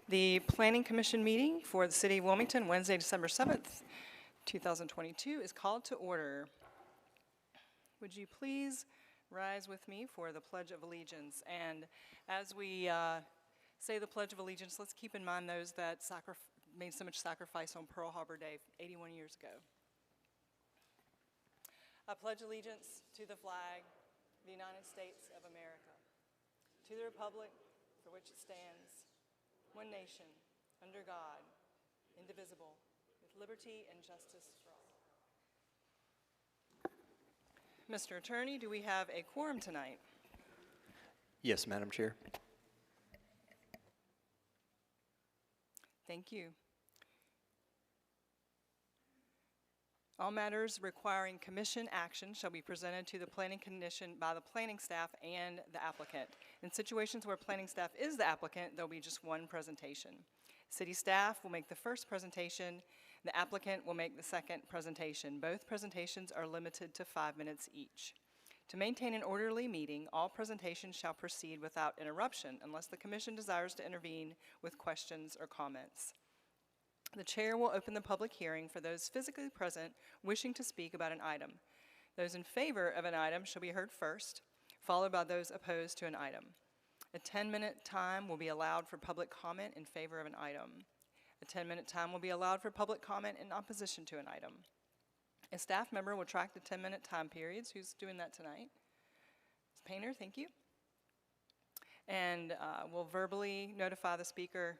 The Planning Commission meeting for the City of Wilmington, Wednesday, December 7th, 2022 is called to order. Would you please rise with me for the Pledge of Allegiance? And as we say the Pledge of Allegiance, let's keep in mind those that made so much sacrifice on Pearl Harbor Day 81 years ago. I pledge allegiance to the flag of the United States of America, to the republic for which it stands, one nation, under God, indivisible, with liberty and justice for all. Mr. Attorney, do we have a quorum tonight? Yes, Madam Chair. Thank you. All matters requiring commission action shall be presented to the Planning Commission by the planning staff and the applicant. In situations where planning staff is the applicant, there will be just one presentation. City staff will make the first presentation. The applicant will make the second presentation. Both presentations are limited to 5 minutes each. To maintain an orderly meeting, all presentations shall proceed without interruption unless the commission desires to intervene with questions or comments. The chair will open the public hearing for those physically present wishing to speak about an item. Those in favor of an item shall be heard first, followed by those opposed to an item. A 10-minute time will be allowed for public comment in favor of an item. A 10-minute time will be allowed for public comment in opposition to an item. A staff member will track the 10-minute time periods. Who's doing that tonight? Ms. Painter, thank you. And we'll verbally notify the speaker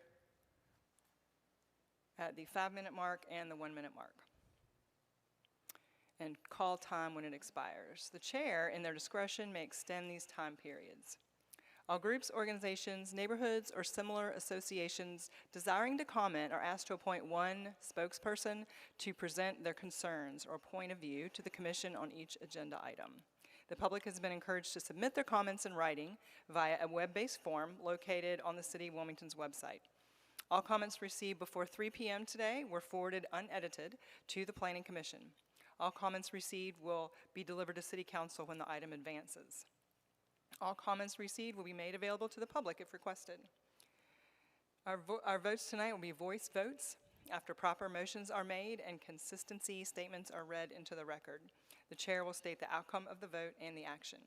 at the 5-minute mark and the 1-minute mark, and call time when it expires. The chair, in their discretion, may extend these time periods. All groups, organizations, neighborhoods, or similar associations desiring to comment are asked to appoint one spokesperson to present their concerns or point of view to the commission on each agenda item. The public has been encouraged to submit their comments in writing via a web-based form located on the City of Wilmington's website. All comments received before 3 p.m. today were forwarded unedited to the Planning Commission. All comments received will be delivered to City Council when the item advances. All comments received will be made available to the public if requested. Our votes tonight will be voice votes after proper motions are made and consistency statements are read into the record. The chair will state the outcome of the vote and the action.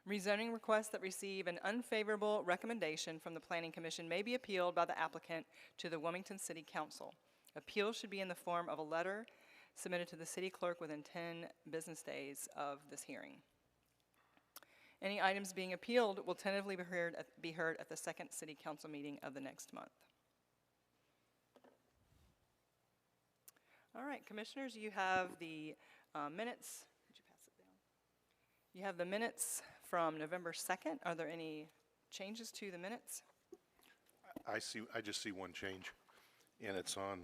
Rezoning requests that receive an unfavorable recommendation from the Planning Commission may be appealed by the applicant to the Wilmington City Council. Appeal should be in the form of a letter submitted to the city clerk within 10 business days of this hearing. Any items being appealed will tentatively be heard at the second City Council meeting of the next month. All right, commissioners, you have the minutes. Could you pass it down? You have the minutes from November 2nd. Are there any changes to the minutes? I just see one change, and it's on,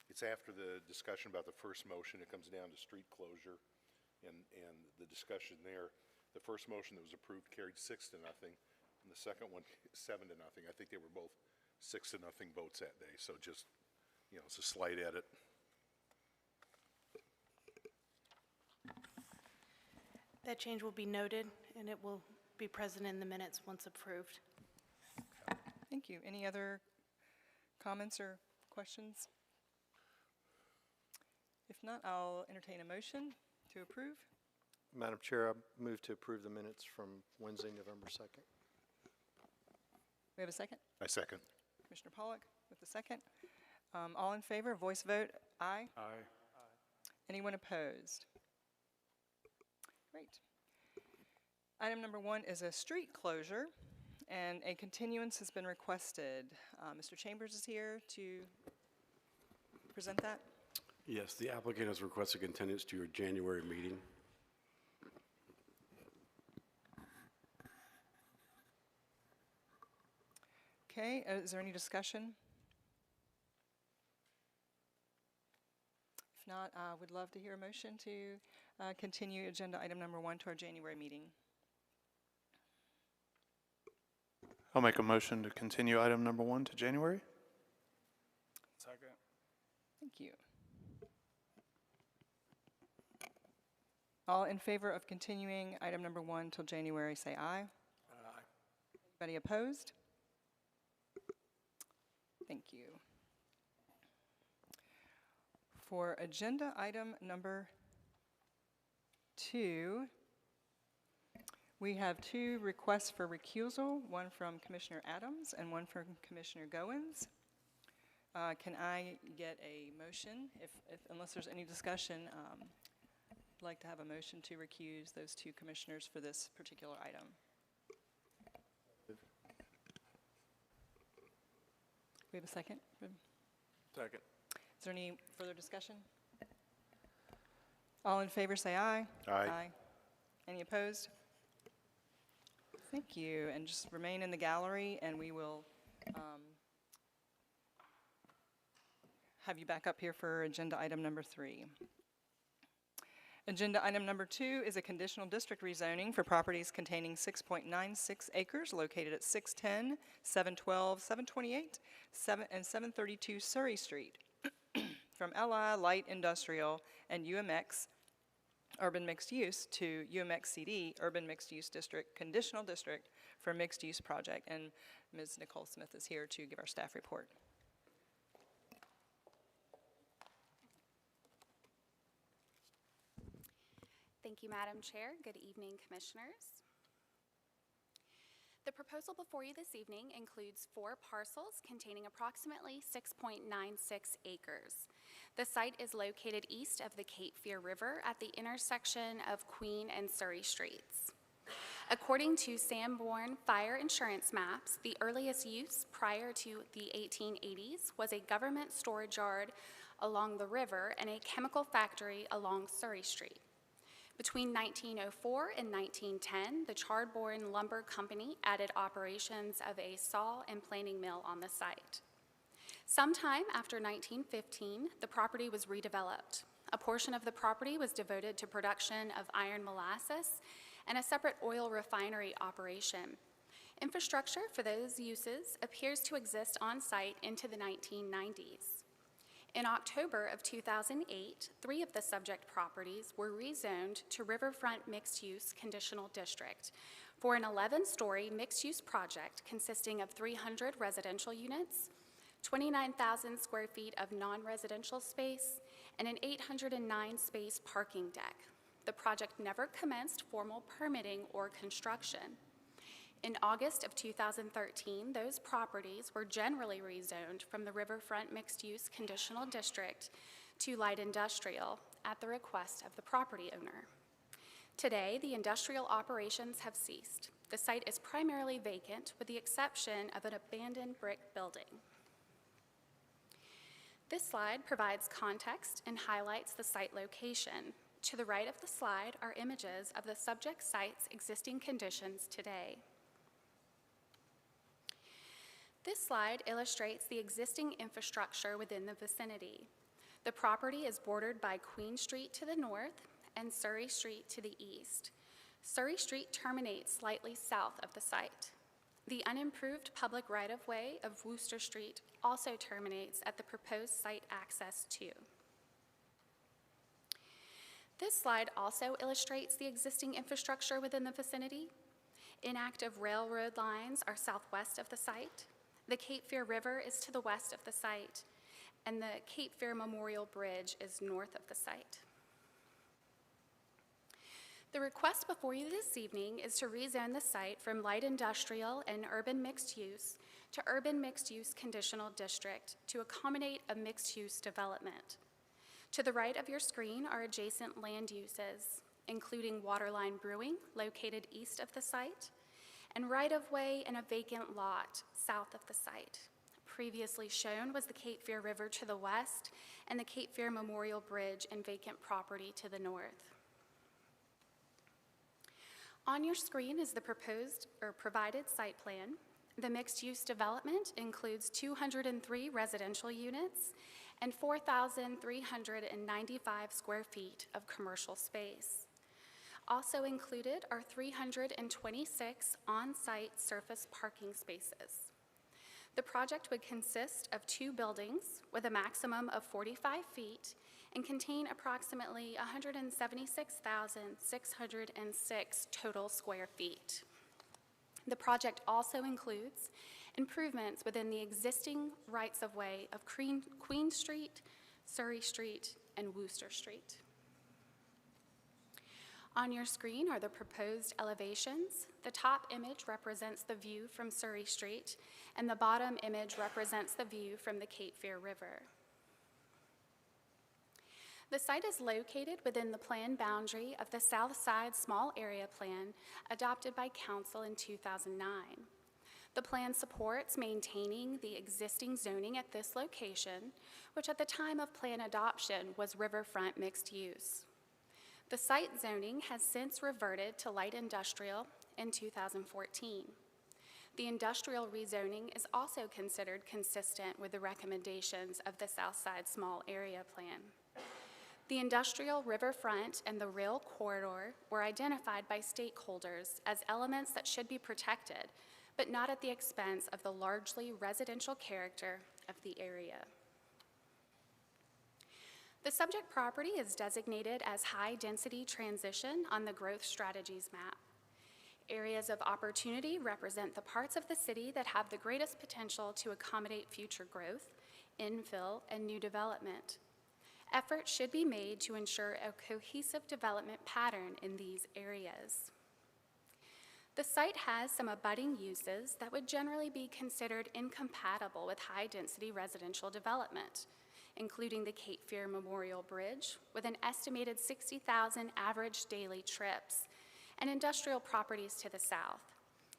it's after the discussion about the first motion. It comes down to street closure, and the discussion there. The first motion that was approved carried 6-0, and the second one 7-0. I think they were both 6-0 votes that day, so just, you know, it's a slight edit. That change will be noted, and it will be present in the minutes once approved. Thank you. Any other comments or questions? If not, I'll entertain a motion to approve. Madam Chair, I move to approve the minutes from Wednesday, November 2nd. We have a second? I second. Commissioner Pollack with the second. All in favor, voice vote, aye? Aye. Anyone opposed? Great. Item number 1 is a street closure, and a continuance has been requested. Mr. Chambers is here to present that. Yes, the applicant has requested continuance to your January meeting. Okay, is there any discussion? If not, I would love to hear a motion to continue agenda item number 1 to our January meeting. I'll make a motion to continue item number 1 to January. Second. Thank you. All in favor of continuing item number 1 till January, say aye. Aye. Anybody opposed? Thank you. For agenda item number 2, we have 2 requests for recusal, one from Commissioner Adams and one from Commissioner Goins. Can I get a motion? Unless there's any discussion, I'd like to have a motion to recuse those 2 commissioners for this particular item. We have a second? Second. Is there any further discussion? All in favor, say aye. Aye. Any opposed? Thank you, and just remain in the gallery, and we will have you back up here for agenda item number 3. Agenda item number 2 is a conditional district rezoning for properties containing 6.96 acres located at 610, 712, 728, and 732 Surrey Street from LI Light Industrial and UMX Urban Mixed Use to UMXCD Urban Mixed Use District Conditional District for Mixed Use Project. And Ms. Nicole Smith is here to give our staff report. Thank you, Madam Chair. Good evening, Commissioners. The proposal before you this evening includes 4 parcels containing approximately 6.96 acres. The site is located east of the Cape Fear River at the intersection of Queen and Surrey Streets. According to Sanborn Fire Insurance maps, the earliest use prior to the 1880s was a government storage yard along the river and a chemical factory along Surrey Street. Between 1904 and 1910, the Chardbourne Lumber Company added operations of a saw and planing mill on the site. Sometime after 1915, the property was redeveloped. A portion of the property was devoted to production of iron molasses and a separate oil refinery operation. Infrastructure for those uses appears to exist on site into the 1990s. In October of 2008, 3 of the subject properties were rezoned to Riverfront Mixed Use Conditional District for an 11-story mixed-use project consisting of 300 residential units, 29,000 square feet of non-residential space, and an 809-space parking deck. The project never commenced formal permitting or construction. In August of 2013, those properties were generally rezoned from the Riverfront Mixed Use Conditional District to light industrial at the request of the property owner. Today, the industrial operations have ceased. The site is primarily vacant with the exception of an abandoned brick building. This slide provides context and highlights the site location. To the right of the slide are images of the subject site's existing conditions today. This slide illustrates the existing infrastructure within the vicinity. The property is bordered by Queen Street to the north and Surrey Street to the east. Surrey Street terminates slightly south of the site. The unimproved public right-of-way of Wooster Street also terminates at the proposed site access to. This slide also illustrates the existing infrastructure within the vicinity. Inactive railroad lines are southwest of the site. The Cape Fear River is to the west of the site, and the Cape Fear Memorial Bridge is north of the site. The request before you this evening is to rezone the site from light industrial and urban mixed use to urban mixed use conditional district to accommodate a mixed use development. To the right of your screen are adjacent land uses, including Waterline Brewing, located east of the site, and right-of-way and a vacant lot south of the site. Previously shown was the Cape Fear River to the west and the Cape Fear Memorial Bridge and vacant property to the north. On your screen is the proposed or provided site plan. The mixed-use development includes 203 residential units and 4,395 square feet of commercial space. Also included are 326 on-site surface parking spaces. The project would consist of 2 buildings with a maximum of 45 feet and contain approximately 176,606 total square feet. The project also includes improvements within the existing rights-of-way of Queen Street, Surrey Street, and Wooster Street. On your screen are the proposed elevations. The top image represents the view from Surrey Street, and the bottom image represents the view from the Cape Fear River. The site is located within the plan boundary of the South Side Small Area Plan adopted by Council in 2009. The plan supports maintaining the existing zoning at this location, which at the time of plan adoption was riverfront mixed use. The site zoning has since reverted to light industrial in 2014. The industrial rezoning is also considered consistent with the recommendations of the Southside Small Area Plan. The industrial riverfront and the rail corridor were identified by stakeholders as elements that should be protected, but not at the expense of the largely residential character of the area. The subject property is designated as high-density transition on the growth strategies map. Areas of opportunity represent the parts of the city that have the greatest potential to accommodate future growth, infill, and new development. Efforts should be made to ensure a cohesive development pattern in these areas. The site has some abutting uses that would generally be considered incompatible with high-density residential development, including the Cape Fear Memorial Bridge, with an estimated 60,000 average daily trips, and industrial properties to the south,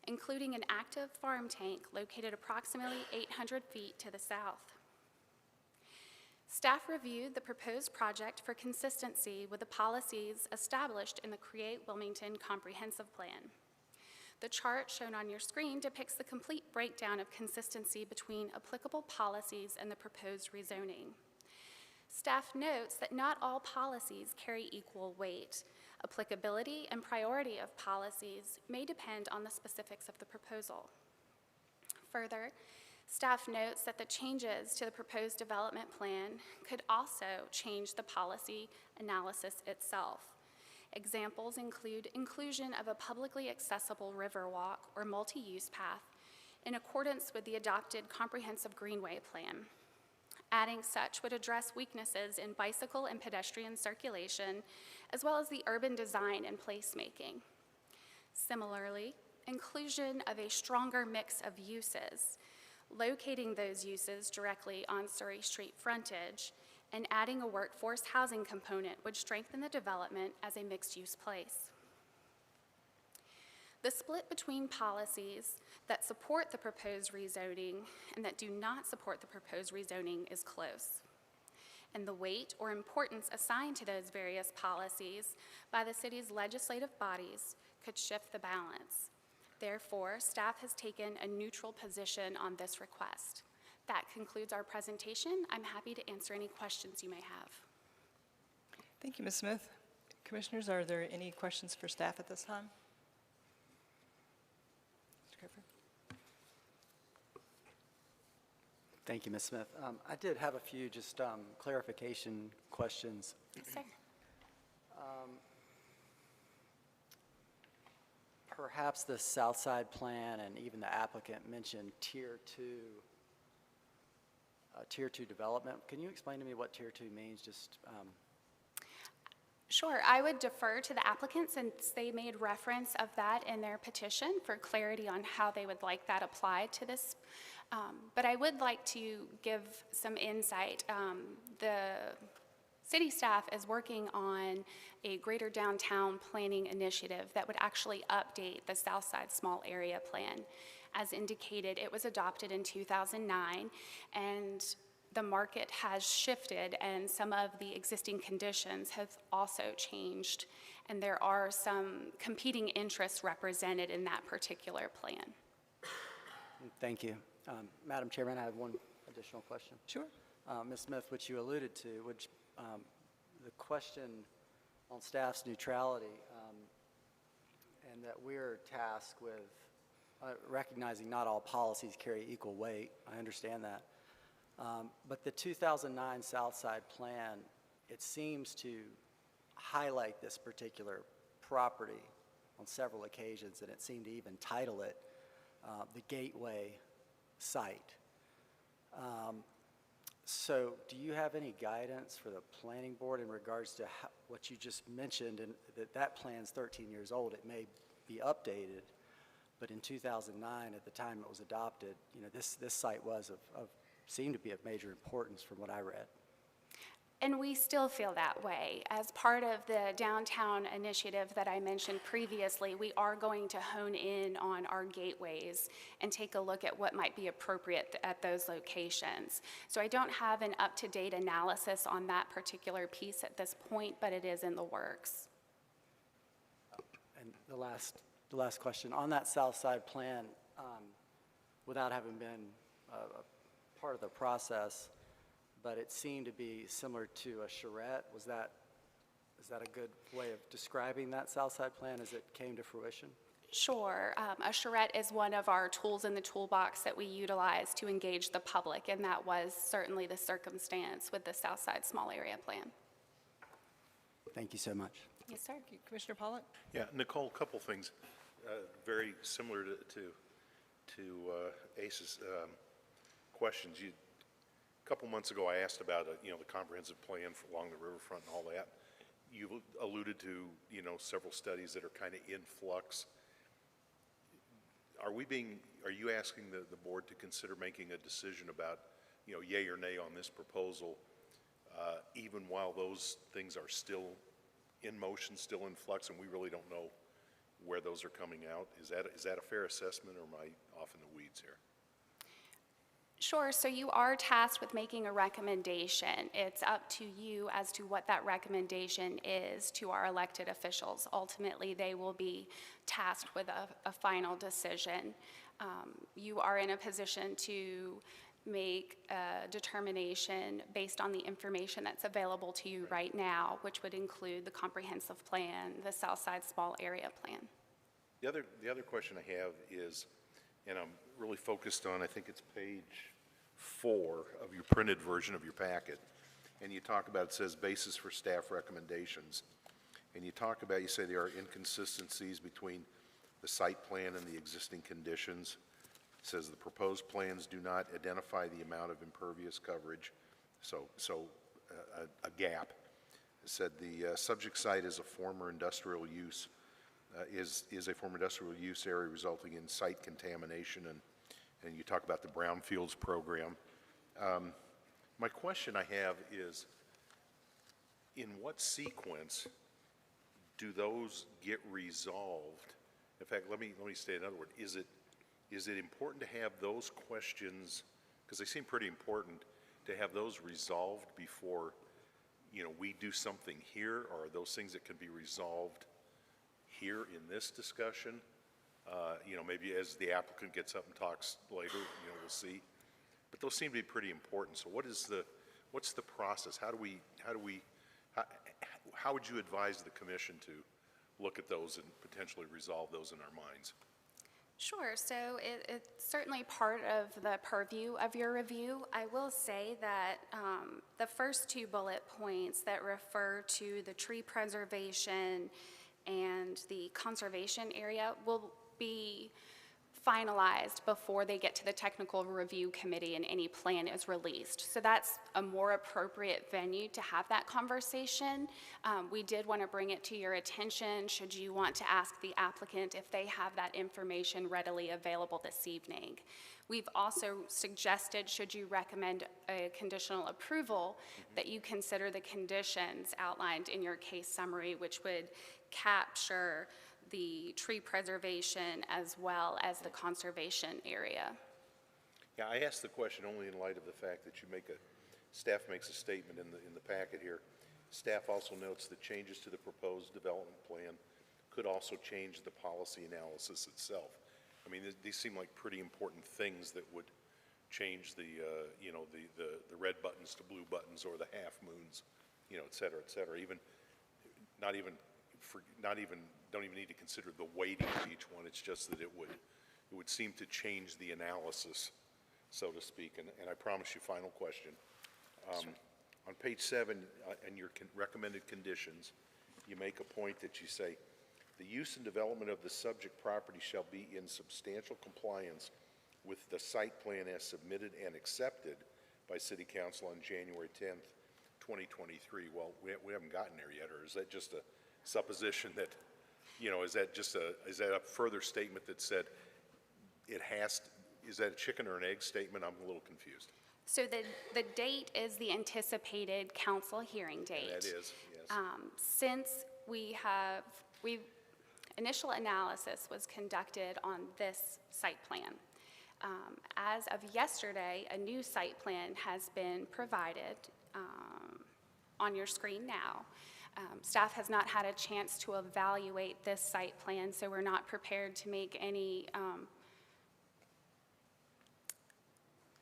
including an active farm tank located approximately 800 feet to the south. Staff reviewed the proposed project for consistency with the policies established in the Create Wilmington Comprehensive Plan. The chart shown on your screen depicts the complete breakdown of consistency between applicable policies and the proposed rezoning. Staff notes that not all policies carry equal weight. Applicability and priority of policies may depend on the specifics of the proposal. Further, staff notes that the changes to the proposed development plan could also change the policy analysis itself. Examples include inclusion of a publicly accessible river walk or multi-use path in accordance with the adopted comprehensive greenway plan. Adding such would address weaknesses in bicycle and pedestrian circulation, as well as the urban design and placemaking. Similarly, inclusion of a stronger mix of uses, locating those uses directly on Surrey Street frontage, and adding a workforce housing component would strengthen the development as a mixed-use place. The split between policies that support the proposed rezoning and that do not support the proposed rezoning is close. And the weight or importance assigned to those various policies by the city's legislative bodies could shift the balance. Therefore, staff has taken a neutral position on this request. That concludes our presentation. I'm happy to answer any questions you may have. Thank you, Ms. Smith. Commissioners, are there any questions for staff at this time? Mr. Clifford? Thank you, Ms. Smith. I did have a few just clarification questions. Yes, sir. Perhaps the Southside Plan and even the applicant mentioned Tier 2 development. Can you explain to me what Tier 2 means? Just Sure, I would defer to the applicant since they made reference of that in their petition for clarity on how they would like that applied to this. But I would like to give some insight. The city staff is working on a greater downtown planning initiative that would actually update the Southside Small Area Plan. As indicated, it was adopted in 2009, and the market has shifted, and some of the existing conditions have also changed, and there are some competing interests represented in that particular plan. Thank you. Madam Chairman, I have one additional question. Sure. Ms. Smith, which you alluded to, which the question on staff's neutrality, and that we're tasked with recognizing not all policies carry equal weight. I understand that. But the 2009 Southside Plan, it seems to highlight this particular property on several occasions, and it seemed to even title it the Gateway site. So do you have any guidance for the planning board in regards to what you just mentioned, and that plan's 13 years old? It may be updated, but in 2009, at the time it was adopted, this site was seemed to be of major importance from what I read. And we still feel that way. As part of the downtown initiative that I mentioned previously, we are going to hone in on our gateways and take a look at what might be appropriate at those locations. So I don't have an up-to-date analysis on that particular piece at this point, but it is in the works. And the last question, on that south side plan, without having been a part of the process, but it seemed to be similar to a charrette. Is that a good way of describing that south side plan as it came to fruition? Sure. A charrette is one of our tools in the toolbox that we utilize to engage the public, and that was certainly the circumstance with the South Side Small Area Plan. Thank you so much. Yes, sir. Thank you. Commissioner Pollock? Yeah, Nicole, a couple things, very similar to Ace's questions. A couple months ago, I asked about, the comprehensive plan along the riverfront and all that. You alluded to, several studies that are kind of in flux. Are you asking the board to consider making a decision about, yay or nay on this proposal, even while those things are still in motion, still in flux, and we really don't know where those are coming out? Is that a fair assessment, or am I off in the weeds here? Sure. So you are tasked with making a recommendation. It's up to you as to what that recommendation is to our elected officials. Ultimately, they will be tasked with a final decision. You are in a position to make a determination based on the information that's available to you right now, which would include the comprehensive plan, the Southside Small Area Plan. The other question I have is, and I'm really focused on, I think it's page 4 of your printed version of your packet, and you talk about, it says basis for staff recommendations, and you say there are inconsistencies between the site plan and the existing conditions. It says the proposed plans do not identify the amount of impervious coverage, so a gap. It said the subject site is a former industrial use, is a former industrial use area resulting in site contamination, and you talk about the brownfields program. My question I have is, in what sequence do those get resolved? In fact, let me state another word. Is it important to have those questions, because they seem pretty important, to have those resolved before, we do something here, or are those things that can be resolved here in this discussion? Maybe as the applicant gets up and talks later, we'll see. But those seem to be pretty important. So what's the process? How would you advise the commission to look at those and potentially resolve those in our minds? Sure. So it's certainly part of the purview of your review. I will say that the first 2 bullet points that refer to the tree preservation and the conservation area will be finalized before they get to the technical review committee and any plan is released. So that's a more appropriate venue to have that conversation. We did want to bring it to your attention should you want to ask the applicant if they have that information readily available this evening. We've also suggested, should you recommend a conditional approval, that you consider the conditions outlined in your case summary, which would capture the tree preservation as well as the conservation area. Yeah, I asked the question only in light of the fact that staff makes a statement in the packet here. Staff also notes that changes to the proposed development plan could also change the policy analysis itself. I mean, these seem like pretty important things that would change the red buttons to blue buttons, or the half moons, et cetera, et cetera. Don't even need to consider the weighting of each one. It's just that it would seem to change the analysis, so to speak. And I promise you, final question. On page 7, in your recommended conditions, you make a point that you say, the use and development of the subject property shall be in substantial compliance with the site plan as submitted and accepted by City Council on January 10th, 2023. Well, we haven't gotten there yet, or is that just a supposition that, is that a further statement that said it has, is that a chicken or an egg statement? I'm a little confused. So the date is the anticipated council hearing date. And that is, yes. Since initial analysis was conducted on this site plan. As of yesterday, a new site plan has been provided on your screen now. Staff has not had a chance to evaluate this site plan, so we're not prepared to make any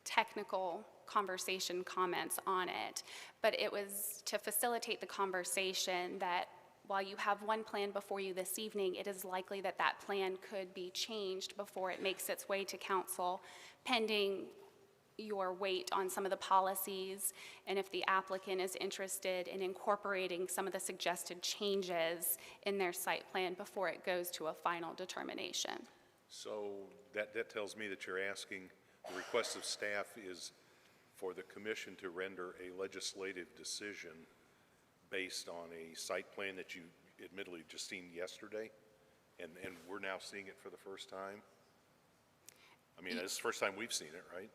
technical conversation comments on it. But it was to facilitate the conversation that while you have one plan before you this evening, it is likely that that plan could be changed before it makes its way to council, pending your weight on some of the policies, and if the applicant is interested in incorporating some of the suggested changes in their site plan before it goes to a final determination. So that tells me that you're asking, the request of staff is for the commission to render a legislative decision based on a site plan that you admittedly just seen yesterday, and we're now seeing it for the first time? I mean, it's the first time we've seen it, right?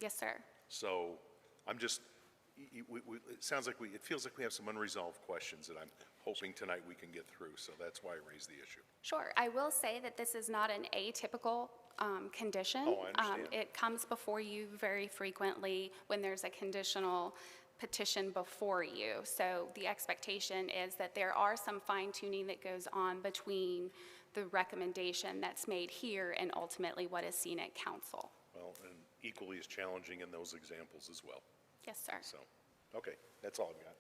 Yes, sir. So I'm just, it sounds like it feels like we have some unresolved questions that I'm hoping tonight we can get through, so that's why I raised the issue. Sure. I will say that this is not an atypical condition. Oh, I understand. It comes before you very frequently when there's a conditional petition before you. So the expectation is that there are some fine-tuning that goes on between the recommendation that's made here and ultimately what is seen at council. Well, and equally as challenging in those examples as well. Yes, sir. So, okay, that's all I've got.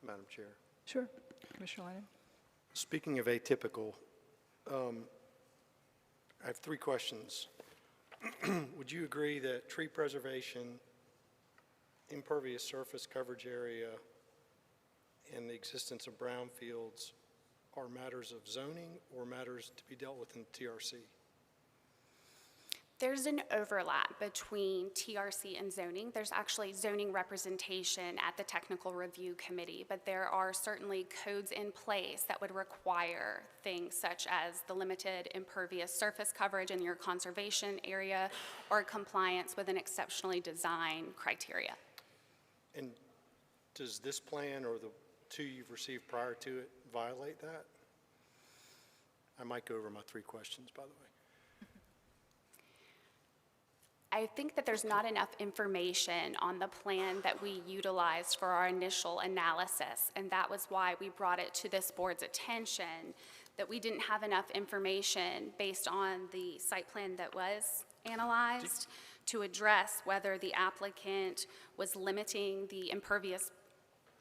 Madam Chair. Sure. Commissioner Lanning? Speaking of atypical, I have 3 questions. Would you agree that tree preservation, impervious surface coverage area, and the existence of brownfields are matters of zoning or matters to be dealt with in TRC? There's an overlap between TRC and zoning. There's actually zoning representation at the Technical Review Committee, but there are certainly codes in place that would require things such as the limited impervious surface coverage in your conservation area or compliance with an exceptionally designed criteria. And does this plan or the 2 you've received prior to it violate that? I might go over my 3 questions, by the way. I think that there's not enough information on the plan that we utilized for our initial analysis, and that was why we brought it to this board's attention, that we didn't have enough information based on the site plan that was analyzed to address whether the applicant was limiting the impervious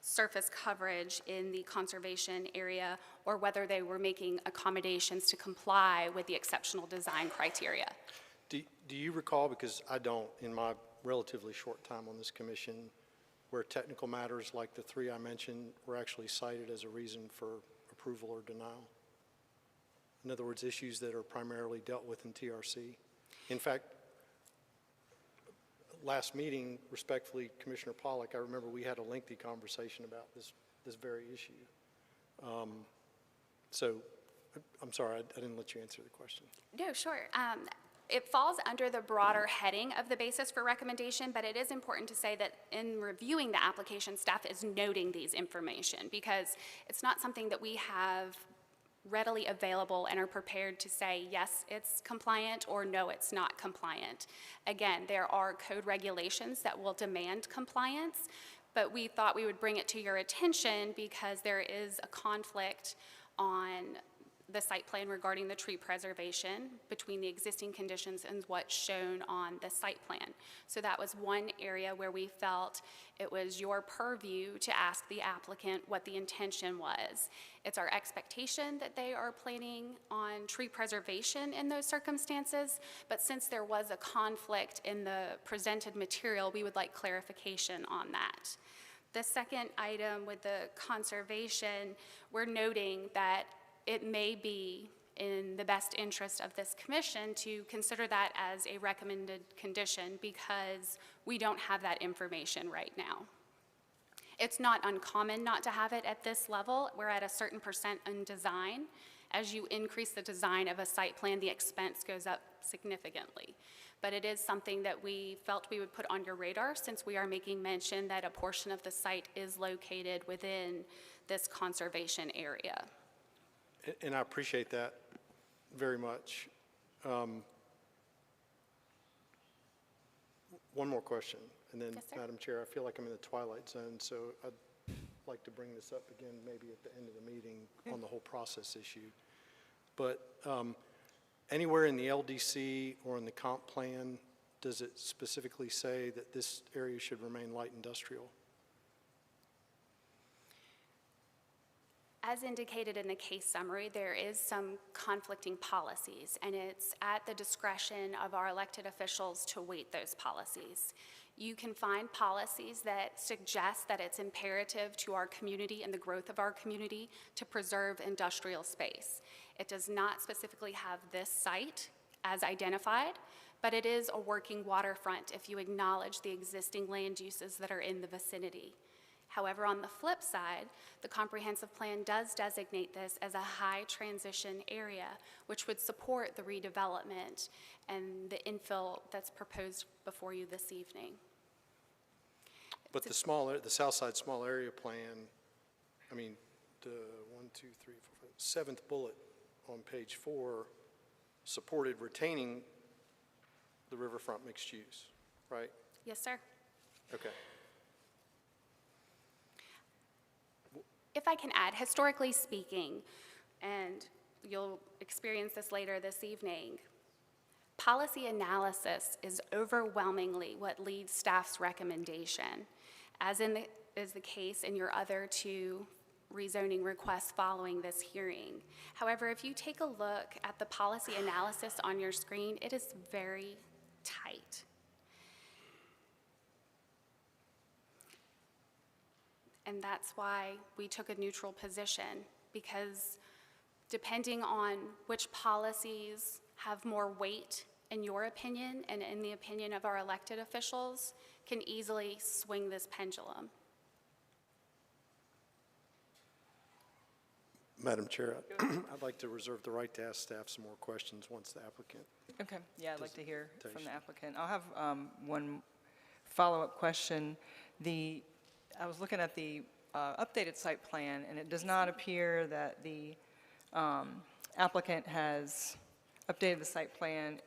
surface coverage in the conservation area or whether they were making accommodations to comply with the exceptional design criteria. Do you recall, because I don't, in my relatively short time on this commission, where technical matters like the 3 I mentioned were actually cited as a reason for approval or denial? In other words, issues that are primarily dealt with in TRC. In fact, last meeting, respectfully, Commissioner Pollack, I remember we had a lengthy conversation about this very issue. So, I'm sorry, I didn't let you answer the question. No, sure. It falls under the broader heading of the basis for recommendation, but it is important to say that in reviewing the application, staff is noting these information because it's not something that we have readily available and are prepared to say, yes, it's compliant, or no, it's not compliant. Again, there are code regulations that will demand compliance, but we thought we would bring it to your attention because there is a conflict on the site plan regarding the tree preservation between the existing conditions and what's shown on the site plan. So that was one area where we felt it was your purview to ask the applicant what the intention was. It's our expectation that they are planning on tree preservation in those circumstances, but since there was a conflict in the presented material, we would like clarification on that. The second item with the conservation, we're noting that it may be in the best interest of this commission to consider that as a recommended condition because we don't have that information right now. It's not uncommon not to have it at this level. We're at a certain percent in design. As you increase the design of a site plan, the expense goes up significantly. But it is something that we felt we would put on your radar since we are making mention that a portion of the site is located within this conservation area. And I appreciate that very much. One more question, and then, Yes, sir. Madam Chair, I feel like I'm in the twilight zone, so I'd like to bring this up again maybe at the end of the meeting on the whole process issue. But anywhere in the LDC or in the comp plan, does it specifically say that this area should remain light industrial? As indicated in the case summary, there is some conflicting policies, and it's at the discretion of our elected officials to weight those policies. You can find policies that suggest that it's imperative to our community and the growth of our community to preserve industrial space. It does not specifically have this site as identified, but it is a working waterfront if you acknowledge the existing land uses that are in the vicinity. However, on the flip side, the comprehensive plan does designate this as a high transition area, which would support the redevelopment and the infill that's proposed before you this evening. But the South Side Small Area Plan, I mean, the 1, 2, 3, 4, 5, seventh bullet on page 4 supported retaining the riverfront mixed use, right? Yes, sir. Okay. If I can add, historically speaking, and you'll experience this later this evening, policy analysis is overwhelmingly what leads staff's recommendation, as is the case in your other two rezoning requests following this hearing. However, if you take a look at the policy analysis on your screen, it is very tight. And that's why we took a neutral position, because depending on which policies have more weight in your opinion and in the opinion of our elected officials, can easily swing this pendulum. Madam Chair, I'd like to reserve the right to ask staff some more questions once the applicant. Okay, yeah, I'd like to hear from Presentation. the applicant. I'll have one follow-up question. I was looking at the updated site plan, and it does not appear that the applicant has updated the site plan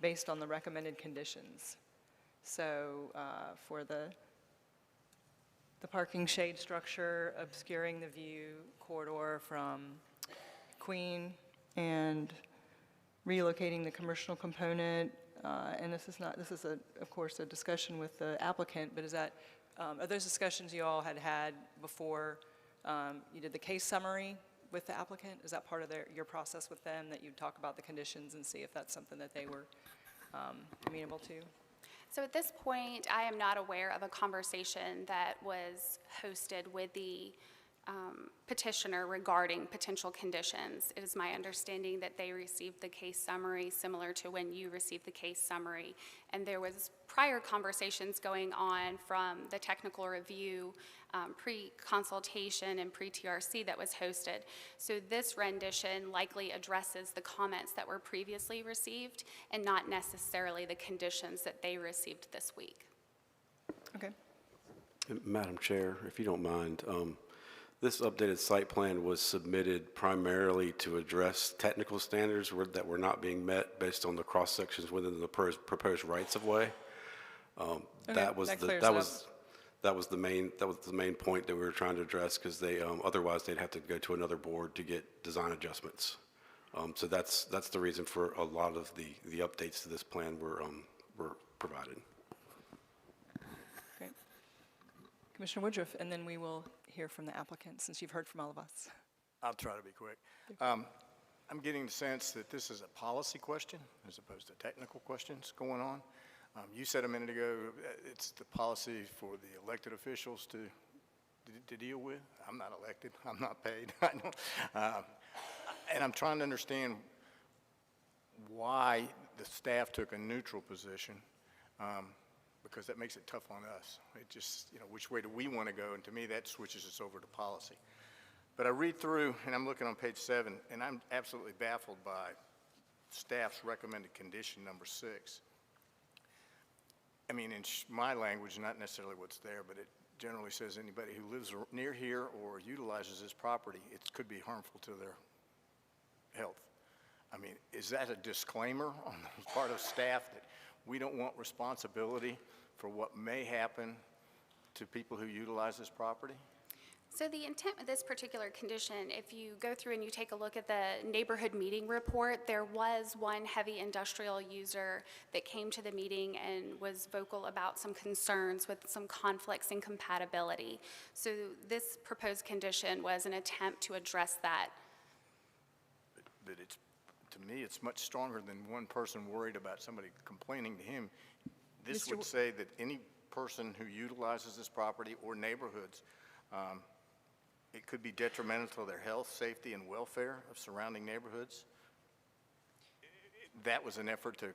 based on the recommended conditions. So for the parking shade structure obscuring the view corridor from Queen and relocating the commercial component, and this is of course a discussion with the applicant, but is that, are those discussions you all had before you did the case summary with the applicant? Is that part of your process with them, that you'd talk about the conditions and see if that's something that they were amenable to? So at this point, I am not aware of a conversation that was hosted with the petitioner regarding potential conditions. It is my understanding that they received the case summary similar to when you received the case summary, and there was prior conversations going on from the technical review, pre-consultation and pre-TRC that was hosted. So this rendition likely addresses the comments that were previously received and not necessarily the conditions that they received this week. Okay. Madam Chair, if you don't mind, this updated site plan was submitted primarily to address technical standards that were not being met based on the cross-sections within the proposed rights-of-way. That was the main point that we were trying to address, because they otherwise they'd have to go to another board to get design adjustments. So that's the reason for a lot of the updates to this plan were provided. Great. Commissioner Woodruff, and then we will hear from the applicant, since you've heard from all of us. I'll try to be quick. I'm getting the sense that this is a policy question as opposed to technical questions going on. You said a minute ago it's the policy for the elected officials to deal with. I'm not elected. I'm not paid. I don't, and I'm trying to understand why the staff took a neutral position, because that makes it tough on us. It just, which way do we want to go? And to me, that switches us over to policy. But I read through, and I'm looking on page 7, and I'm absolutely baffled by staff's recommended condition number 6. I mean, in my language, not necessarily what's there, but it generally says anybody who lives near here or utilizes this property, it could be harmful to their health. I mean, is that a disclaimer on the part of staff that we don't want responsibility for what may happen to people who utilize this property? So the intent with this particular condition, if you go through and you take a look at the neighborhood meeting report, there was one heavy industrial user that came to the meeting and was vocal about some concerns with some conflicts and compatibility. So this proposed condition was an attempt to address that. But it's, to me, it's much stronger than one person worried about somebody complaining to him. This would say that any person who utilizes this property or neighborhoods, it could be detrimental to their health, safety, and welfare of surrounding neighborhoods. That was an effort to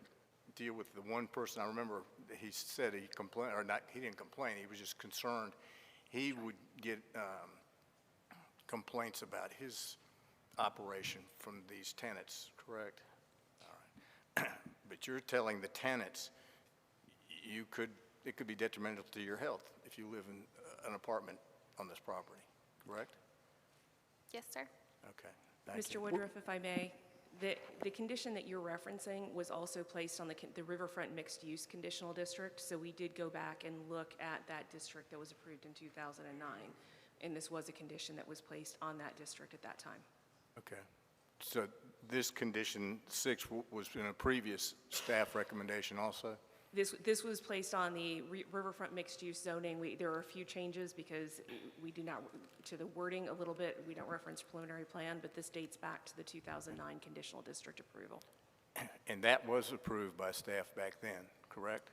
deal with the one person. I remember he said he complained, or not, he didn't complain, he was just concerned. He would get complaints about his operation from these tenants, correct? All right. But you're telling the tenants it could be detrimental to your health if you live in an apartment on this property, correct? Yes, sir. Okay, thank you. Mr. Woodruff, if I may, the condition that you're referencing was also placed on the Riverfront Mixed Use Conditional District, so we did go back and look at that district that was approved in 2009, and this was a condition that was placed on that district at that time. Okay. So this condition 6 was in a previous staff recommendation also? This was placed on the Riverfront Mixed Use zoning. There are a few changes because we do not, to the wording a little bit, we don't reference preliminary plan, but this dates back to the 2009 conditional district approval. And that was approved by staff back then, correct?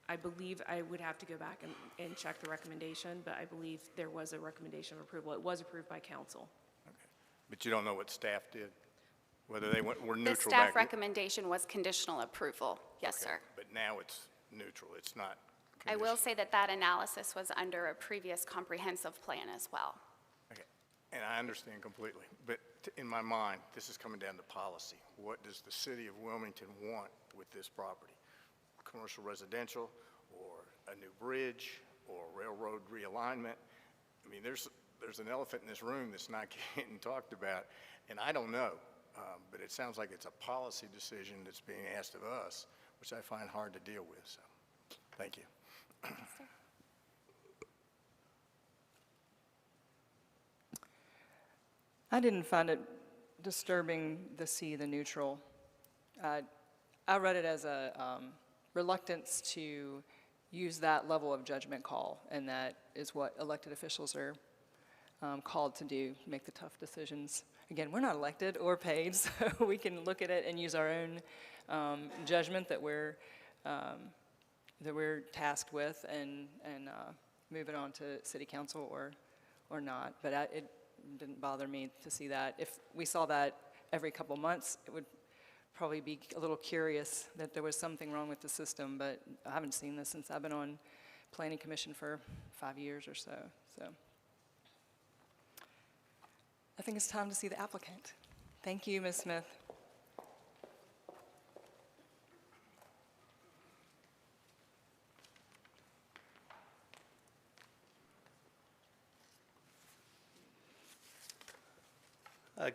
I believe I would have to go back and check the recommendation, but I believe there was a recommendation of approval. It was approved by council. Okay. But you don't know what staff did? Whether they were neutral The back staff then? recommendation was conditional approval. Yes, Okay. sir. But now it's neutral, it's not I will conditional. say that that analysis was under a previous comprehensive plan as well. Okay. And I understand completely, but in my mind, this is coming down to policy. What does the city of Wilmington want with this property? Commercial residential, or a new bridge, or railroad realignment? I mean, there's an elephant in this room that's not getting talked about, and I don't know. But it sounds like it's a policy decision that's being asked of us, which I find hard to deal with, so, thank you. I didn't find it disturbing to see the neutral. I read it as a reluctance to use that level of judgment call, and that is what elected officials are called to do, make the tough decisions. Again, we're not elected or paid, so we can look at it and use our own judgment that we're tasked with and move it on to city council or not. But it didn't bother me to see that. If we saw that every couple months, it would probably be a little curious that there was something wrong with the system, but I haven't seen this since I've been on Planning Commission for 5 years or so. I think it's time to see the applicant. Thank you, Ms. Smith.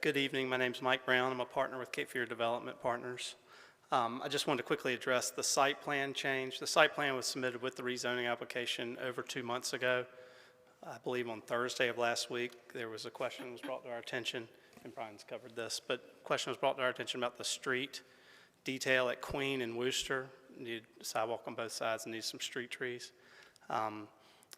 Good evening. My name's Mike Brown. I'm a partner with Cape Fear Development Partners. I just wanted to quickly address the site plan change. The site plan was submitted with the rezoning application over 2 months ago. I believe on Thursday of last week, there was a question that was brought to our attention, and Brian's covered this, but a question was brought to our attention about the street detail at Queen and Wooster. Needed a sidewalk on both sides and needed some street trees.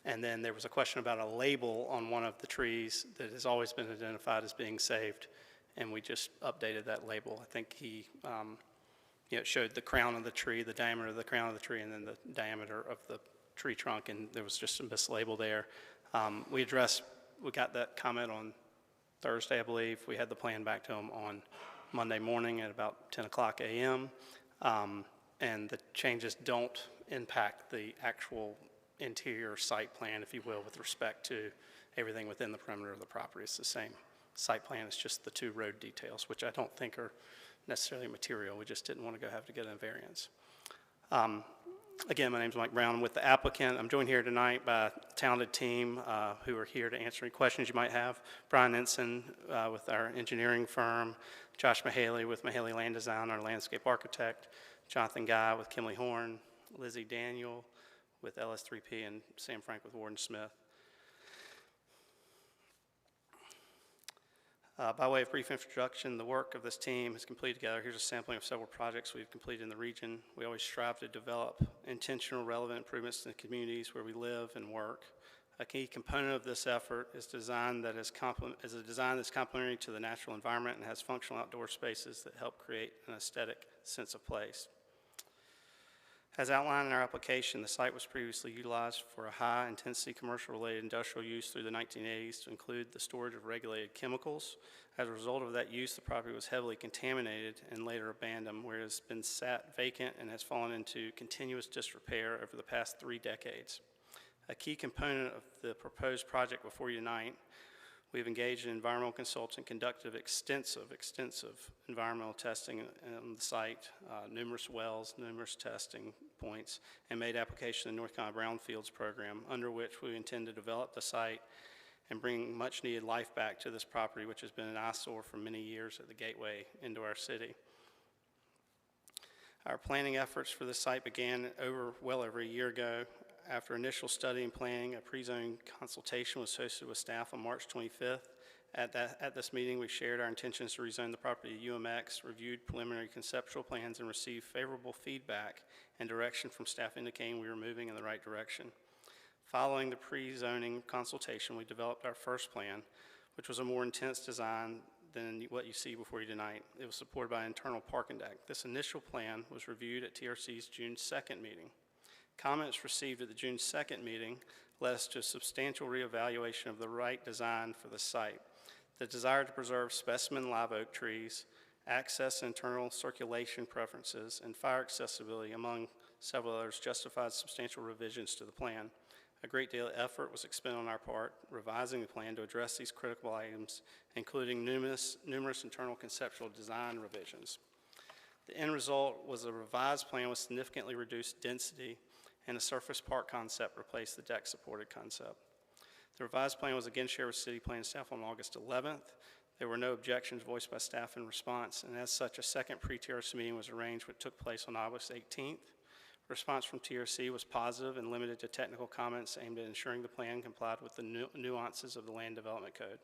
And then there was a question about a label on one of the trees that has always been identified as being saved, and we just updated that label. I think he, it showed the crown of the tree, the diameter of the crown of the tree, and then the diameter of the tree trunk, and there was just a mislabel there. We got that comment on Thursday, I believe. We had the plan back to them on Monday morning at about 10 o'clock a.m. And the changes don't impact the actual interior site plan, if you will, with respect to everything within the perimeter of the property. It's the same site plan, it's just the 2 road details, which I don't think are necessarily material. We just didn't want to have to get a variance. Again, my name's Mike Brown. I'm with the applicant. I'm joined here tonight by a talented team who are here to answer any questions you might have. Brian Ensign with our engineering firm, Josh Mahaley with Mahaley Land Design, our landscape architect, Jonathan Guy with Kimley Horn, Lizzie Daniel with LS3P, and Sam Frank with Warden Smith. By way of brief introduction, the work of this team is completed together. Here's a sampling of several projects we've completed in the region. We always strive to develop intentional, relevant improvements to the communities where we live and work. A key component of this effort is a design that's complementary to the natural environment and has functional outdoor spaces that help create an aesthetic sense of place. As outlined in our application, the site was previously utilized for a high-intensity commercial-related industrial use through the 1980s to include the storage of regulated chemicals. As a result of that use, the property was heavily contaminated and later abandoned, where it has been sat vacant and has fallen into continuous disrepair over the past 3 decades. A key component of the proposed project before you tonight, we've engaged an environmental consultant, conducted extensive environmental testing on the site, numerous wells, numerous testing points, and made application to the North Carolina Brownfields program, under which we intend to develop the site and bring much needed life back to this property, which has been an eyesore for many years at the gateway into our city. Our planning efforts for this site began well over a year ago. After initial study and planning, a pre-zoning consultation was hosted with staff on March 25th. At this meeting, we shared our intentions to rezone the property to UMX, reviewed preliminary conceptual plans, and received favorable feedback and direction from staff indicating we were moving in the right direction. Following the pre-zoning consultation, we developed our first plan, which was a more intense design than what you see before you tonight. It was supported by an internal parking deck. This initial plan was reviewed at TRC's June 2nd meeting. Comments received at the June 2nd meeting led us to a substantial reevaluation of the right design for the site. The desire to preserve specimen live oak trees, access and internal circulation preferences, and fire accessibility, among several others, justified substantial revisions to the plan. A great deal of effort was expended on our part, revising the plan to address these critical items, including numerous internal conceptual design revisions. The end result was a revised plan with significantly reduced density, and a surface park concept replaced the deck-supported concept. The revised plan was again shared with City Planning staff on August 11th. There were no objections voiced by staff in response, and as such, a second pre-TRC meeting was arranged, which took place on August 18th. Response from TRC was positive and limited to technical comments aimed at ensuring the plan complied with the nuances of the Land Development Code.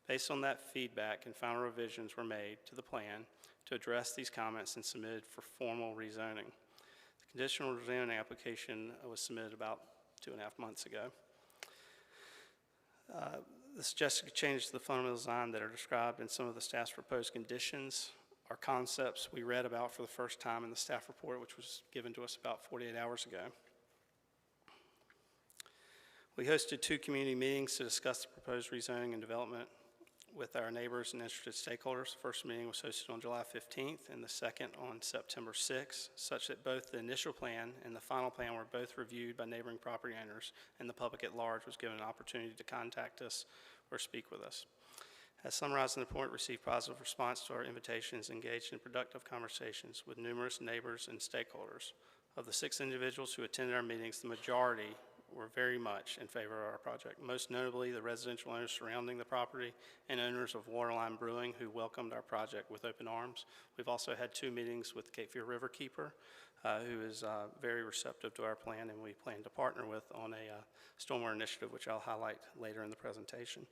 Based on that feedback, and final revisions were made to the plan to address these comments and submitted for formal rezoning. The conditional rezoning application was submitted about 2.5 months ago. The suggested changes to the fundamental design that are described in some of the staff's proposed conditions are concepts we read about for the first time in the staff report, which was given to us about 48 hours ago. We hosted 2 community meetings to discuss the proposed rezoning and development with our neighbors and interested stakeholders. The first meeting was hosted on July 15th and the second on September 6th, such that both the initial plan and the final plan were both reviewed by neighboring property owners, and the public at large was given an opportunity to contact us or speak with us. As summarized in the report, received positive response to our invitations, engaged in productive conversations with numerous neighbors and stakeholders. Of the 6 individuals who attended our meetings, the majority were very much in favor of our project, most notably the residential owners surrounding the property and owners of Waterline Brewing, who welcomed our project with open arms. We've also had 2 meetings with Cape Fear Riverkeeper, who is very receptive to our plan, and we plan to partner with on a stormwater initiative, which I'll highlight later in the presentation.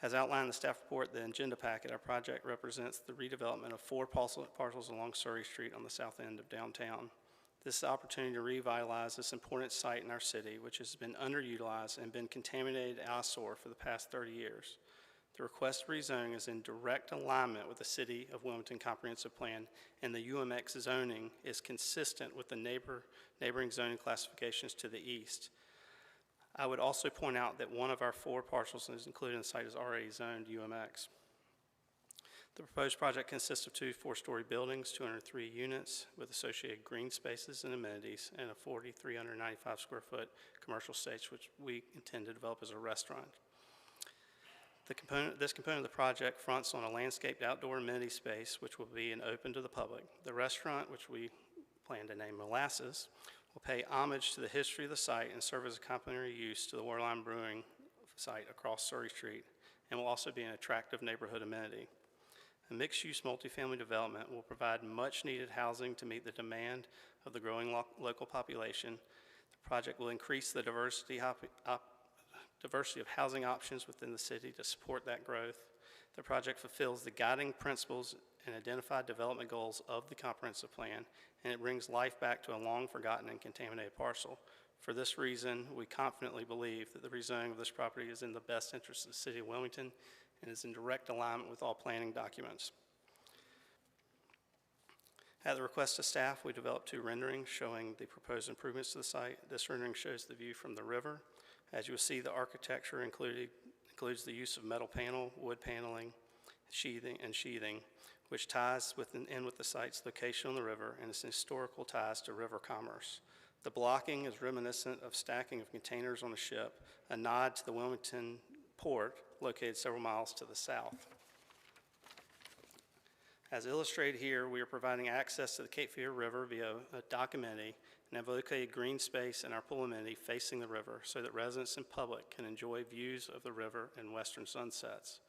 As outlined in the staff report, the agenda packet, our project represents the redevelopment of 4 parcels along Surrey Street on the south end of downtown. This is the opportunity to revitalize this important site in our city, which has been underutilized and been contaminated eyesore for the past 30 years. The request for rezoning is in direct alignment with the City of Wilmington Comprehensive Plan, and the UMX zoning is consistent with the neighboring zoning classifications to the east. I would also point out that one of our 4 parcels that is included in the site is already zoned UMX. The proposed project consists of two 4-story buildings, 203 units with associated green spaces and amenities, and a 4,395 square foot commercial stage, which we intend to develop as a restaurant. This component of the project fronts on a landscaped outdoor amenity space, which will be open to the public. The restaurant, which we plan to name Molasses, will pay homage to the history of the site and serve as a complementary use to the Waterline Brewing site across Surrey Street, and will also be an attractive neighborhood amenity. A mixed-use multifamily development will provide much-needed housing to meet the demand of the growing local population. The project will increase the diversity of housing options within the city to support that growth. The project fulfills the guiding principles and identified development goals of the comprehensive plan, and it brings life back to a long-forgotten and contaminated parcel. For this reason, we confidently believe that the rezoning of this property is in the best interest of the city of Wilmington and is in direct alignment with all planning documents. At the request of staff, we developed 2 renderings showing the proposed improvements to the site. This rendering shows the view from the river. As you will see, the architecture includes the use of metal panel, wood paneling, sheathing, which ties in with the site's location on the river and its historical ties to river commerce. The blocking is reminiscent of stacking of containers on a ship, a nod to the Wilmington port located several miles to the south. As illustrated here, we are providing access to the Cape Fear River via a dock amenity and have located green space in our pool amenity facing the river so that residents and public can enjoy views of the river and western sunsets.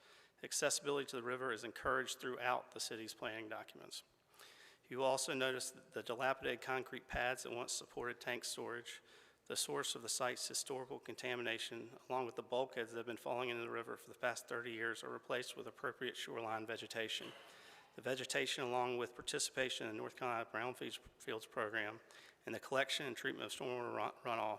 Accessibility to the river is encouraged throughout the city's planning documents. You will also notice the dilapidated concrete pads that once supported tank storage, the source of the site's historical contamination, along with the bulkheads that have been falling into the river for the past 30 years, are replaced with appropriate shoreline vegetation. The vegetation, along with participation in the North Carolina Brownfields program and the collection and treatment of stormwater runoff,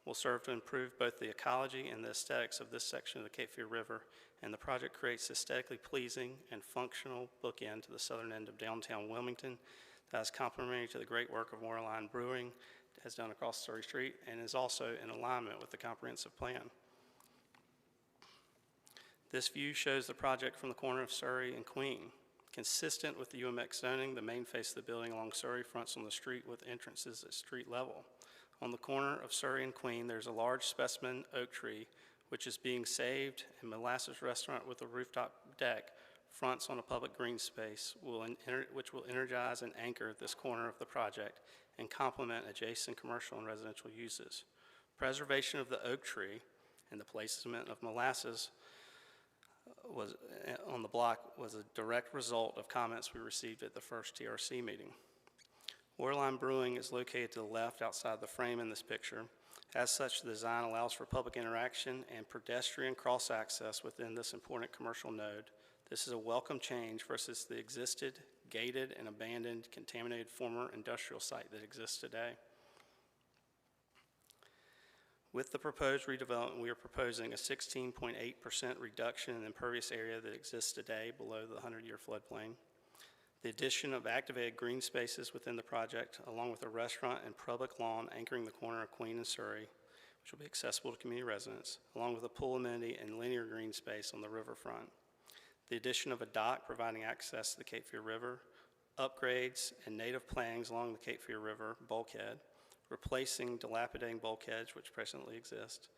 will serve to improve both the ecology and the aesthetics of this section of the Cape Fear River, and the project creates aesthetically pleasing and functional bookend to the southern end of downtown Wilmington that is complementary to the great work of Waterline Brewing has done across Surrey Street and is also in alignment with the comprehensive plan. This view shows the project from the corner of Surrey and Queen. Consistent with the UMX zoning, the main face of the building along Surrey fronts on the street with entrances at street level. On the corner of Surrey and Queen, there's a large specimen oak tree which is being saved, and Molasses Restaurant with a rooftop deck fronts on a public green space which will energize and anchor this corner of the project and complement adjacent commercial and residential uses. Preservation of the oak tree and the placement of Molasses on the block was a direct result of comments we received at the first TRC meeting. Waterline Brewing is located to the left outside the frame in this picture. As such, the design allows for public interaction and pedestrian cross-access within this important commercial node. This is a welcome change versus the existed, gated, and abandoned, contaminated former industrial site that exists today. With the proposed redevelopment, we are proposing a 16.8% reduction in the impervious area that exists today below the 100-year floodplain. The addition of activated green spaces within the project, along with a restaurant and public lawn anchoring the corner of Queen and Surrey, which will be accessible to community residents, along with a pool amenity and linear green space on the riverfront. The addition of a dock providing access to the Cape Fear River, upgrades and native plantings along the Cape Fear River bulkhead, replacing dilapidating bulkheads which presently exist,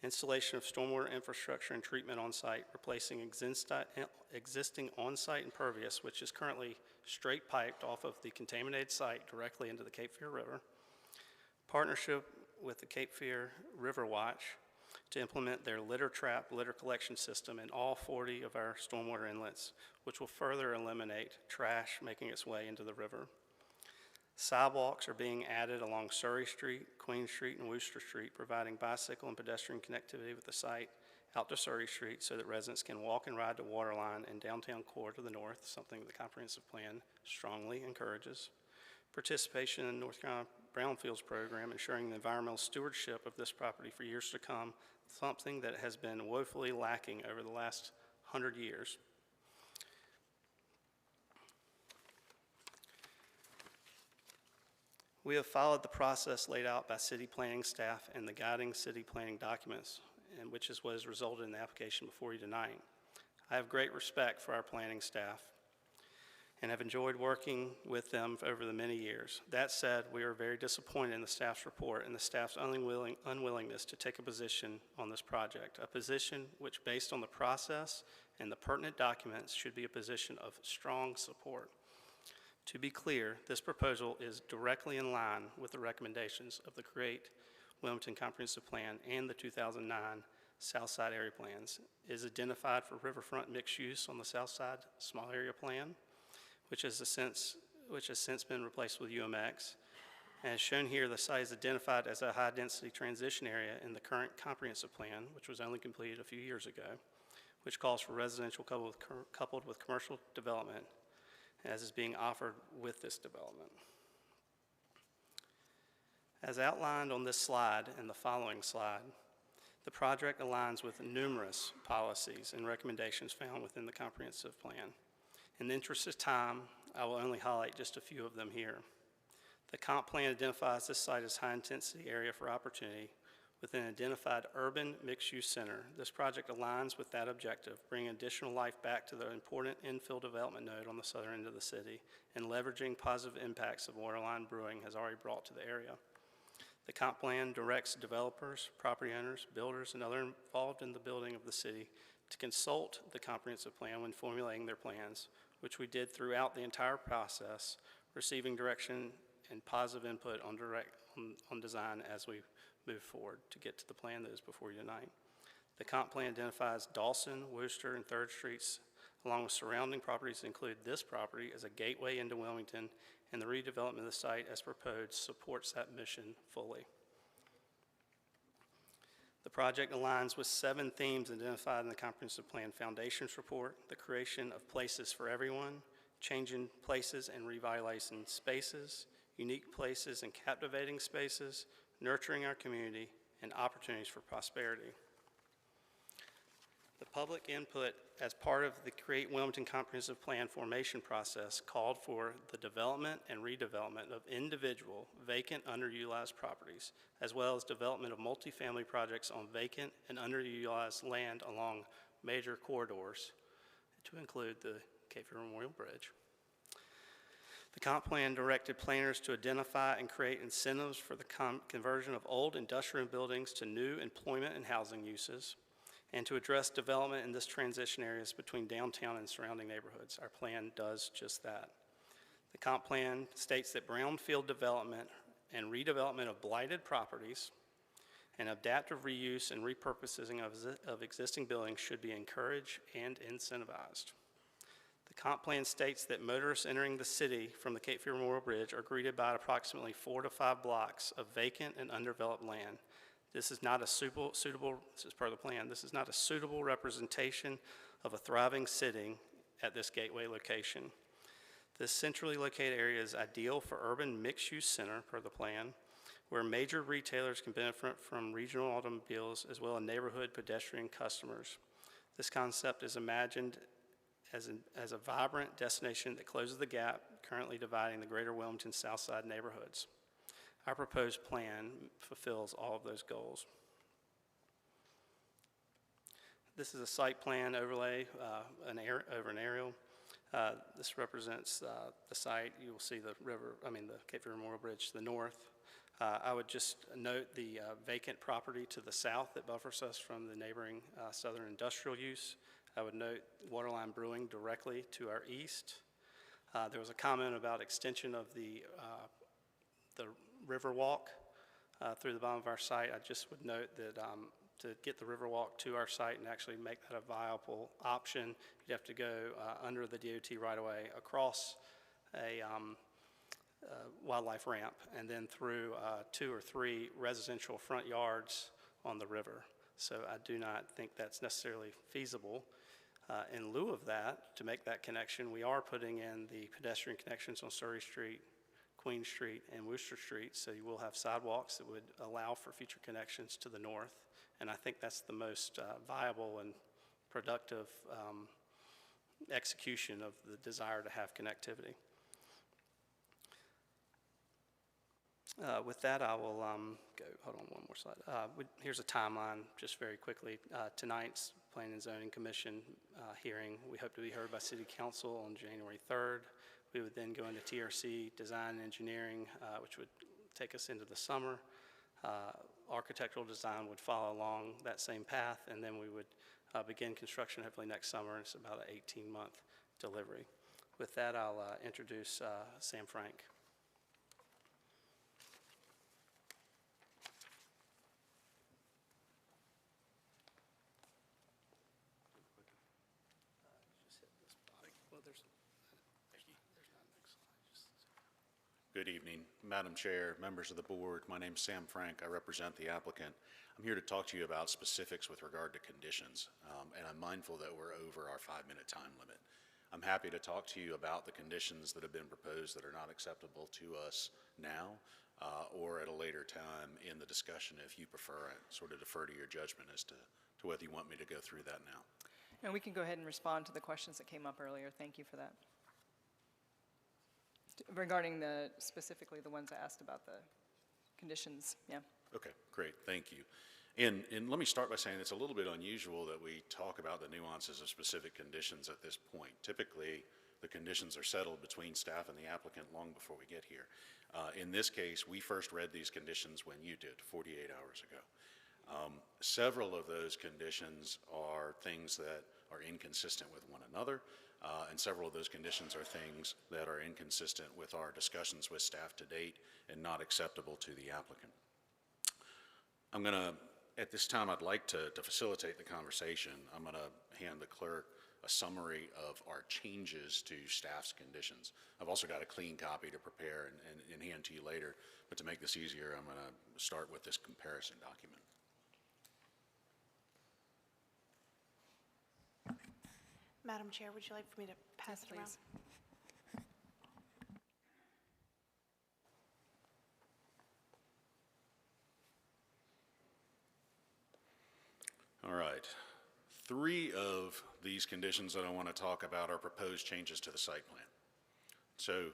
installation of stormwater infrastructure and treatment on site, replacing existing on-site impervious, which is currently straight piped off of the contaminated site directly into the Cape Fear River, partnership with the Cape Fear River Watch to implement their litter collection system in all 40 of our stormwater inlets, which will further eliminate trash making its way into the river. Sidewalks are being added along Surrey Street, Queen Street, and Wooster Street, providing bicycle and pedestrian connectivity with the site out to Surrey Street so that residents can walk and ride to Waterline and downtown core to the north, something the comprehensive plan strongly encourages. Participation in the North Carolina Brownfields program, ensuring the environmental stewardship of this property for years to come, something that has been woefully lacking over the last 100 years. We have followed the process laid out by city planning staff and the guiding city planning documents, and which is what has resulted in the application before you tonight. I have great respect for our planning staff and have enjoyed working with them over the many years. That said, we are very disappointed in the staff's report and the staff's unwillingness to take a position on this project, a position which, based on the process and the pertinent documents, should be a position of strong support. To be clear, this proposal is directly in line with the recommendations of the Create Wilmington Comprehensive Plan and the 2009 Southside Area Plans. It is identified for riverfront mixed use on the Southside Small Area Plan, which has since been replaced with UMX. And as shown here, the site is identified as a high-density transition area in the current comprehensive plan, which was only completed a few years ago, which calls for residential coupled with commercial development, as is being offered with this development. As outlined on this slide and the following slide, the project aligns with numerous policies and recommendations found within the comprehensive plan. In the interest of time, I will only highlight just a few of them here. The comp plan identifies this site as high-intensity area for opportunity with an identified urban mixed-use center. This project aligns with that objective, bringing additional life back to the important infill development node on the southern end of the city and leveraging positive impacts of Waterline Brewing has already brought to the area. The comp plan directs developers, property owners, builders, and others involved in the building of the city to consult the comprehensive plan when formulating their plans, which we did throughout the entire process, receiving direction and positive input on design as we move forward to get to the plan that is before you tonight. The comp plan identifies Dawson, Wooster, and 3rd Streets, along with surrounding properties that include this property as a gateway into Wilmington, and the redevelopment of the site as proposed supports that mission fully. The project aligns with 7 themes identified in the Comprehensive Plan Foundations Report: the creation of places for everyone, changing places and revitalizing spaces, unique places and captivating spaces, nurturing our community, and opportunities for prosperity. The public input as part of the Create Wilmington Comprehensive Plan formation process called for the development and redevelopment of individual vacant underutilized properties, as well as development of multifamily projects on vacant and underutilized land along major corridors, to include the Cape Fear Memorial Bridge. The comp plan directed planners to identify and create incentives for the conversion of old industrial buildings to new employment and housing uses, and to address development in this transition areas between downtown and surrounding neighborhoods. Our plan does just that. The comp plan states that brownfield development and redevelopment of blighted properties and adaptive reuse and repurposing of existing buildings should be encouraged and incentivized. The comp plan states that motorists entering the city from the Cape Fear Memorial Bridge are greeted by approximately 4 to 5 blocks of vacant and undeveloped land. This is not a suitable, this is part of the plan, this is not a suitable representation of a thriving city at this gateway location. This centrally located area is ideal for urban mixed-use center, per the plan, where major retailers can benefit from regional automobiles as well as neighborhood pedestrian customers. This concept is imagined as a vibrant destination that closes the gap currently dividing the greater Wilmington Southside neighborhoods. Our proposed plan fulfills all of those goals. This is a site plan overlay over an aerial. This represents the site. You will see the Cape Fear Memorial Bridge to the north. I would just note the vacant property to the south that buffers us from the neighboring southern industrial use. I would note Waterline Brewing directly to our east. There was a comment about extension of the Riverwalk through the bottom of our site. I just would note that to get the Riverwalk to our site and actually make that a viable option, you'd have to go under the DOT right-of-way across a wildlife ramp and then through 2 or 3 residential front yards on the river. So I do not think that's necessarily feasible. In lieu of that, to make that connection, we are putting in the pedestrian connections on Surrey Street, Queen Street, and Wooster Street, so you will have sidewalks that would allow for future connections to the north, and I think that's the most viable and productive execution of the desire to have connectivity. With that, I will go, hold on one more slide. Here's a timeline, just very quickly. Tonight's Planning and Zoning Commission hearing. We hope to be heard by City Council on January 3rd. We would then go into TRC Design and Engineering, which would take us into the summer. Architectural design would follow along that same path, and then we would begin construction hopefully next summer. It's about an 18-month delivery. With that, I'll introduce Sam Frank. Good evening, Madam Chair, members of the board. My name's Sam Frank. I represent the applicant. I'm here to talk to you about specifics with regard to conditions, and I'm mindful that we're over our 5-minute time limit. I'm happy to talk to you about the conditions that have been proposed that are not acceptable to us now or at a later time in the discussion if you prefer. I sort of defer to your judgment as to whether you want me to go through that now. And we can go ahead and respond to the questions that came up earlier. Thank you for that. Regarding specifically the ones I asked about the conditions, yeah. Okay, great, thank you. And let me start by saying it's a little bit unusual that we talk about the nuances of specific conditions at this point. Typically, the conditions are settled between staff and the applicant long before we get here. In this case, we first read these conditions when you did, 48 hours ago. Several of those conditions are things that are inconsistent with one another, and several of those conditions are things that are inconsistent with our discussions with staff to date and not acceptable to the applicant. I'm going to, at this time, I'd like to facilitate the conversation. I'm going to hand the clerk a summary of our changes to staff's conditions. I've also got a clean copy to prepare and hand to you later, but to make this easier, I'm going to start with this comparison document. Madam Chair, would you like for me to pass it around? Please. All right. 3 of these conditions that I want to talk about are proposed changes to the site plan. So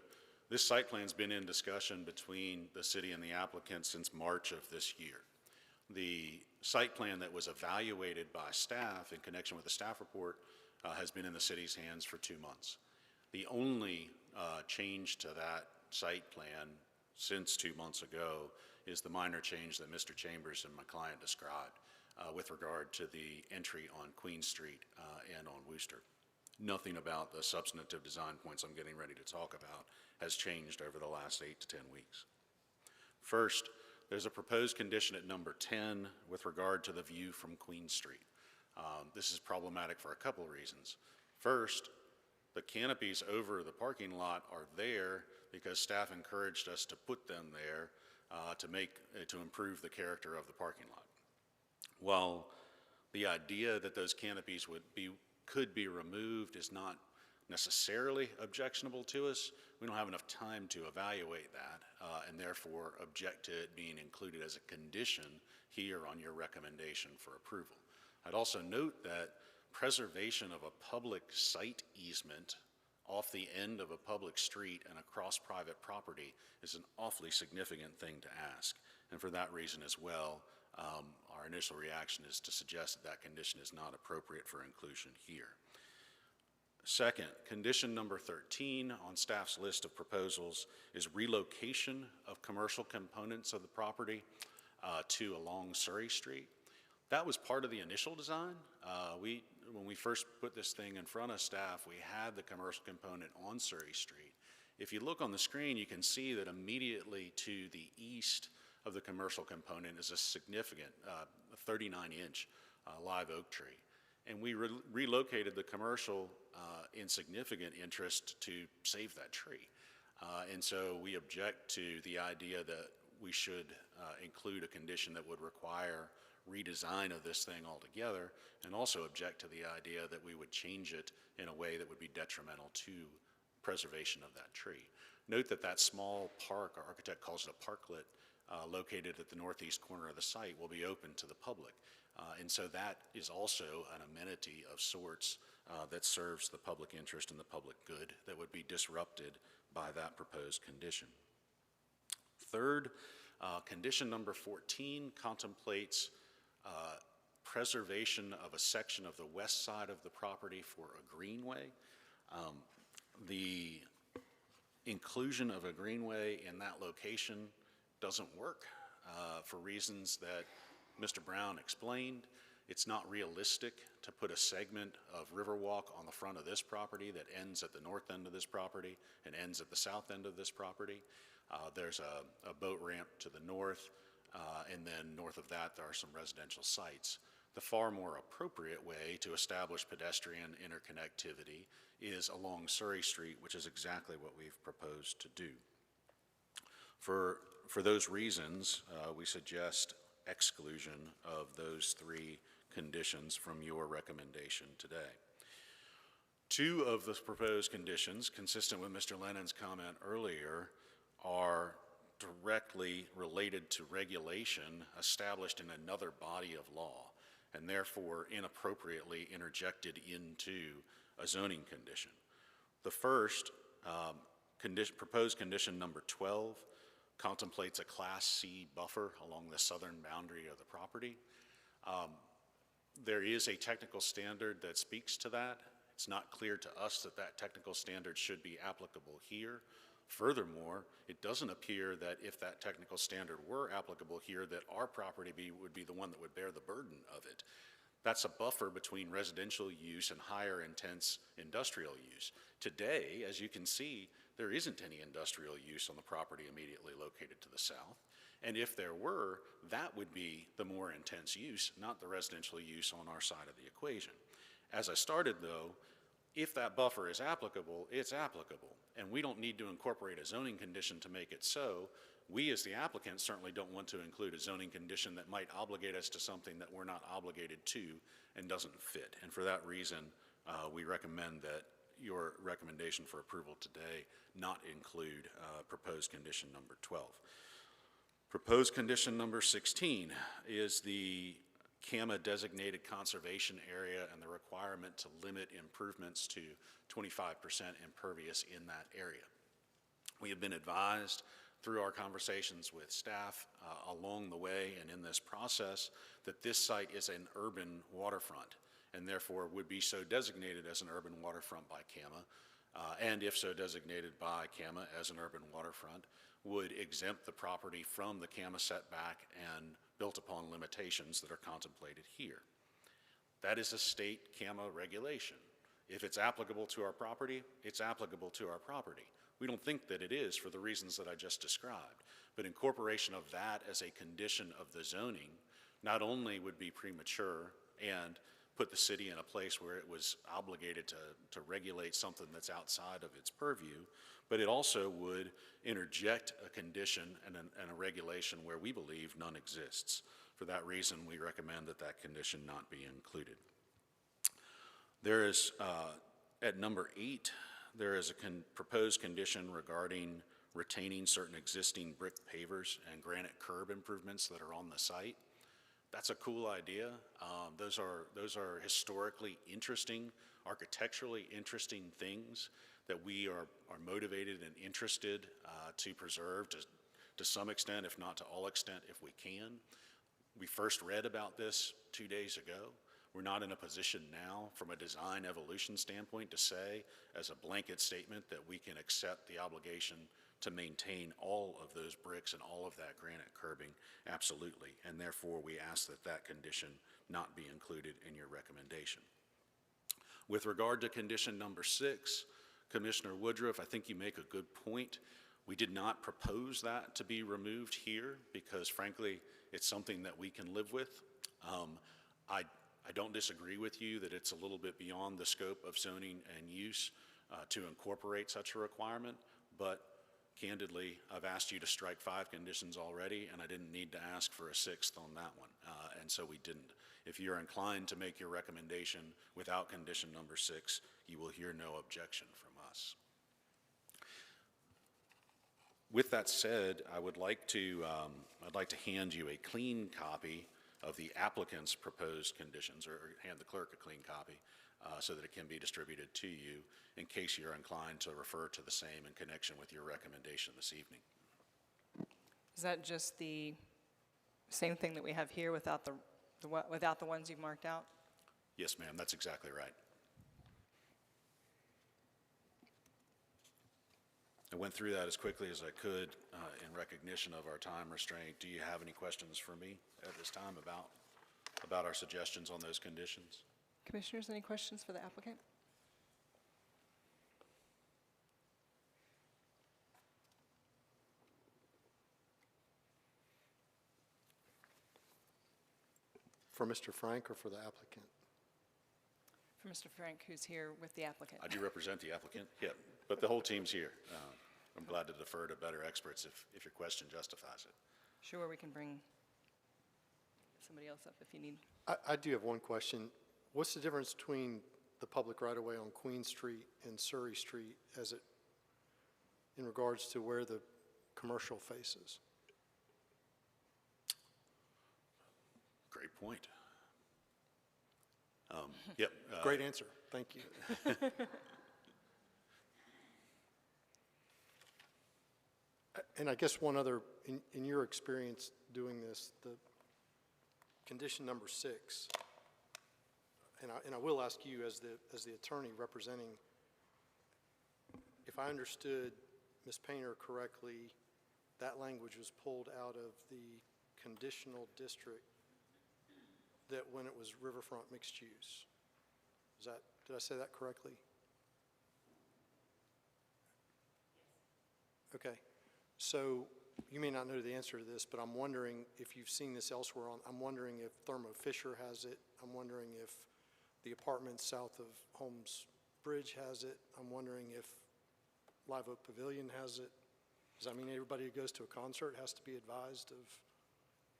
this site plan's been in discussion between the city and the applicant since March of this year. The site plan that was evaluated by staff in connection with the staff report has been in the city's hands for 2 months. The only change to that site plan since 2 months ago is the minor change that Mr. Chambers and my client described with regard to the entry on Queen Street and on Wooster. Nothing about the substantive design points I'm getting ready to talk about has changed over the last 8 to 10 weeks. First, there's a proposed condition at number 10 with regard to the view from Queen Street. This is problematic for a couple of reasons. First, the canopies over the parking lot are there because staff encouraged us to put them there to improve the character of the parking lot. While the idea that those canopies could be removed is not necessarily objectionable to us, we don't have enough time to evaluate that and therefore object to it being included as a condition here on your recommendation for approval. I'd also note that preservation of a public site easement off the end of a public street and across private property is an awfully significant thing to ask. And for that reason as well, our initial reaction is to suggest that that condition is not appropriate for inclusion here. Second, condition number 13 on staff's list of proposals is relocation of commercial components of the property to along Surrey Street. That was part of the initial design. When we first put this thing in front of staff, we had the commercial component on Surrey Street. If you look on the screen, you can see that immediately to the east of the commercial component is a significant 39-inch live oak tree. And we relocated the commercial in significant interest to save that tree. And so we object to the idea that we should include a condition that would require redesign of this thing altogether, and also object to the idea that we would change it in a way that would be detrimental to preservation of that tree. Note that that small park, our architect calls it a parklet, located at the northeast corner of the site will be open to the public. And so that is also an amenity of sorts that serves the public interest and the public good that would be disrupted by that proposed condition. Third, condition number 14 contemplates preservation of a section of the west side of the property for a greenway. The inclusion of a greenway in that location doesn't work for reasons that Mr. Brown explained. It's not realistic to put a segment of Riverwalk on the front of this property that ends at the north end of this property and ends at the south end of this property. There's a boat ramp to the north, and then north of that there are some residential sites. The far more appropriate way to establish pedestrian interconnectivity is along Surrey Street, which is exactly what we've proposed to do. For those reasons, we suggest exclusion of those three conditions from your recommendation today. Two of the proposed conditions, consistent with Mr. Lennon's comment earlier, are directly related to regulation established in another body of law, and therefore inappropriately interjected into a zoning condition. The first, proposed condition number 12, contemplates a Class C buffer along the southern boundary of the property. There is a technical standard that speaks to that. It's not clear to us that that technical standard should be applicable here. Furthermore, it doesn't appear that if that technical standard were applicable here, that our property would be the one that would bear the burden of it. That's a buffer between residential use and higher intense industrial use. Today, as you can see, there isn't any industrial use on the property immediately located to the south. And if there were, that would be the more intense use, not the residential use on our side of the equation. As I started though, if that buffer is applicable, it's applicable. And we don't need to incorporate a zoning condition to make it so. We as the applicant certainly don't want to include a zoning condition that might obligate us to something that we're not obligated to and doesn't fit. And for that reason, we recommend that your recommendation for approval today not include proposed condition number 12. Proposed condition number 16 is the CAMA designated conservation area and the requirement to limit improvements to 25% impervious in that area. We have been advised through our conversations with staff along the way and in this process that this site is an urban waterfront and therefore would be so designated as an urban waterfront by CAMA, and if so designated by CAMA as an urban waterfront, would exempt the property from the CAMA setback and built upon limitations that are contemplated here. That is a state CAMA regulation. If it's applicable to our property, it's applicable to our property. We don't think that it is for the reasons that I just described, but incorporation of that as a condition of the zoning not only would be premature and put the city in a place where it was obligated to regulate something that's outside of its purview, but it also would interject a condition and a regulation where we believe none exists. For that reason, we recommend that that condition not be included. There is, at number 8, there is a proposed condition regarding retaining certain existing brick pavers and granite curb improvements that are on the site. That's a cool idea. Those are historically interesting, architecturally interesting things that we are motivated and interested to preserve to some extent, if not to all extent, if we can. We first read about this 2 days ago. We're not in a position now from a design evolution standpoint to say as a blanket statement that we can accept the obligation to maintain all of those bricks and all of that granite curbing, absolutely. And therefore, we ask that that condition not be included in your recommendation. With regard to condition number 6, Commissioner Woodruff, I think you make a good point. We did not propose that to be removed here because frankly, it's something that we can live with. I don't disagree with you that it's a little bit beyond the scope of zoning and use to incorporate such a requirement, but candidly, I've asked you to strike 5 conditions already, and I didn't need to ask for a 6th on that one, and so we didn't. If you're inclined to make your recommendation without condition number 6, you will hear no objection from us. With that said, I'd like to hand you a clean copy of the applicant's proposed conditions, or hand the clerk a clean copy so that it can be distributed to you in case you're inclined to refer to the same in connection with your recommendation this evening. Is that just the same thing that we have here without the Without the ones you've marked out? Yes, ma'am, that's exactly right. I went through that as quickly as I could in recognition of our time restraint. Do you have any questions for me at this time about our suggestions on those conditions? Commissioners, any questions for the applicant? For Mr. Frank or for the applicant? For Mr. Frank, who's here with the applicant. I do represent the applicant, yeah, but the whole team's here. I'm glad to defer to better experts if your question justifies it. Sure, we can bring somebody else up if you need. I do have one question. What's the difference between the public right-of-way on Queen Street and Surrey Street in regards to where the commercial faces? Great point. Yep. Great answer. Thank you. And I guess one other, in your experience doing this, the condition number 6, and I will ask you as the attorney representing, if I understood Ms. Painter correctly, that language was pulled out of the conditional district that when it was riverfront mixed use. Did I say that correctly? Okay. So you may not know the answer to this, but I'm wondering if you've seen this elsewhere. I'm wondering if Thermo Fisher has it. I'm wondering if the apartments south of Holmes Bridge has it. I'm wondering if Live Oak Pavilion has it. Does that mean everybody who goes to a concert has to be advised of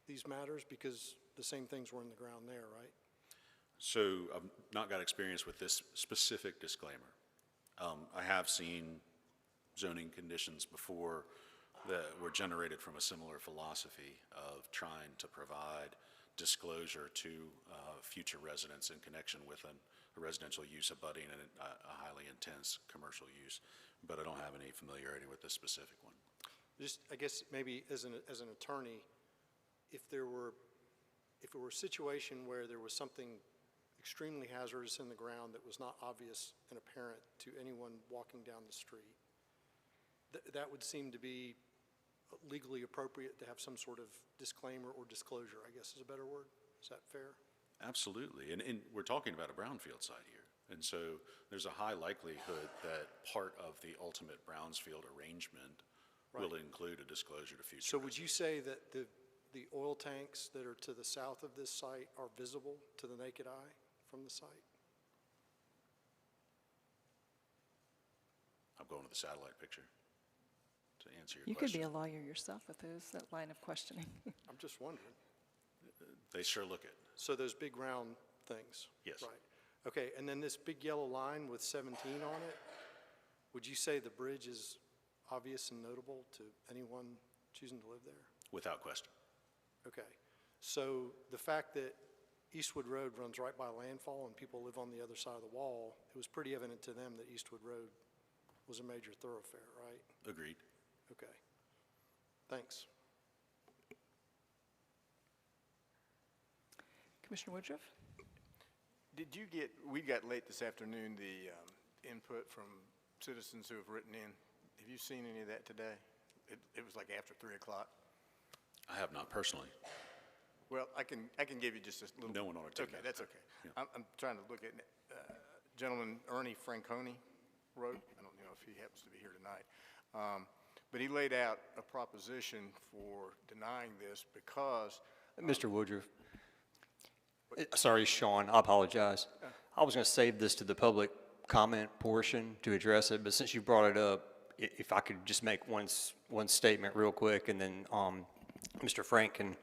these matters? Because the same things were in the ground there, right? So I've not got experience with this specific disclaimer. I have seen zoning conditions before that were generated from a similar philosophy of trying to provide disclosure to future residents in connection with a residential use abutting and a highly intense commercial use, but I don't have any familiarity with this specific one. Just, I guess, maybe as an attorney, if it were a situation where there was something extremely hazardous in the ground that was not obvious and apparent to anyone walking down the street, that would seem to be legally appropriate to have some sort of disclaimer or disclosure, I guess is a better word. Is that fair? Absolutely, and we're talking about a brownfield site here, and so there's a high likelihood that part of the ultimate Brownsfield arrangement will include a disclosure to future So would you say that the oil tanks that are to the south of this site are visible to the naked eye from the site? I'm going to the satellite picture to answer your You question. could be a lawyer yourself with that line of questioning. I'm just wondering. They sure look it. So those big round things? Yes. Right. Okay, and then this big yellow line with 17 on it, would you say the bridge is obvious and notable to anyone choosing to live there? Without question. Okay, so the fact that Eastwood Road runs right by landfall and people live on the other side of the wall, it was pretty evident to them that Eastwood Road was a major thoroughfare, right? Agreed. Okay, thanks. Commissioner Woodruff? We got late this afternoon, the input from citizens who have written in. Have you seen any of that today? It was like after 3 o'clock. I have not personally. Well, I can give you just a little. No one ought to take Okay, that. that's okay. Yeah. I'm trying to look at, gentleman Ernie Franconi wrote, I don't know if he happens to be here tonight, but he laid out a proposition for denying this because. Mr. Woodruff. Sorry, Sean, I apologize. I was going to save this to the public comment portion to address it, but since you brought it up, if I could just make one statement real quick, and then Mr. Frank can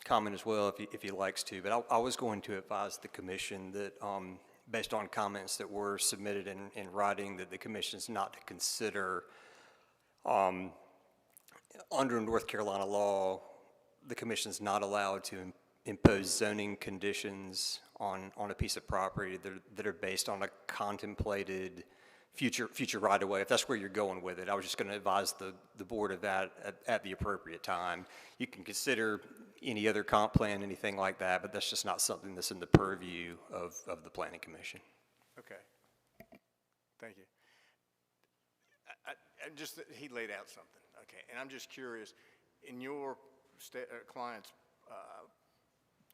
comment as well if he likes to. But I was going to advise the commission that based on comments that were submitted in writing, that the commission is not to consider, under North Carolina law, the commission is not allowed to impose zoning conditions on a piece of property that are based on a contemplated future right-of-way, if that's where you're going with it. I was just going to advise the board of that at the appropriate time. You can consider any other comp plan, anything like that, but that's just not something that's in the purview of the planning commission. Okay. Thank you. I just, he laid out something, okay, and I'm just curious, in your clients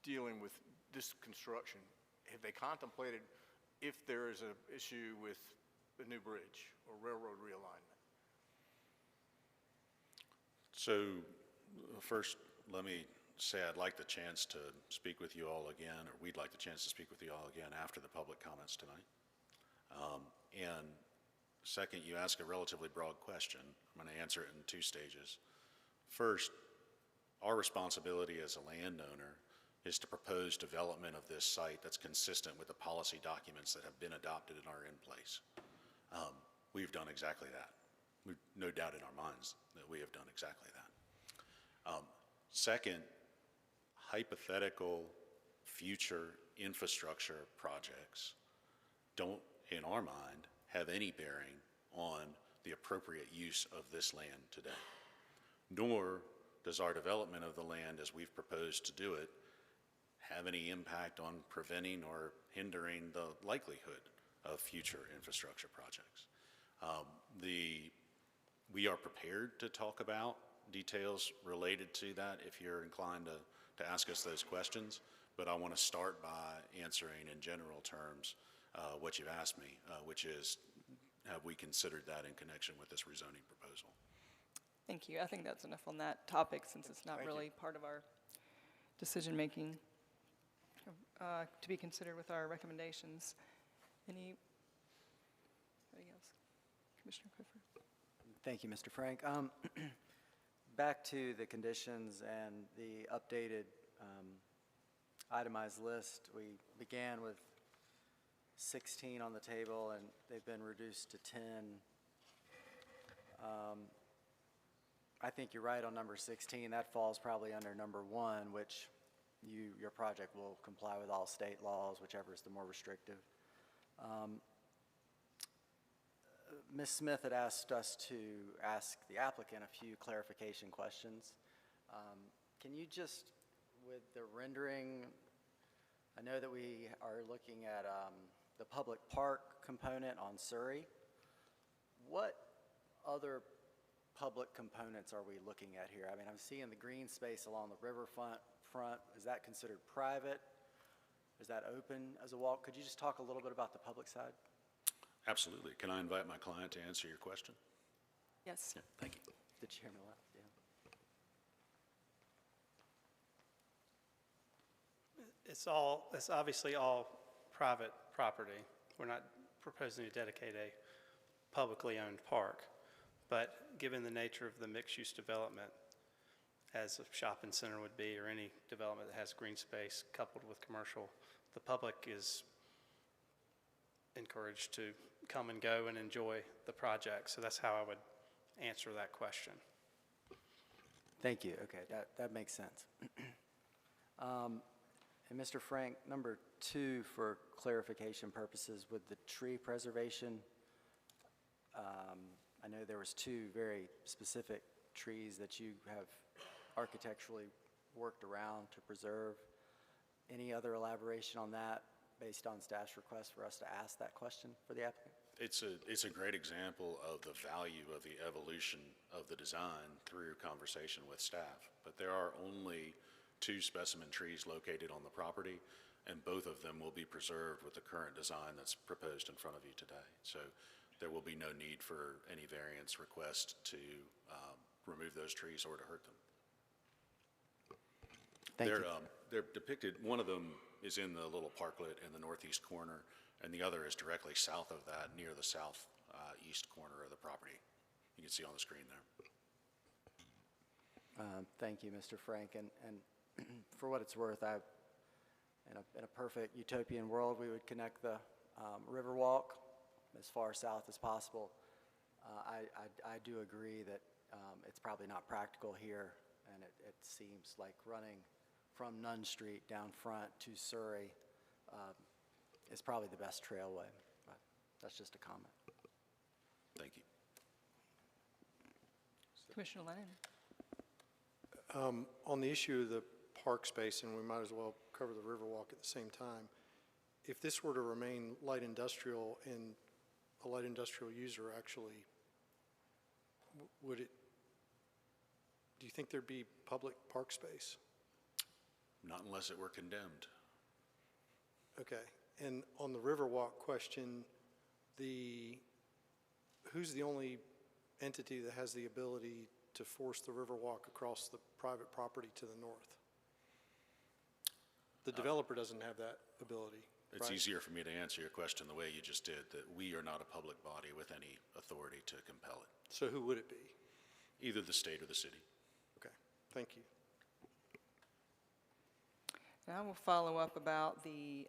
dealing with this construction, have they contemplated if there is an issue with the new bridge or railroad realignment? So first, let me say I'd like the chance to speak with you all again, or we'd like the chance to speak with you all again after the public comments tonight. And second, you ask a relatively broad question. I'm going to answer it in 2 stages. First, our responsibility as a landowner is to propose development of this site that's consistent with the policy documents that have been adopted and are in place. We've done exactly that. We've no doubt in our minds that we have done exactly that. Second, hypothetical future infrastructure projects don't, in our mind, have any bearing on the appropriate use of this land today. Nor does our development of the land as we've proposed to do it have any impact on preventing or hindering the likelihood of future infrastructure projects. We are prepared to talk about details related to that if you're inclined to ask us those questions, but I want to start by answering in general terms what you've asked me, which is, have we considered that in connection with this rezoning proposal? Thank you. I think that's enough on that topic since it's not Thank really part of our decision-making to be considered with our recommendations. Anybody else? Commissioner Clifford? Thank you, Mr. Frank. Back to the conditions and the updated itemized list. We began with 16 on the table, and they've been reduced to 10. I think you're right on number 16. That falls probably under number 1, which your project will comply with all state laws, whichever is the more restrictive. Ms. Smith had asked us to ask the applicant a few clarification questions. Can you just, with the rendering, I know that we are looking at the public park component on Surrey. What other public components are we looking at here? I mean, I'm seeing the green space along the riverfront. Is that considered private? Is that open as a walk? Could you just talk a little bit about the public side? Absolutely. Can I invite my client to answer your question? Yes. Yeah, thank you. The chairman left, yeah. It's obviously all private property. We're not proposing to dedicate a publicly owned park. But given the nature of the mixed-use development, as a shopping center would be, or any development that has green space coupled with commercial, the public is encouraged to come and go and enjoy the project. So that's how I would answer that question. Thank you. Okay, that makes sense. And Mr. Frank, number 2, for clarification purposes, with the tree preservation, I know there was 2 very specific trees that you have architecturally worked around to preserve. Any other elaboration on that based on staff's request for us to ask that question for the applicant? It's a great example of the value of the evolution of the design through conversation with staff. But there are only 2 specimen trees located on the property, and both of them will be preserved with the current design that's proposed in front of you today. So there will be no need for any variance request to remove those trees or to hurt them. Thank you. They're depicted, one of them is in the little parklet in the northeast corner, and the other is directly south of that, near the southeast corner of the property. You can see on the screen there. Thank you, Mr. Frank. And for what it's worth, in a perfect utopian world, we would connect the Riverwalk as far south as possible. I do agree that it's probably not practical here, and it seems like running from Nunn Street down front to Surrey is probably the best trailway, but that's just a comment. Thank you. Commissioner Lennon? On the issue of the park space, and we might as well cover the Riverwalk at the same time. If this were to remain light industrial and a light industrial user actually, would it, do you think there'd be public park space? Not unless it were condemned. Okay, and on the Riverwalk question, who's the only entity that has the ability to force the Riverwalk across the private property to the north? The developer doesn't have that ability, It's right? easier for me to answer your question the way you just did, that we are not a public body with any authority to compel it, So who would it be? either the state or the city. Okay, thank you. And I will follow up about the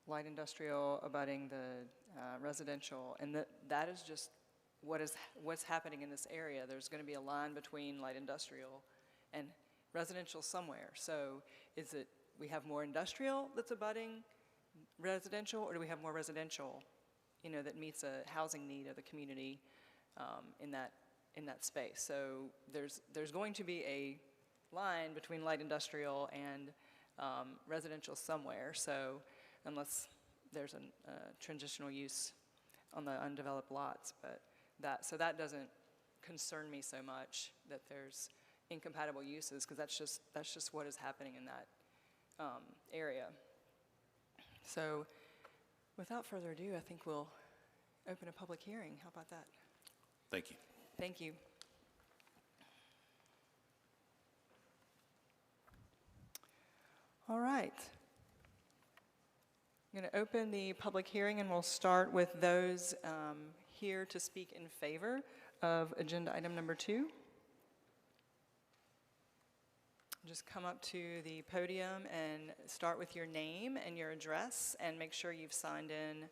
light industrial abutting the residential, and that is just what's happening in this area. There's going to be a line between light industrial and residential somewhere. So is it we have more industrial that's abutting residential, or do we have more residential, that meets a housing need of the community in that space? So there's going to be a line between light industrial and residential somewhere. So unless there's a transitional use on the undeveloped lots, but that doesn't concern me so much that there's incompatible uses, because that's just what is happening in that area. So without further ado, I think we'll open a public hearing. How about that? Thank you. Thank you. All right. I'm going to open the public hearing, and we'll start with those here to speak in favor of agenda item number 2. Just come up to the podium and start with your name and your address, and make sure you've signed in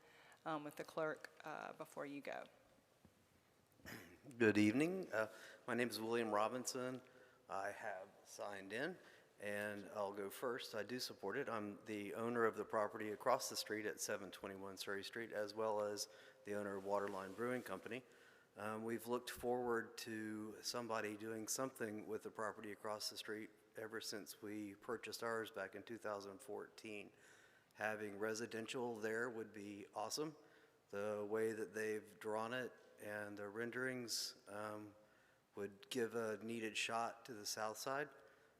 with the clerk before you go. Good evening. My name is William Robinson. I have signed in, and I'll go first. I do support it. I'm the owner of the property across the street at 721 Surrey Street, as well as the owner of Waterline Brewing Company. We've looked forward to somebody doing something with the property across the street ever since we purchased ours back in 2014. Having residential there would be awesome. The way that they've drawn it and the renderings would give a needed shot to the south side.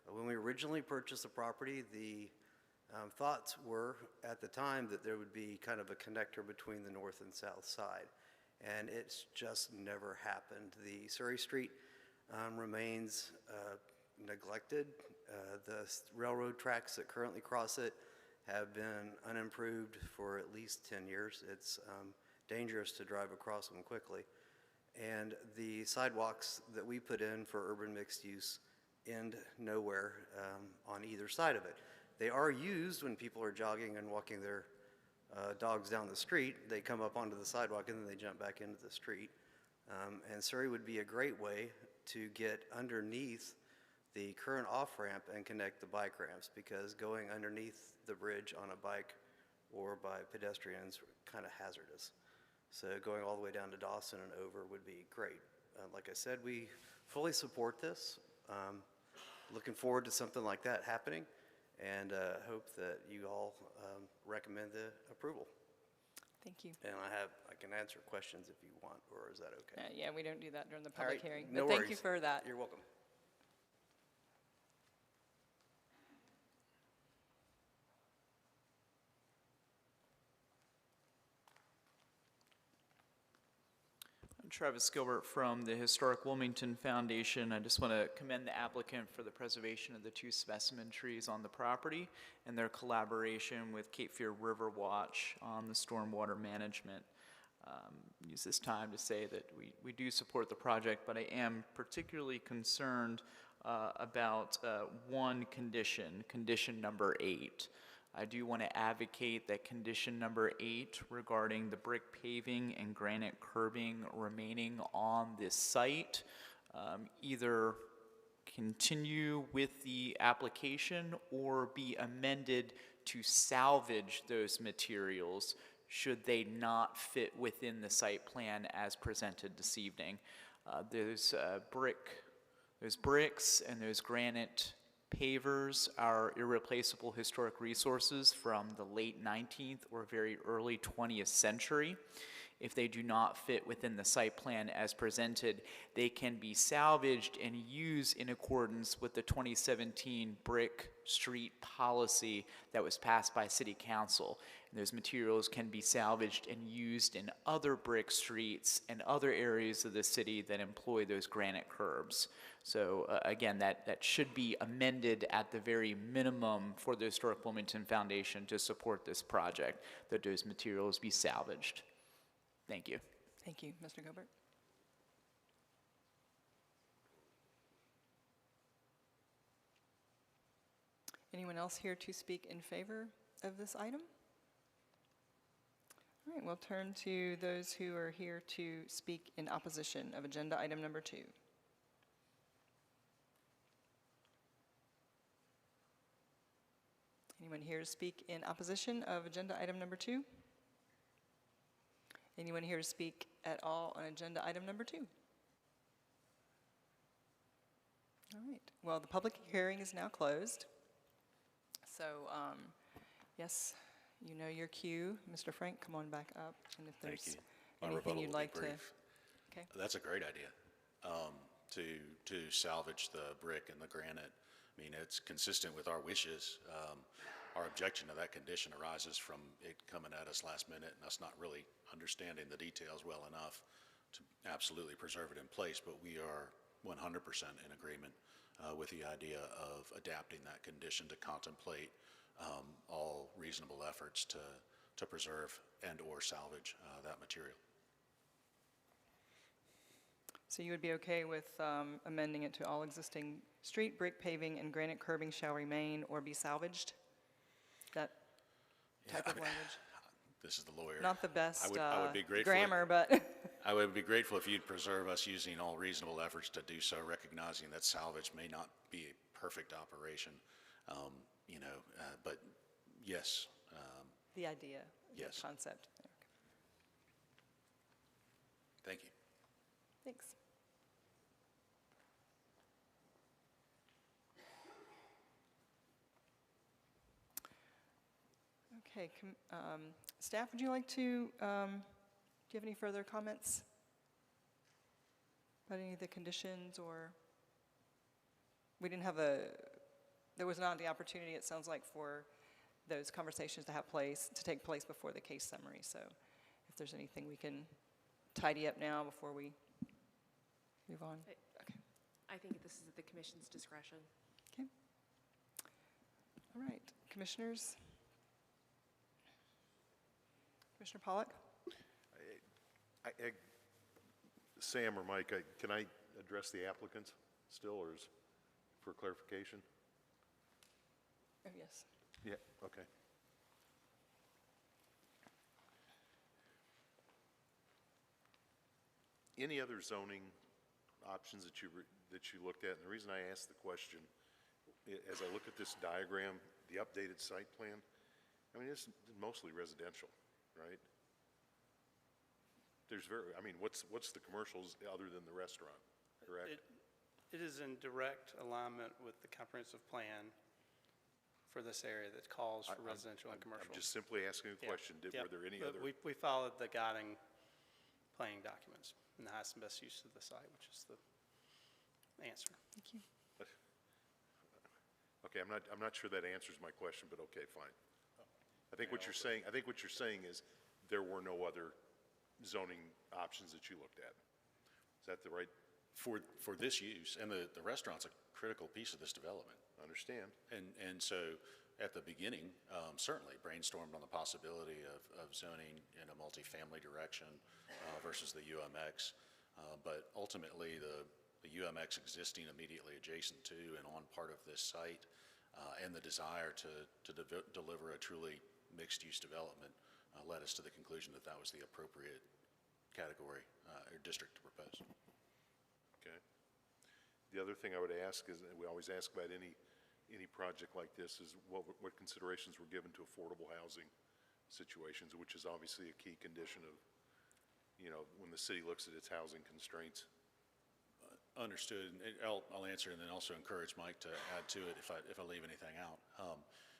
When we originally purchased the property, the thoughts were at the time that there would be kind of a connector between the north and south side, and it's just never happened. The Surrey Street remains neglected. The railroad tracks that currently cross it have been unimproved for at least 10 years. It's dangerous to drive across them quickly. And the sidewalks that we put in for urban mixed use end nowhere on either side of it. They are used when people are jogging and walking their dogs down the street. They come up onto the sidewalk and then they jump back into the street. And Surrey would be a great way to get underneath the current off-ramp and connect the bike ramps, because going underneath the bridge on a bike or by pedestrians kind of hazardous. So going all the way down to Dawson and over would be great. Like I said, we fully support this. Looking forward to something like that happening, and hope that you all recommend the approval. Thank you. And I can answer questions if you want, or is that okay? Yeah, we don't do that during the All public right, hearing. no But thank you worries. for that. You're welcome. I'm Travis Gilbert from the Historic Wilmington Foundation. I just want to commend the applicant for the preservation of the 2 specimen trees on the property and their collaboration with Cape Fear River Watch on the stormwater management. Use this time to say that we do support the project, but I am particularly concerned about one condition, condition number 8. I do want to advocate that condition number 8 regarding the brick paving and granite curbing remaining on this site either continue with the application or be amended to salvage those materials should they not fit within the site plan as presented this evening. Those brick Those bricks and those granite pavers are irreplaceable historic resources from the late 19th or very early 20th century. If they do not fit within the site plan as presented, they can be salvaged and used in accordance with the 2017 brick street policy that was passed by City Council. And those materials can be salvaged and used in other brick streets and other areas of the city that employ those granite curbs. So again, that should be amended at the very minimum for the Historic Wilmington Foundation to support this project, that those materials be salvaged. Thank you. Thank you, Mr. Gilbert. Anyone else here to speak in favor of this item? All right, we'll turn to those who are here to speak in opposition of agenda item number 2. Anyone here to speak in opposition of agenda item number 2? Anyone here to speak at all on agenda item number 2? All right, well, the public hearing is now closed. So, yes, you know your cue. Mr. Frank, come on back up. And if Thank there's you. My anything rebuttal you'd will be like to. brief. Okay. That's a great idea, to salvage the brick and the granite. I mean, it's consistent with our wishes. Our objection to that condition arises from it coming at us last minute and us not really understanding the details well enough to absolutely preserve it in place, but we are 100% in agreement with the idea of adapting that condition to contemplate all reasonable efforts to preserve and/or salvage that material. So you would be okay with amending it to all existing street, brick paving, and granite curbing shall remain or be salvaged? That type of language? This is the lawyer. Not the best I would be grateful. grammar, but I would be grateful if you'd preserve us using all reasonable efforts to do so, recognizing that salvage may not be a perfect operation, but yes. the idea, Yes. the concept. Okay. Thank you. Thanks. Okay, staff, would you like to, do you have any further comments about any of the conditions, or we didn't have there was not the opportunity, it sounds like, for those conversations to take place before the case summary, so if there's anything we can tidy up now before we move on. Okay. I think this is at the commission's discretion. Okay. All right, commissioners. Commissioner Pollack? Sam or Mike, can I address the applicants still, or is for clarification? Oh, yes. Yeah, okay. Any other zoning options that you looked at? And the reason I asked the question, as I look at this diagram, the updated site plan, I mean, it's mostly residential, right? There's what's the commercials other than the restaurant, correct? It is in direct alignment with the comprehensive plan for this area that calls for residential and commercial. I'm just simply asking a question. Were there any But other? we followed the guiding planning documents and the highest and best use of the site, which is the answer. Thank you. Okay, I'm not sure that answers my question, but okay, fine. I think what you're saying is there were no other zoning options that you looked at. Is that the right? For this use, and the restaurant's a critical piece of this development. Understand. And so at the beginning, certainly brainstormed on the possibility of zoning in a multifamily direction versus the UMX. But ultimately, the UMX existing immediately adjacent to and on part of this site, and the desire to deliver a truly mixed-use development led us to the conclusion that that was the appropriate category or district to propose. Okay. The other thing I would ask is, we always ask about any project like this, is what considerations were given to affordable housing situations, which is obviously a key condition of, when the city looks at its housing constraints. Understood. And I'll answer and then also encourage Mike to add to it if I leave anything out.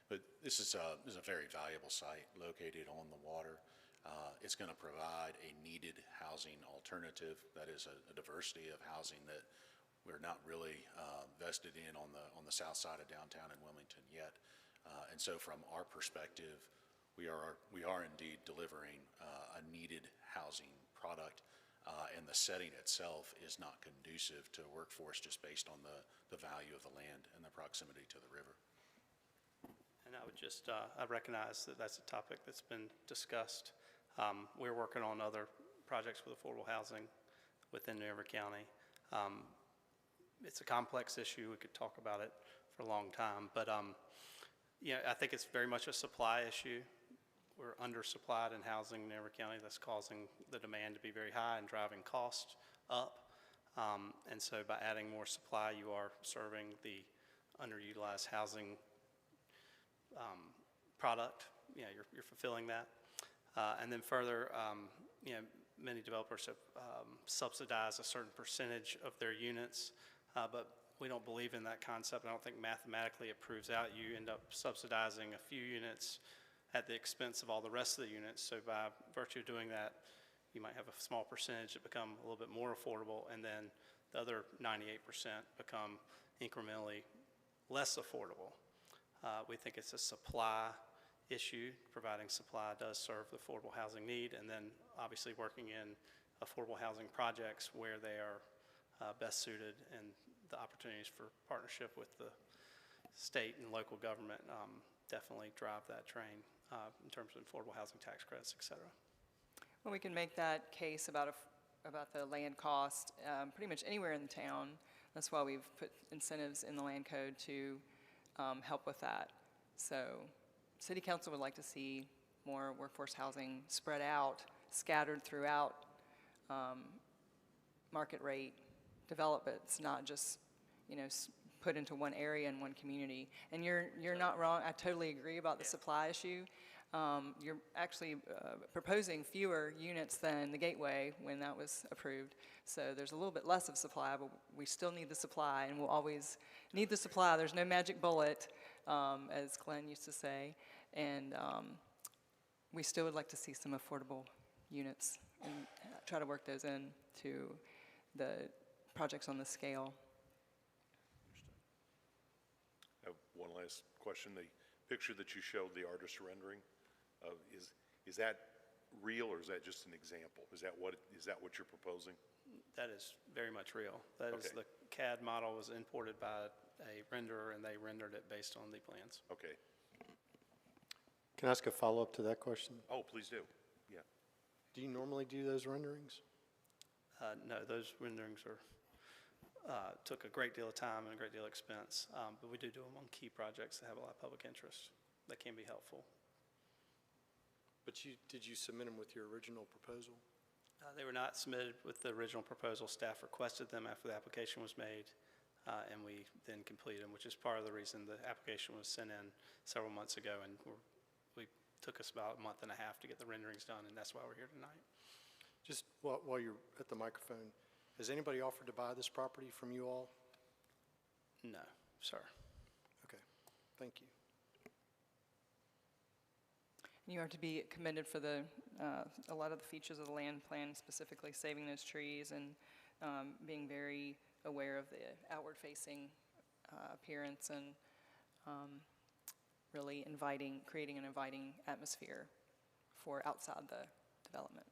But this is a very valuable site located on the water. It's going to provide a needed housing alternative. That is a diversity of housing that we're not really vested in on the south side of downtown in Wilmington yet. And so from our perspective, we are indeed delivering a needed housing product. And the setting itself is not conducive to a workforce just based on the value of the land and the proximity to the river. And I would just, I recognize that that's a topic that's been discussed. We're working on other projects with affordable housing within New River County. It's a complex issue. We could talk about it for a long time, but I think it's very much a supply issue. We're undersupplied in housing in New River County. That's causing the demand to be very high and driving costs up. And so by adding more supply, you are serving the underutilized housing product. You're fulfilling that. And then further, many developers have subsidized a certain percentage of their units, but we don't believe in that concept. I don't think mathematically it proves out. You end up subsidizing a few units at the expense of all the rest of the units. So by virtue of doing that, you might have a small percentage that become a little bit more affordable, and then the other 98% become incrementally less affordable. We think it's a supply issue. Providing supply does serve the affordable housing need, and then obviously working in affordable housing projects where they are best suited, and the opportunities for partnership with the state and local government definitely drive that train in terms of affordable housing tax credits, et cetera. Well, we can make that case about the land cost pretty much anywhere in the town. That's why we've put incentives in the land code to help with that. So City Council would like to see more workforce housing spread out, scattered throughout market rate developments, not just, put into one area in one community. And you're not wrong. I totally agree about the supply issue. You're actually proposing fewer units than the Gateway when that was approved. So there's a little bit less of supply, but we still need the supply, and we'll always need the supply. There's no magic bullet, as Glenn used to say. And we still would like to see some affordable units and try to work those in to the projects on the scale. I have one last question. The picture that you showed, the artist rendering, is that real, or is that just an example? Is that what you're proposing? That is very much real. That is, the CAD model was imported by a renderer, and they rendered it based on the plans. Okay. Can I ask a follow-up to that question? Oh, please do. Yeah. Do you normally do those renderings? No, those renderings took a great deal of time and a great deal of expense, but we do them on key projects that have a lot of public interest that can be helpful. But did you submit them with your original proposal? They were not submitted with the original proposal. Staff requested them after the application was made, and we then completed them, which is part of the reason the application was sent in several months ago, and we took us about a month and a half to get the renderings done, and that's why we're here tonight. Just while you're at the microphone, has anybody offered to buy this property from you all? No, sir. Okay, thank you. You are to be commended for a lot of the features of the land plan, specifically saving those trees and being very aware of the outward-facing appearance and really creating an inviting atmosphere for outside the development.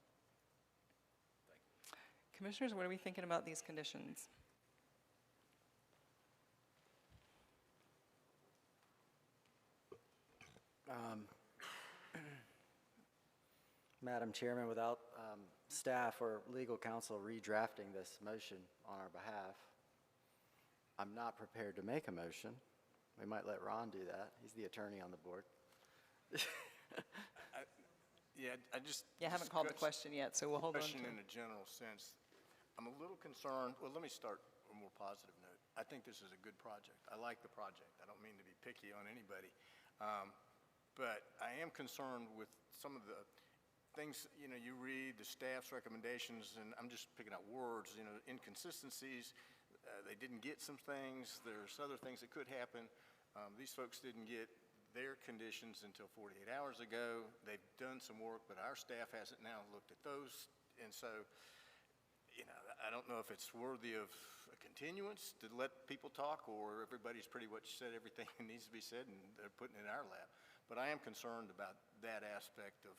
Commissioners, what are we thinking about these conditions? Madam Chairman, without staff or legal counsel redrafting this motion on our behalf, I'm not prepared to make a motion. We might let Ron do that. He's the attorney on the board. I haven't called the question yet, so we'll hold on to Question it. in a general sense. I'm a little concerned, well, let me start on a more positive note. I think this is a good project. I like the project. I don't mean to be picky on anybody. But I am concerned with some of the things, you read the staff's recommendations, and I'm just picking out words, inconsistencies, they didn't get some things, there's other things that could happen. These folks didn't get their conditions until 48 hours ago. They've done some work, but our staff hasn't now looked at those. And so, you know, I don't know if it's worthy of a continuance to let people talk, or everybody's pretty much said everything that needs to be said and they're putting it in our lap. But I am concerned about that aspect of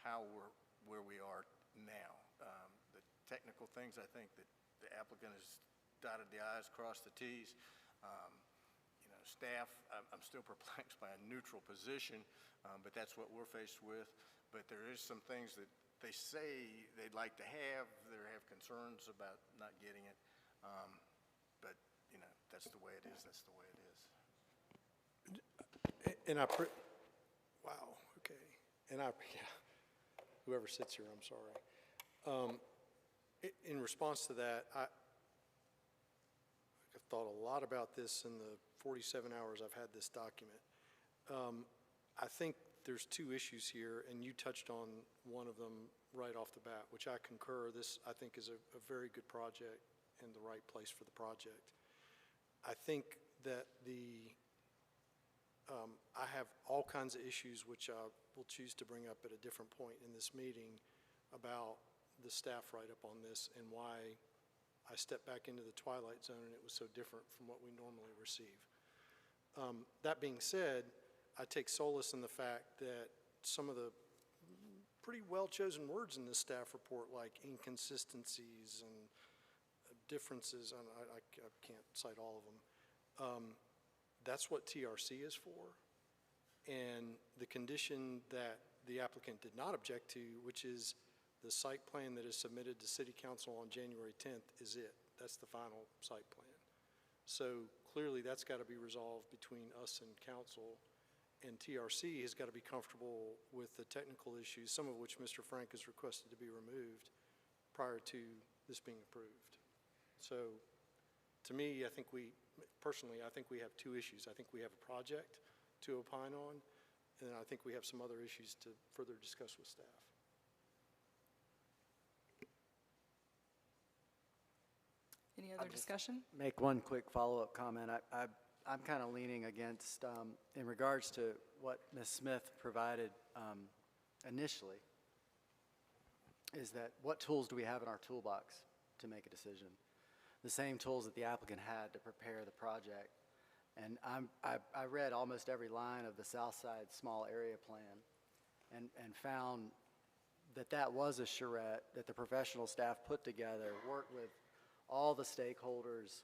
how where we are now. The technical things, I think that the applicant has dotted the i's, crossed the t's. You know, staff, I'm still perplexed by a neutral position, but that's what we're faced with. But there is some things that they say they'd like to have, they have concerns about not getting it. But, you know, that's the way it is, that's the way it is. And wow, okay. And yeah, whoever sits here, I'm sorry. In response to that, I've thought a lot about this in the 47 hours I've had this document. I think there's two issues here, and you touched on one of them right off the bat, which I concur. This, I think, is a very good project and the right place for the project. I think that I have all kinds of issues which I will choose to bring up at a different point in this meeting about the staff write-up on this and why I stepped back into the twilight zone and it was so different from what we normally receive. That being said, I take solace in the fact that some of the pretty well-chosen words in this staff report, like inconsistencies and differences, and I can't cite all of them, that's what TRC is for. And the condition that the applicant did not object to, which is the site plan that is submitted to City Council on January 10th, is it. That's the final site plan. So clearly that's got to be resolved between us and council, and TRC has got to be comfortable with the technical issues, some of which Mr. Frank has requested to be removed prior to this being approved. So to me, I think personally, I think we have two issues. I think we have a project to opine on, and I think we have some other issues to further discuss with staff. Any other discussion? Make one quick follow-up comment. I'm kind of leaning against, in regards to what Ms. Smith provided initially, is that what tools do we have in our toolbox to make a decision? The same tools that the applicant had to prepare the project. And I read almost every line of the Southside Small Area Plan and found that that was a charrette that the professional staff put together, worked with all the stakeholders,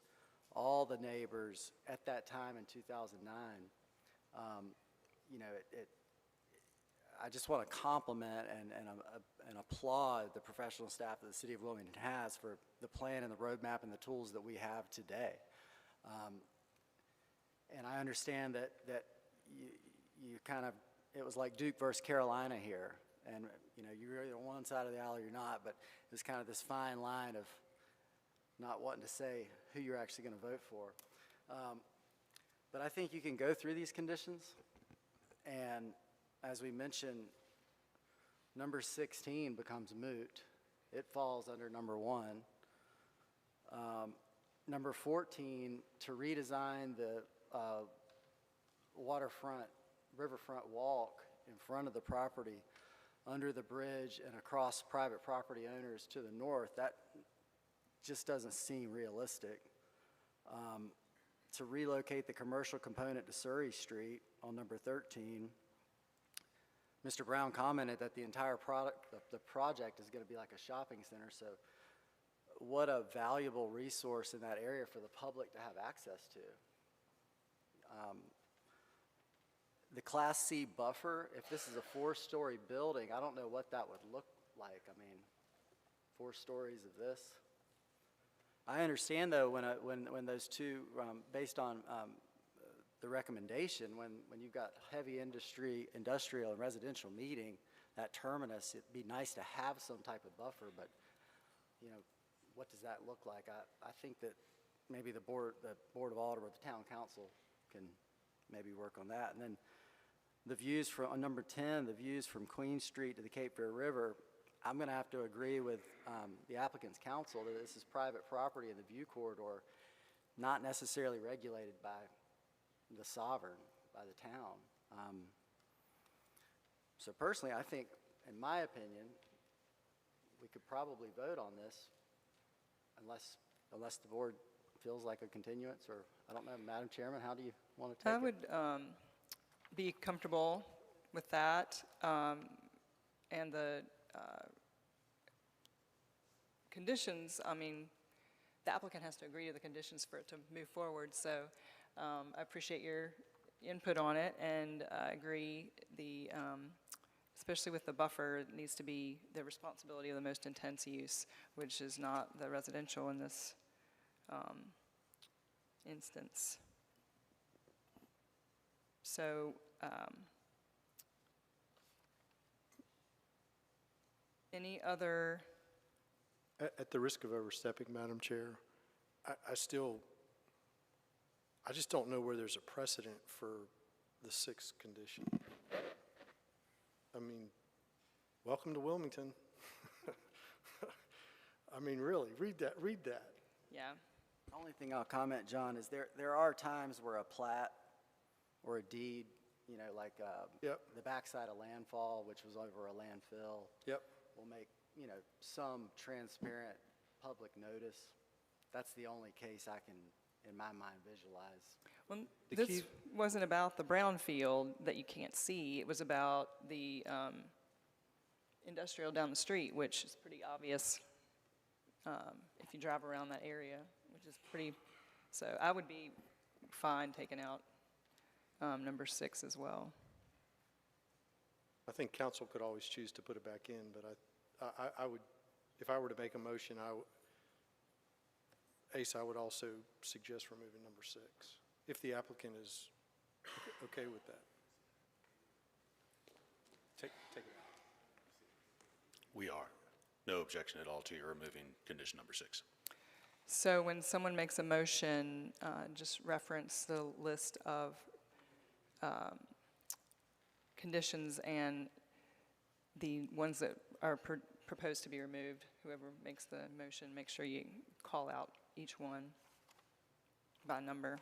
all the neighbors at that time in 2009. You know, I just want to compliment and applaud the professional staff that the City of Wilmington has for the plan and the roadmap and the tools that we have today. And I understand that you kind of, it was like Duke versus Carolina here. And, you know, you're either on one side of the aisle or you're not, but it was kind of this fine line of not wanting to say who you're actually going to vote for. But I think you can go through these conditions, and as we mentioned, number 16 becomes moot. It falls under number 1. Number 14, to redesign the riverfront walk in front of the property, under the bridge and across private property owners to the north, that just doesn't seem realistic. To relocate the commercial component to Surrey Street on number 13, Mr. Brown commented that the entire the project is going to be like a shopping center, so what a valuable resource in that area for the public to have access to. The Class C buffer, if this is a 4-story building, I don't know what that would look like. I mean, 4 stories of this. I understand, though, when those two, based on the recommendation, when you've got heavy industrial and residential meeting, that terminus, it'd be nice to have some type of buffer, but, you know, what does that look like? I think that maybe the Board of Aldermen, the Town Council can maybe work on that. And then the views on number 10, the views from Queen Street to the Cape Fear River, I'm going to have to agree with the applicant's counsel that this is private property in the view corridor. not necessarily regulated by the sovereign, by the town. So personally, I think, in my opinion, we could probably vote on this unless the board feels like a continuance, or, I don't know, Madam Chairman, how do you want to take I it? would be comfortable with that, and the conditions, I mean, the applicant has to agree to the conditions for it to move forward, so I appreciate your input on it, and I agree especially with the buffer, it needs to be the responsibility of the most intense use, which is not the residential in this instance. So, any other? At the risk of overstepping, Madam Chair, I just don't know where there's a precedent for the sixth condition. I mean, welcome to Wilmington. I mean, really, read that. Yeah. The only thing I'll comment, John, is there are times where a plat or a deed, like the backside of landfall, which was over a landfill, will make, some transparent public notice. That's the only case I can, in my mind, visualize. Well, this wasn't about the brownfield that you can't see. It was about the industrial down the street, which is pretty obvious if you drive around that area, which is pretty, so I would be fine taking out number 6 as well. I think council could always choose to put it back in, but I would, if I were to make a motion, Ace, I would also suggest removing number 6, if the applicant is okay with that. Take it out. We are. No objection at all to your removing condition number 6. So when someone makes a motion, just reference the list of conditions and the ones that are proposed to be removed. Whoever makes the motion, make sure you call out each one by number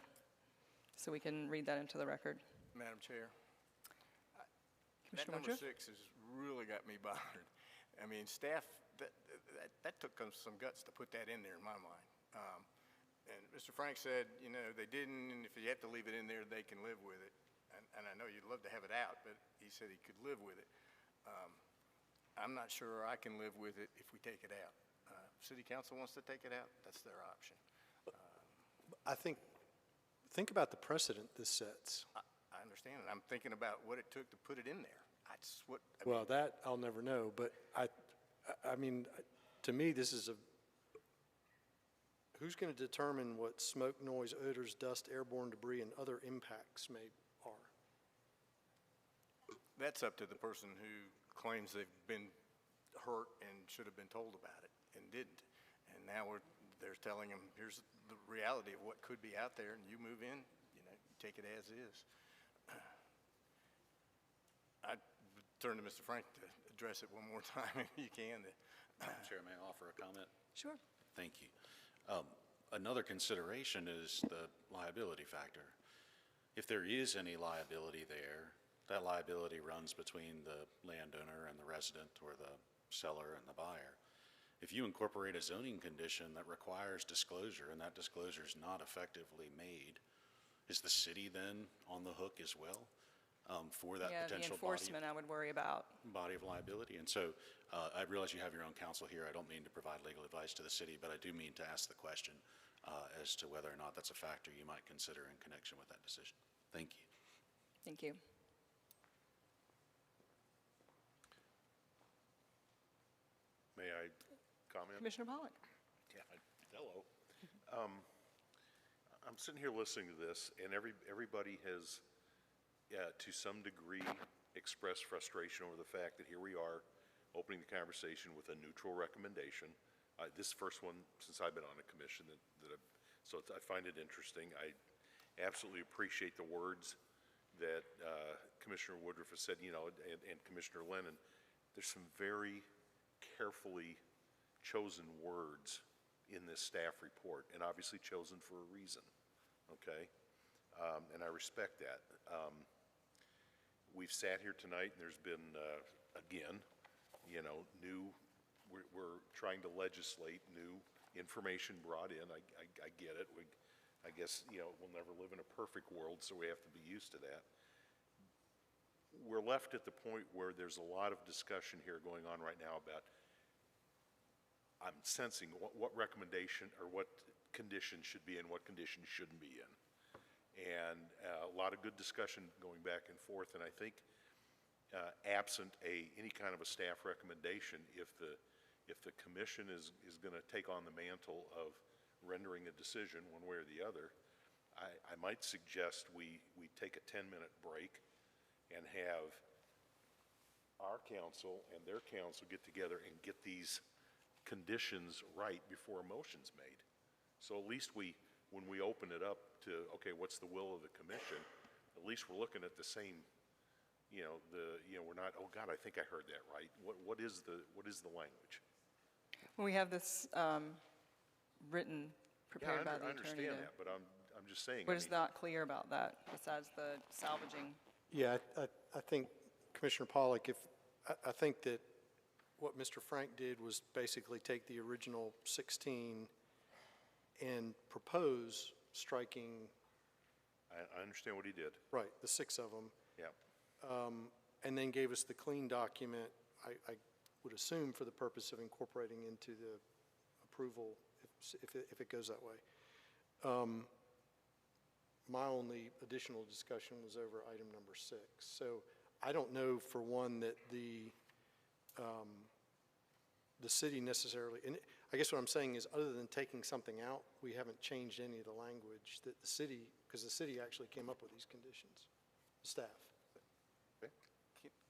so we can read that into the record. Madam Chair, that Commissioner number Woodruff? 6 has really got me bothered. I mean, staff, that took some guts to put that in there in my mind. And Mr. Frank said, they didn't, and if you have to leave it in there, they can live with it. And I know you'd love to have it out, but he said he could live with it. I'm not sure I can live with it if we take it out. City Council wants to take it out, that's their option. I think about the precedent this sets. I understand, and I'm thinking about what it took to put it in there. That's what, Well, that I'll never know, but I mean, to me, this is who's going to determine what smoke, noise, odors, dust, airborne debris, and other impacts are? That's up to the person who claims they've been hurt and should have been told about it and didn't. And now they're telling them, here's the reality of what could be out there, and you move in, you take it as is. I turn to Mr. Frank to address it one more time, if you can. Madam Chair, may I offer a comment? Sure. Thank you. Another consideration is the liability factor. If there is any liability there, that liability runs between the landowner and the resident, or the seller and the buyer. If you incorporate a zoning condition that requires disclosure, and that disclosure is not effectively made, is the city then on the hook as well for that potential the enforcement I would worry about. body of liability? And so I realize you have your own counsel here. I don't mean to provide legal advice to the city, but I do mean to ask the question as to whether or not that's a factor you might consider in connection with that decision. Thank you. Thank you. May I comment? Commissioner Pollack. Yeah, hello. I'm sitting here listening to this, and everybody has, to some degree, expressed frustration over the fact that here we are, opening the conversation with a neutral recommendation. This first one since I've been on a commission so I find it interesting. I absolutely appreciate the words that Commissioner Woodruff has said, and Commissioner Lennon. There's some very carefully chosen words in this staff report, and obviously chosen for a reason, okay? And I respect that. We've sat here tonight, and there's been, again, you know, we're trying to legislate new information brought in. I get it. I guess, you know, we'll never live in a perfect world, so we have to be used to that. We're left at the point where there's a lot of discussion here going on right now about, I'm sensing what recommendation or what condition should be in, what condition shouldn't be in. And a lot of good discussion going back and forth, and I think absent any kind of a staff recommendation, if the commission is going to take on the mantle of rendering a decision one way or the other, I might suggest we take a 10-minute break and have our council and their council get together and get these conditions right before a motion's made. So at least when we open it up to, okay, what's the will of the commission, at least we're looking at the same, we're not, oh God, I think I heard that right. What is the language? Well, we have this written, prepared by the attorney. I understand that, but I'm just saying. What is not clear about that, besides the salvaging? Yeah, I think, Commissioner Pollack, I think that what Mr. Frank did was basically take the original 16 and propose striking. I understand what he did. Right, the 6 of them. Yeah. And then gave us the clean document, I would assume for the purpose of incorporating into the approval, if it goes that way. My only additional discussion was over item number 6. So I don't know, for one, that the city necessarily, and I guess what I'm saying is, other than taking something out, we haven't changed any of the language that the city, because the city actually came up with these conditions, the staff.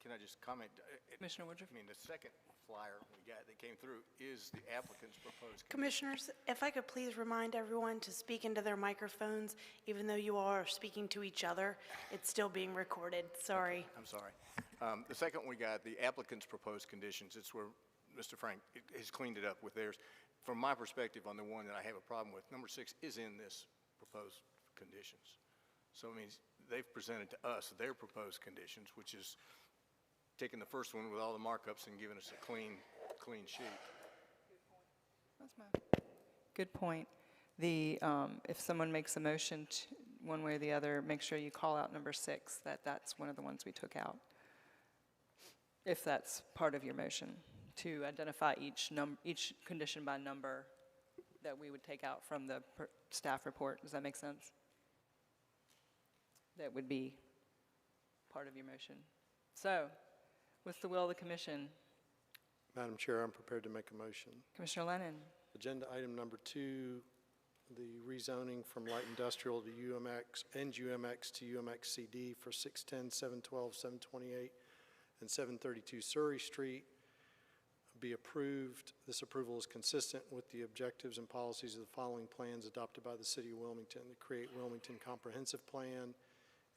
Can I just comment? Commissioner Woodruff? I mean, the second flyer we got that came through is the applicant's proposed. Commissioners, if I could please remind everyone to speak into their microphones, even though you all are speaking to each other, it's still being recorded. Sorry. I'm sorry. The second we got, the applicant's proposed conditions, it's where Mr. Frank has cleaned it up with theirs. From my perspective, on the one that I have a problem with, number 6 is in this proposed conditions. So it means they've presented to us their proposed conditions, which is taking the first one with all the markups and giving us a clean sheet. That's my good point. If someone makes a motion one way or the other, make sure you call out number 6, that's one of the ones we took out. If that's part of your motion, to identify each condition by number that we would take out from the staff report. Does that make sense? That would be part of your motion. So, what's the will of the commission? Madam Chair, I'm prepared to make a motion. Commissioner Lennon. Agenda item number 2, the rezoning from light industrial to UMX and UMX to UMX CD for 610, 712, 728, and 732 Surrey Street be approved. This approval is consistent with the objectives and policies of the following plans adopted by the City of Wilmington: the Create Wilmington Comprehensive Plan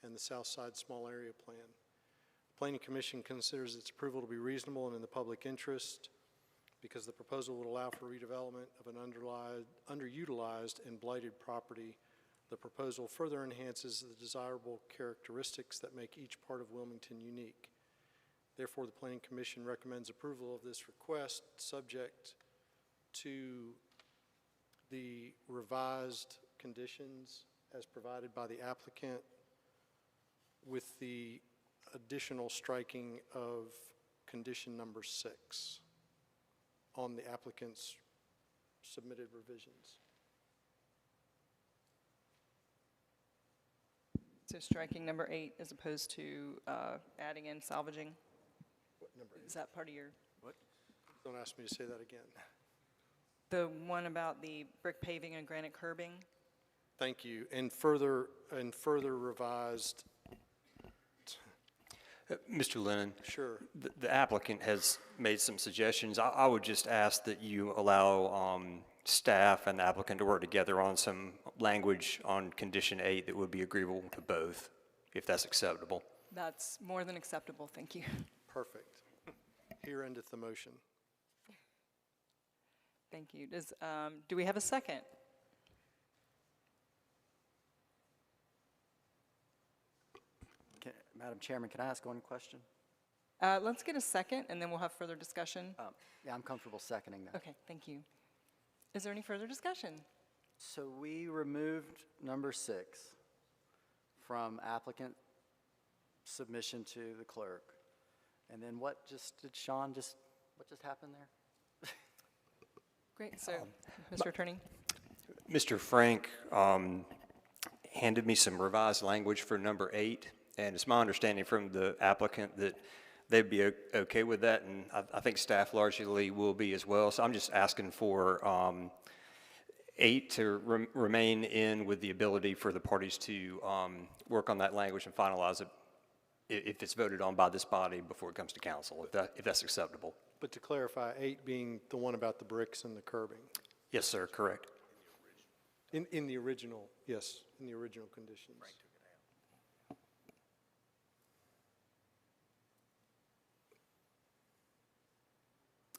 and the South Side Small Area Plan. The Planning Commission considers its approval to be reasonable and in the public interest because the proposal would allow for redevelopment of an underutilized and blighted property. The proposal further enhances the desirable characteristics that make each part of Wilmington unique. Therefore, the Planning Commission recommends approval of this request, subject to the revised conditions as provided by the applicant, with the additional striking of condition number 6 on the applicant's submitted revisions. So striking number 8 as opposed to adding in salvaging? What number? Is that part of your? What? Don't ask me to say that again. The one about the brick paving and granite curbing? Thank you. And further revised. Mr. Lennon? Sure. The applicant has made some suggestions. I would just ask that you allow staff and the applicant to work together on some language on condition 8 that would be agreeable to both, if that's acceptable. That's more than acceptable, thank you. Perfect. Here endeth the motion. thank you. Do we have a second? Madam Chairman, can I ask one question? Let's get a second, and then we'll have further discussion. Yeah, I'm comfortable seconding that. Okay, thank you. Is there any further discussion? So we removed number 6 from applicant submission to the clerk. And then what just happened there? Great, so, Mr. Attorney? Mr. Frank handed me some revised language for number 8, and it's my understanding from the applicant that they'd be okay with that, and I think staff largely will be as well. So I'm just asking for 8 to remain in with the ability for the parties to work on that language and finalize it if it's voted on by this body before it comes to council, if that's acceptable. But to clarify, 8 being the one about the bricks and the curbing. Yes, sir, correct. In the original, yes, in the original conditions.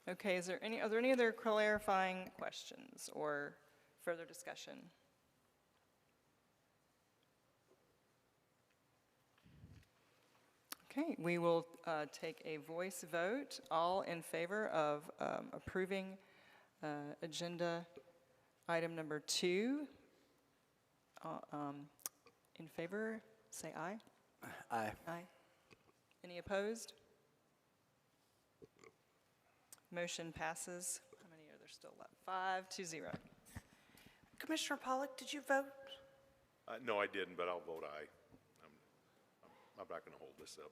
Okay, are there any other clarifying questions or further discussion? Okay, we will take a voice vote. All in favor of approving agenda item number 2. In favor, say aye. Aye. Aye. Any opposed? Motion passes. How many are there still left? 5-0. Commissioner Pollock, did you vote? No, I didn't, but I'll vote aye. I'm not going to hold this up.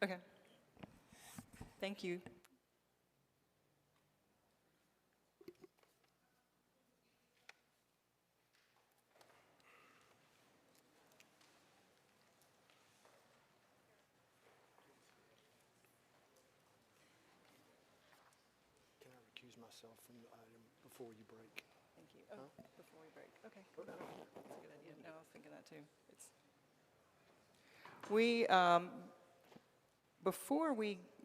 Okay. Thank you. Can I recuse myself from the item before you break? Thank you. Oh, before we break. Okay. That's a good idea. No, I was thinking that too.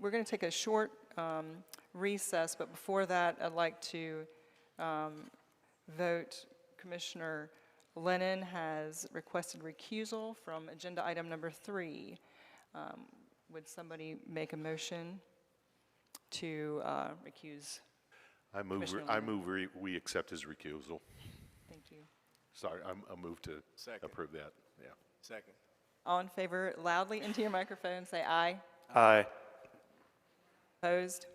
We're going to take a short recess, but before that, I'd like to vote. Commissioner Lennon has requested recusal from agenda item number 3. Would somebody make a motion to recuse? I Commissioner I Lennon? move we accept his recusal. Thank you. Sorry, I move to Second. approve that, yeah. Second. All in favor, loudly into your microphone, say aye. Aye. Opposed?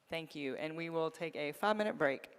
Thank you, and we will take a 5-minute break.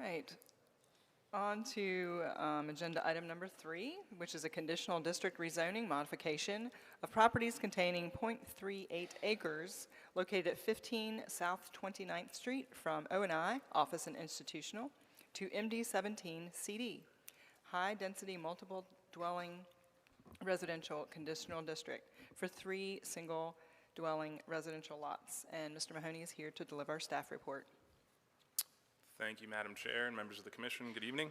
Right. On to agenda item number 3, which is a conditional district rezoning modification of properties containing .38 acres located at 15 South 29th Street from O&I, Office and Institutional, to MD17 CD, High Density Multiple Dwelling Residential Conditional District, for 3 single dwelling residential lots. And Mr. Mahoney is here to deliver our staff report. Thank you, Madam Chair and members of the commission. Good evening.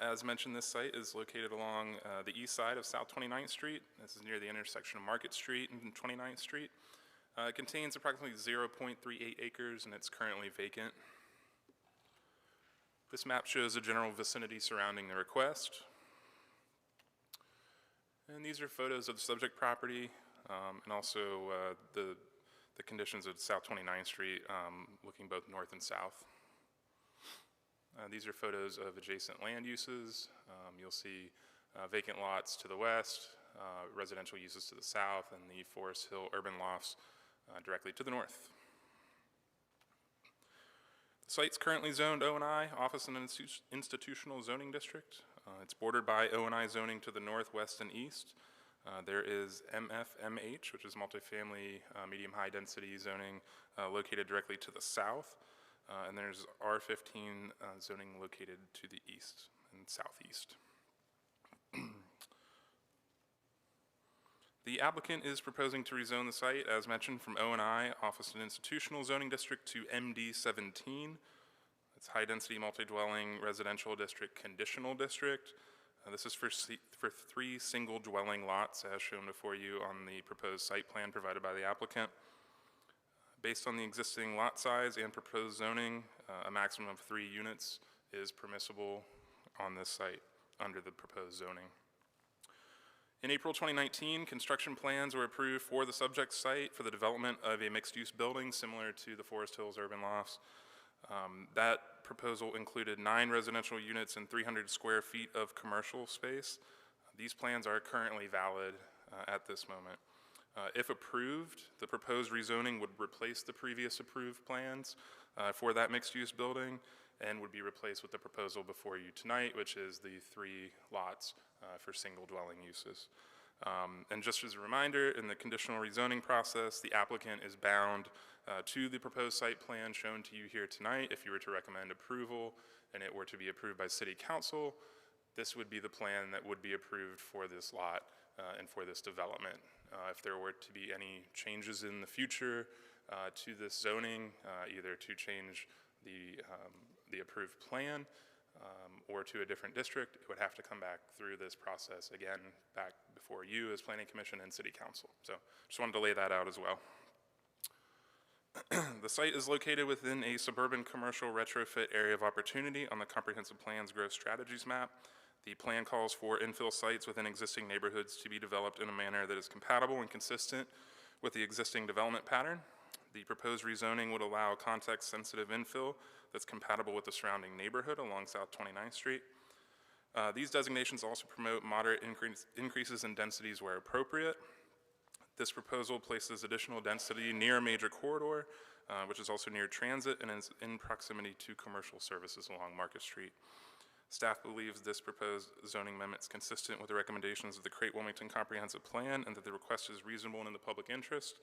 As mentioned, this site is located along the east side of South 29th Street. This is near the intersection of Market Street and 29th Street. It contains approximately 0.38 acres and it's currently vacant. This map shows the general vicinity surrounding the request. And these are photos of the subject property and also the conditions of South 29th Street, looking both north and south. These are photos of adjacent land uses. You'll see vacant lots to the west, residential uses to the south, and the Forest Hill urban lofts directly to the north. The site's currently zoned O&I, Office and Institutional Zoning District. It's bordered by O&I zoning to the north, west, and east. There is MFMH, which is multifamily medium-high density zoning located directly to the south. And there's R15 zoning located to the east and southeast. The applicant is proposing to rezone the site, as mentioned, from O&I, Office and Institutional Zoning District, to MD17. It's High Density Multi-Dwelling Residential District Conditional District. This is for 3 single dwelling lots, as shown before you on the proposed site plan provided by the applicant. Based on the existing lot size and proposed zoning, a maximum of 3 units is permissible on this site under the proposed zoning. In April 2019, construction plans were approved for the subject site for the development of a mixed-use building similar to the Forest Hills urban lofts. That proposal included 9 residential units and 300 square feet of commercial space. These plans are currently valid at this moment. If approved, the proposed rezoning would replace the previous approved plans for that mixed-use building and would be replaced with the proposal before you tonight, which is the 3 lots for single dwelling uses. And just as a reminder, in the conditional rezoning process, the applicant is bound to the proposed site plan shown to you here tonight. If you were to recommend approval and it were to be approved by City Council, this would be the plan that would be approved for this lot and for this development. If there were to be any changes in the future to this zoning, either to change the approved plan or to a different district, it would have to come back through this process again, back before you as Planning Commission and City Council. So just wanted to lay that out as well. The site is located within a suburban commercial retrofit area of opportunity on the Comprehensive Plan's Growth Strategies map. The plan calls for infill sites within existing neighborhoods to be developed in a manner that is compatible and consistent with the existing development pattern. The proposed rezoning would allow context-sensitive infill that's compatible with the surrounding neighborhood along South 29th Street. These designations also promote moderate increases in densities where appropriate. This proposal places additional density near a major corridor, which is also near transit and is in proximity to commercial services along Market Street. Staff believes this proposed zoning amendment is consistent with the recommendations of the Crate-Wilmington Comprehensive Plan and that the request is reasonable and in the public interest.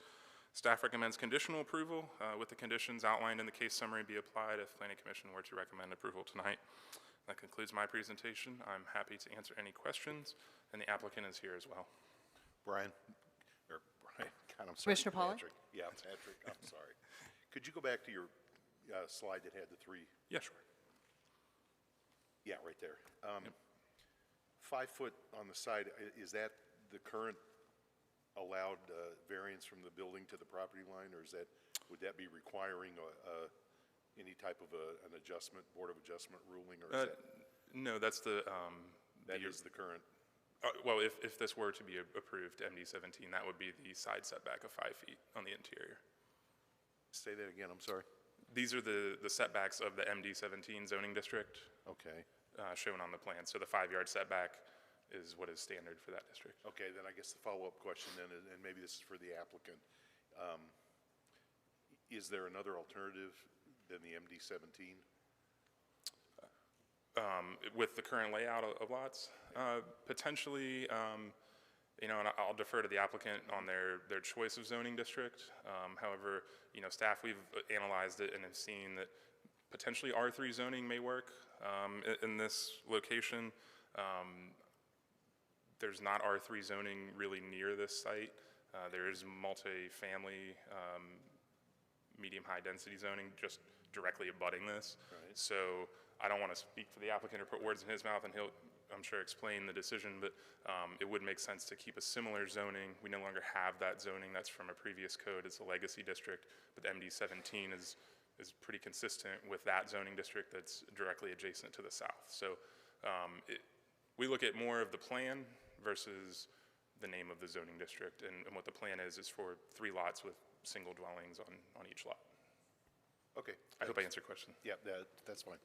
Staff recommends conditional approval with the conditions outlined in the case summary be applied if Planning Commission were to recommend approval tonight. That concludes my presentation. I'm happy to answer any questions, and the applicant is here as well. Brian, God, I'm sorry. Commissioner Pollak? Patrick. Yeah, Patrick, I'm sorry. Could you go back to your slide that had the 3? Yeah, sure. Yeah, right there. 5 foot on the side, is that the current allowed variance from the building to the property line, or would that be requiring any type of an adjustment, Board of Adjustment ruling, or is that? No, that's the. That is the current. Well, if this were to be approved, MD17, that would be the side setback of 5 feet on the interior. Say that again, I'm sorry. These are the setbacks of the MD17 zoning district. Okay. Shown on the plan. So the 5-yard setback is what is standard for that district. Okay, then I guess the follow-up question then, and maybe this is for the applicant, is there another alternative than the MD17? with the current layout of lots, potentially, you know, and I'll defer to the applicant on their choice of zoning district. However, you know, staff, we've analyzed it and have seen that potentially R3 zoning may work in this location. There's not R3 zoning really near this site. There is multi-family, medium-high density zoning just directly abutting this. Right. So I don't want to speak for the applicant or put words in his mouth, and he'll, I'm sure, explain the decision, but it would make sense to keep a similar zoning. We no longer have that zoning. That's from a previous code. It's a legacy district, but the MD17 is pretty consistent with that zoning district that's directly adjacent to the south. So we look at more of the plan versus the name of the zoning district, and what the plan is for 3 lots with single dwellings on each lot. Okay. I hope I answered your question. Yeah, that's fine.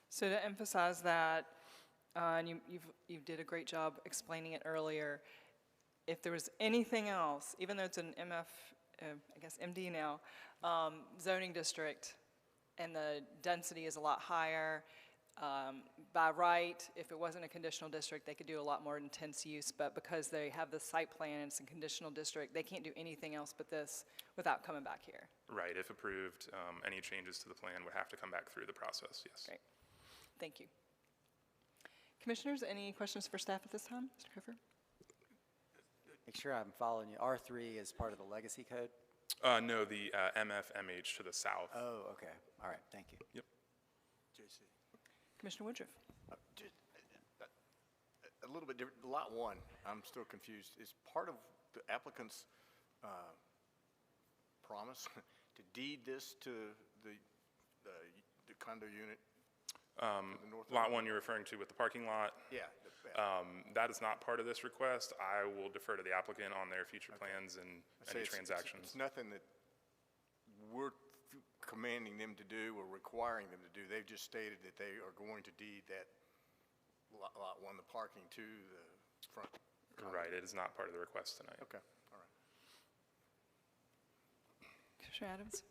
So to emphasize that, and you did a great job explaining it earlier, if there was anything else, even though it's an I guess MD now, zoning district, and the density is a lot higher, by right, if it wasn't a conditional district, they could do a lot more intense use, but because they have the site plan and it's a conditional district, they can't do anything else but this without coming back here. Right, if approved, any changes to the plan would have to come back through the process, yes. Great. Thank you. Commissioners, any questions for staff at this time? Mr. Clifford? Make sure I'm following you. R3 is part of the legacy code? No, the MFMH to the south. Oh, okay. All right, thank you. Yep. JC. Commissioner Woodruff. Just a little bit different. Lot 1, I'm still confused. Is part of the applicant's promise to deed this to the condo unit? Lot 1 you're referring to with the parking lot? Yeah. That is not part of this request. I will defer to the applicant on their future plans and any transactions. It's nothing that we're commanding them to do or requiring them to do. They've just stated that they are going to deed that lot 1, the parking, to the front. Right, it is not part of the request tonight. Okay, all right. Commissioner Adams?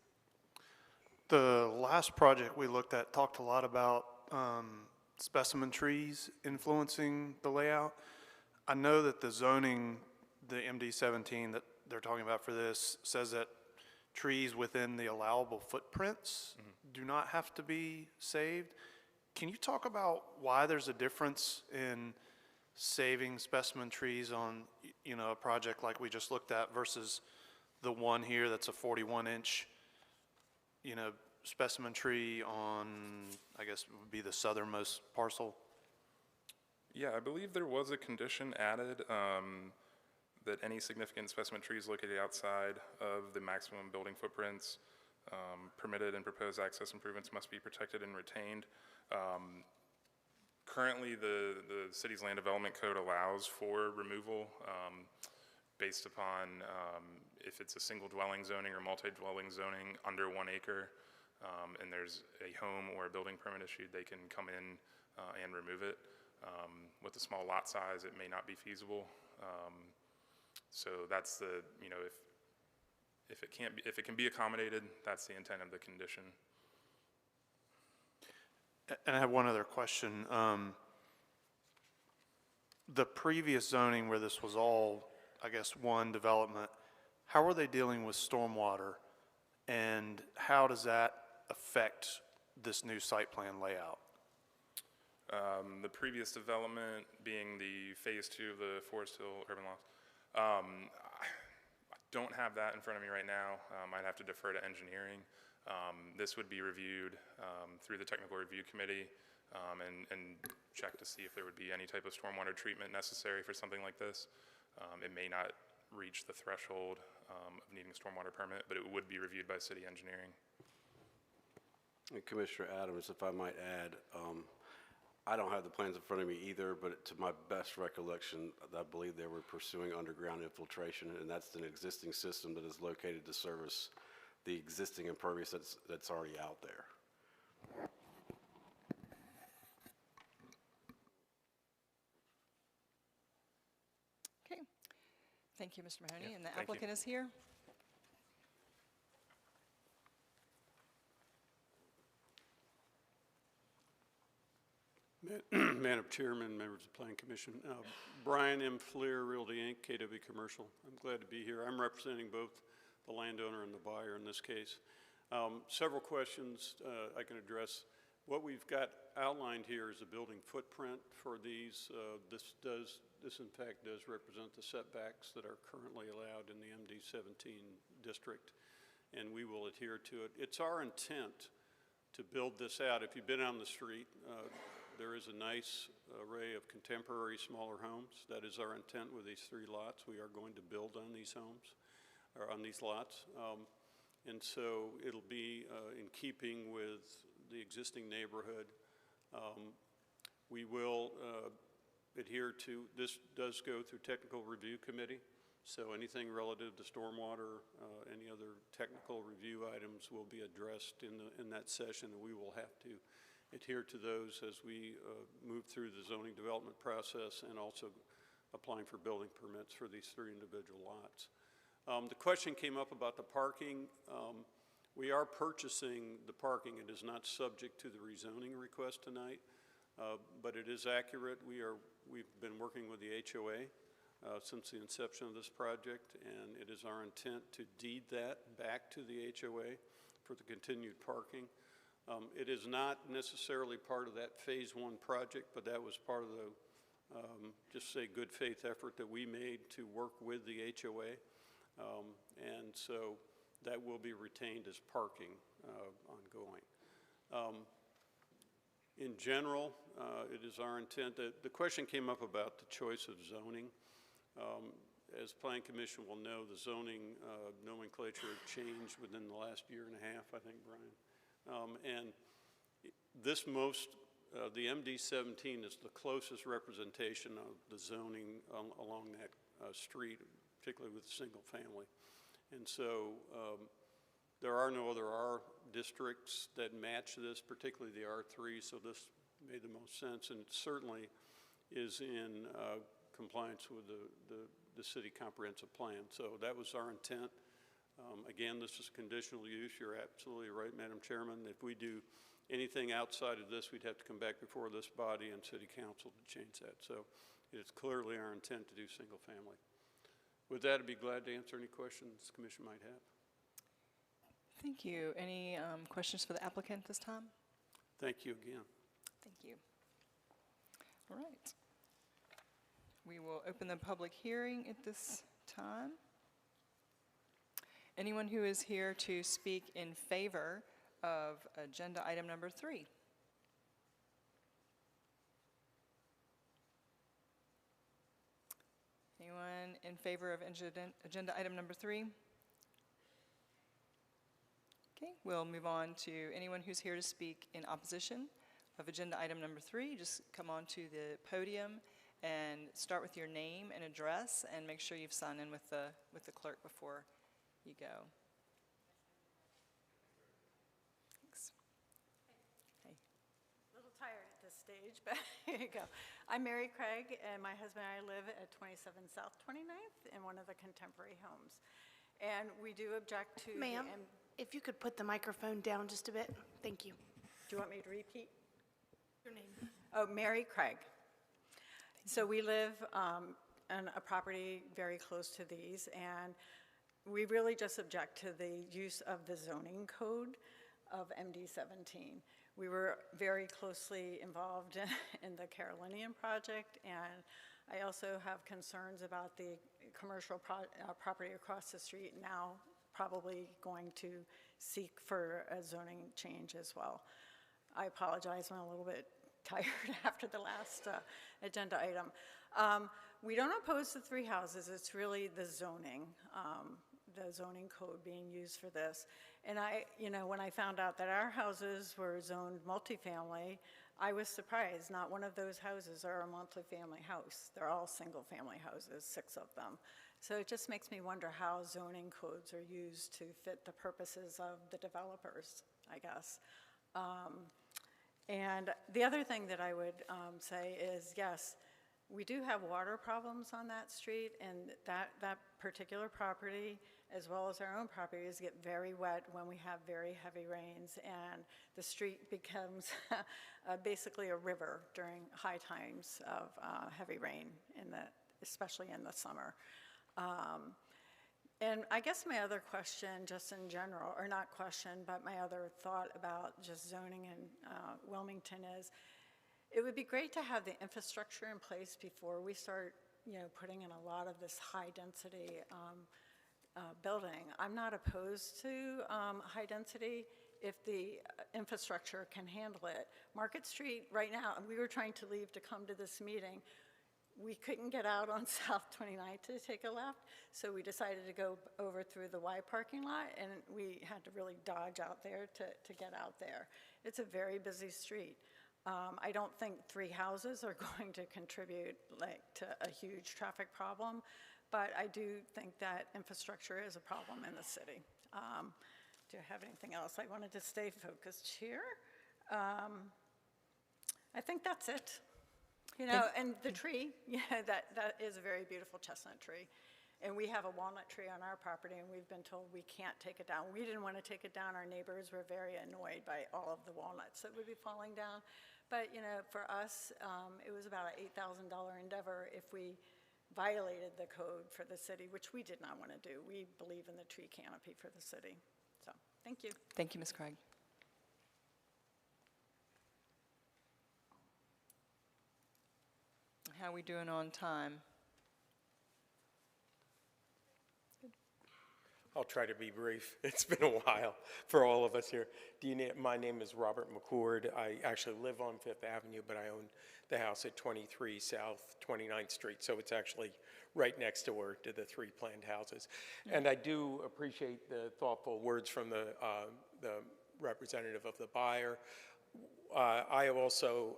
The last project we looked at talked a lot about specimen trees influencing the layout. I know that the zoning, the MD17 that they're talking about for this, says that trees within the allowable footprints do not have to be saved. Can you talk about why there's a difference in saving specimen trees on, you know, a project like we just looked at versus the one here that's a 41-inch, you know, specimen tree on, I guess it would be the southernmost parcel? Yeah, I believe there was a condition added that any significant specimen trees located outside of the maximum building footprints, permitted and proposed access improvements must be protected and retained. Currently, the city's land development code allows for removal based upon if it's a single dwelling zoning or multi-dwelling zoning under 1 acre, and there's a home or a building permit issued, they can come in and remove it. With a small lot size, it may not be feasible. So that's the, you know, if it can be accommodated, that's the intent of the condition. And I have one other question. The previous zoning where this was all, I guess, one development, how are they dealing with stormwater? And how does that affect this new site plan layout? The previous development being the phase 2 of the Forest Hill Urban Loft. I don't have that in front of me right now. I'd have to defer to engineering. This would be reviewed through the technical review committee and check to see if there would be any type of stormwater treatment necessary for something like this. It may not reach the threshold of needing a stormwater permit, but it would be reviewed by city engineering. And Commissioner Adams, if I might add, I don't have the plans in front of me either, but to my best recollection, I believe they were pursuing underground infiltration, and that's an existing system that is located to service the existing impervious that's already out there. Okay. Thank you, Mr. Mahoney. Yeah, And the thank you. applicant is here. Madam Chairman, members of the Planning Commission. Brian M. Fleer, Realty Inc., KW Commercial. I'm glad to be here. I'm representing both the landowner and the buyer in this case. Several questions I can address. What we've got outlined here is a building footprint for these. This in fact does represent the setbacks that are currently allowed in the MD17 district, and we will adhere to it. It's our intent to build this out. If you've been on the street, there is a nice array of contemporary smaller homes. That is our intent with these 3 lots. We are going to build on these homes, or on these lots. And so it'll be in keeping with the existing neighborhood. We will adhere to, this does go through technical review committee. So anything relative to stormwater, any other technical review items will be addressed in that session, and we will have to adhere to those as we move through the zoning development process and also applying for building permits for these 3 individual lots. The question came up about the parking. We are purchasing the parking. It is not subject to the rezoning request tonight, but it is accurate. We've been working with the HOA since the inception of this project, and it is our intent to deed that back to the HOA for the continued parking. It is not necessarily part of that phase 1 project, but that was part of the, just say, good faith effort that we made to work with the HOA. And so that will be retained as parking ongoing. In general, it is our intent that the question came up about the choice of zoning. As Planning Commission will know, the zoning nomenclature changed within the last year and a half, I think, Brian. And this the MD17 is the closest representation of the zoning along that street, particularly with single family. And so there are no other R districts that match this, particularly the R3, so this made the most sense, and it certainly is in compliance with the city comprehensive plan. So that was our intent. Again, this is conditional use. You're absolutely right, Madam Chairman. If we do anything outside of this, we'd have to come back before this body and city council to change that. So it's clearly our intent to do single family. With that, I'd be glad to answer any questions the commission might have. Thank you. Any questions for the applicant this time? Thank you again. Thank you. All right. We will open the public hearing at this time. Anyone who is here to speak in favor of agenda item number 3? Anyone in favor of agenda item number 3? Okay, we'll move on to anyone who's here to speak in opposition of agenda item number 3. Just come on to the podium and start with your name and address, and make sure you've signed in with the clerk before you go. Thanks. Hey. A little tired at this stage, but here you go. I'm Mary Craig, and my husband and I live at 27 South 29th in one of the contemporary homes. And we do object to Ma'am, if you could put the microphone down just a bit. Thank you. Do you want me to repeat? Your name. Oh, Mary Craig. So we live on a property very close to these, and we really just object to the use of the zoning code of MD17. We were very closely involved in the Carolinian project, and I also have concerns about the commercial property across the street now probably going to seek for a zoning change as well. I apologize, I'm a little bit tired after the last agenda item. We don't oppose the 3 houses, it's really the zoning code being used for this. And when I found out that our houses were zoned multifamily, I was surprised. Not one of those houses are a multifamily house. They're all single-family houses, 6 of them. So it just makes me wonder how zoning codes are used to fit the purposes of the developers, I guess. And the other thing that I would say is, yes, we do have water problems on that street, and that particular property as well as our own properties, get very wet when we have very heavy rains, and the street becomes basically a river during high times of heavy rain, especially in the summer. And I guess my other question, just in general, or not question, but my other thought about just zoning in Wilmington is, it would be great to have the infrastructure in place before we start, putting in a lot of this high-density building. I'm not opposed to high density if the infrastructure can handle it. Market Street, right now, we were trying to leave to come to this meeting. We couldn't get out on South 29th to take a left, so we decided to go over through the Y parking lot, and we had to really dodge out there to get out there. It's a very busy street. I don't think 3 houses are going to contribute to a huge traffic problem, but I do think that infrastructure is a problem in the city. Do I have anything else? I wanted to stay focused here. I think that's it. And the tree, that is a very beautiful chestnut tree. And we have a walnut tree on our property, and we've been told we can't take it down. We didn't want to take it down. Our neighbors were very annoyed by all of the walnuts that would be falling down. But, for us, it was about an $8,000 endeavor if we violated the code for the city, which we did not want to do. We believe in the tree canopy for the city. So, thank you. Thank you, Ms. Craig. How are we doing on time? I'll try to be brief. It's been a while for all of us here. My name is Robert McCord. I actually live on Fifth Avenue, but I own the house at 23 South 29th Street, so it's actually right next door to the 3 planned houses. And I do appreciate the thoughtful words from the representative of the buyer. I also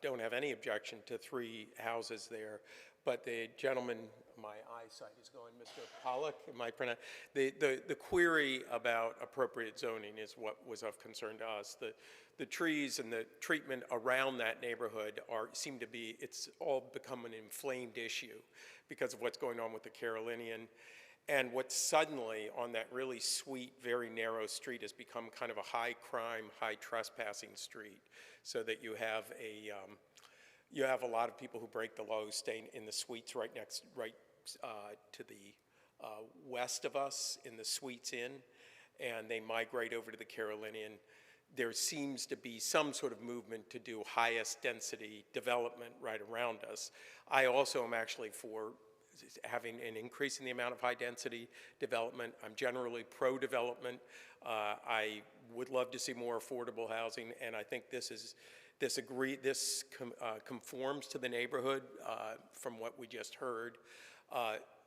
don't have any objection to 3 houses there, but the gentleman, my eyesight is going, Mr. Pollock, am I pronouncing? The query about appropriate zoning is what was of concern to us. The trees and the treatment around that neighborhood seem to be, it's all become an inflamed issue because of what's going on with the Carolinian. And what suddenly, on that really sweet, very narrow street, has become kind of a high crime, high trespassing street, so that you have a lot of people who break the law, staying in the suites right to the west of us, in the Suites Inn, and they migrate over to the Carolinian. There seems to be some sort of movement to do highest density development right around us. I also am actually for having an increase in the amount of high-density development. I'm generally pro-development. I would love to see more affordable housing, and I think this conforms to the neighborhood from what we just heard.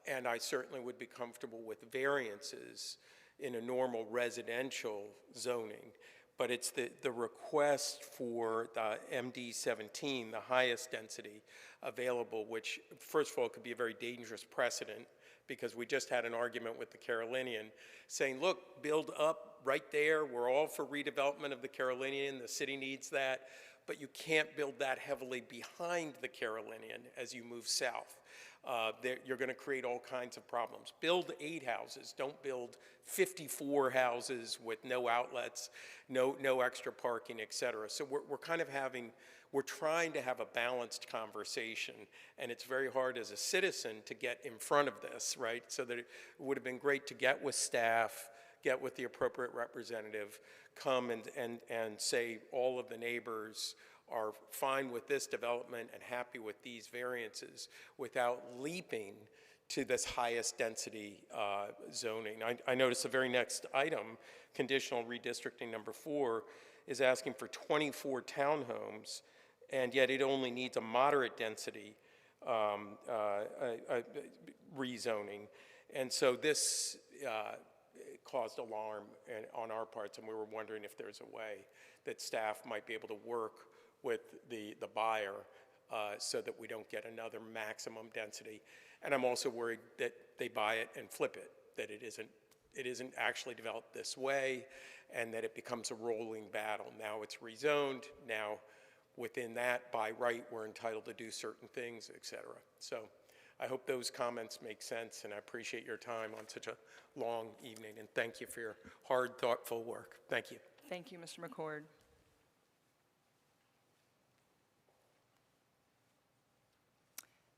And I certainly would be comfortable with variances in a normal residential zoning. But it's the request for the MD17, the highest density available, which first of all could be a very dangerous precedent, because we just had an argument with the Carolinian saying, look, build up right there. We're all for redevelopment of the Carolinian. The city needs that. But you can't build that heavily behind the Carolinian as you move south. You're going to create all kinds of problems. Build 8 houses. Don't build 54 houses with no outlets, no extra parking, et cetera. So we're trying to have a balanced conversation, and it's very hard as a citizen to get in front of this, right? So that it would have been great to get with staff, get with the appropriate representative, come and say all of the neighbors are fine with this development and happy with these variances without leaping to this highest density zoning. I noticed the very next item, conditional redistricting number 4, is asking for 24 townhomes, and yet it only needs a moderate density rezoning. And so this caused alarm on our parts, and we were wondering if there's a way that staff might be able to work with the buyer so that we don't get another maximum density. And I'm also worried that they buy it and flip it, that it isn't actually developed this way, and that it becomes a rolling battle. Now it's rezoned, now within that, by right, we're entitled to do certain things, et cetera. So I hope those comments make sense, and I appreciate your time on such a long evening, and thank you for your hard, thoughtful work. Thank you. Thank you, Mr. McCord.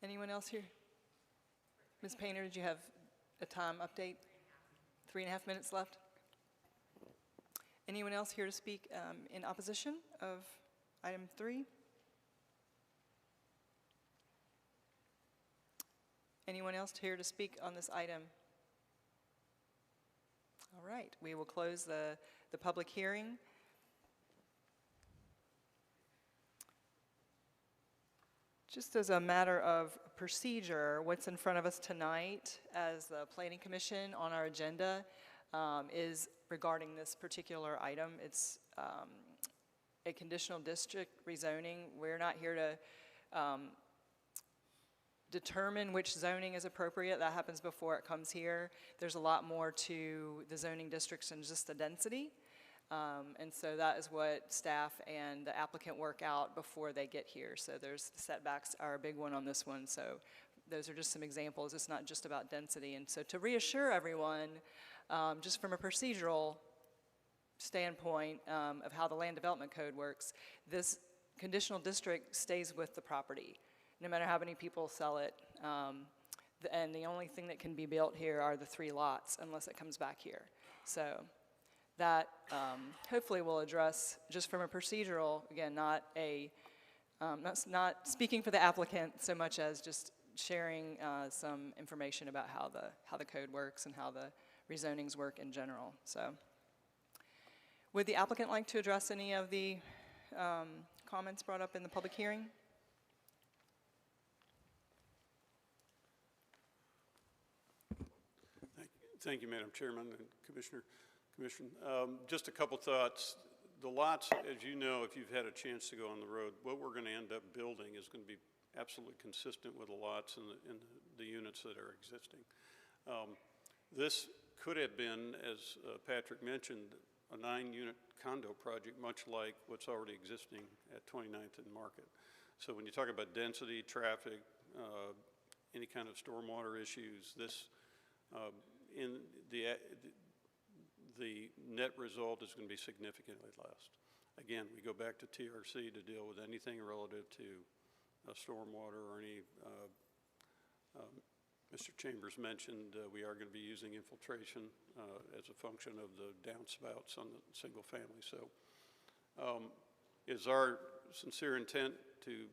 Anyone else here? Ms. Painter, did you have a time update? 3.5 minutes left. Anyone else here to speak in opposition of item 3? Anyone else here to speak on this item? All right, we will close the public hearing. Just as a matter of procedure, what's in front of us tonight as the Planning Commission on our agenda is regarding this particular item. It's a conditional district rezoning. We're not here to determine which zoning is appropriate. That happens before it comes here. There's a lot more to the zoning districts than just the density. And so that is what staff and the applicant work out before they get here. So there's setbacks are a big one on this one. So those are just some examples. It's not just about density. And so to reassure everyone, just from a procedural standpoint of how the Land Development Code works, this conditional district stays with the property, no matter how many people sell it. And the only thing that can be built here are the 3 lots, unless it comes back here. So that hopefully will address, just from a procedural, again, not speaking for the applicant so much as just sharing some information about how the code works and how the rezonings work in general. So would the applicant like to address any of the comments brought up in the public hearing? Thank you, Madam Chairman and Commissioner. Just a couple thoughts. The lots, as you know, if you've had a chance to go on the road, what we're going to end up building is going to be absolutely consistent with the lots and the units that are existing. This could have been, as Patrick mentioned, a 9-unit condo project, much like what's already existing at 29th and Market. So when you talk about density, traffic, any kind of stormwater issues, this in the net result is going to be significantly less. Again, we go back to TRC to deal with anything relative to stormwater or any, Mr. Chambers mentioned we are going to be using infiltration as a function of the downspouts on the single family. So is our sincere intent to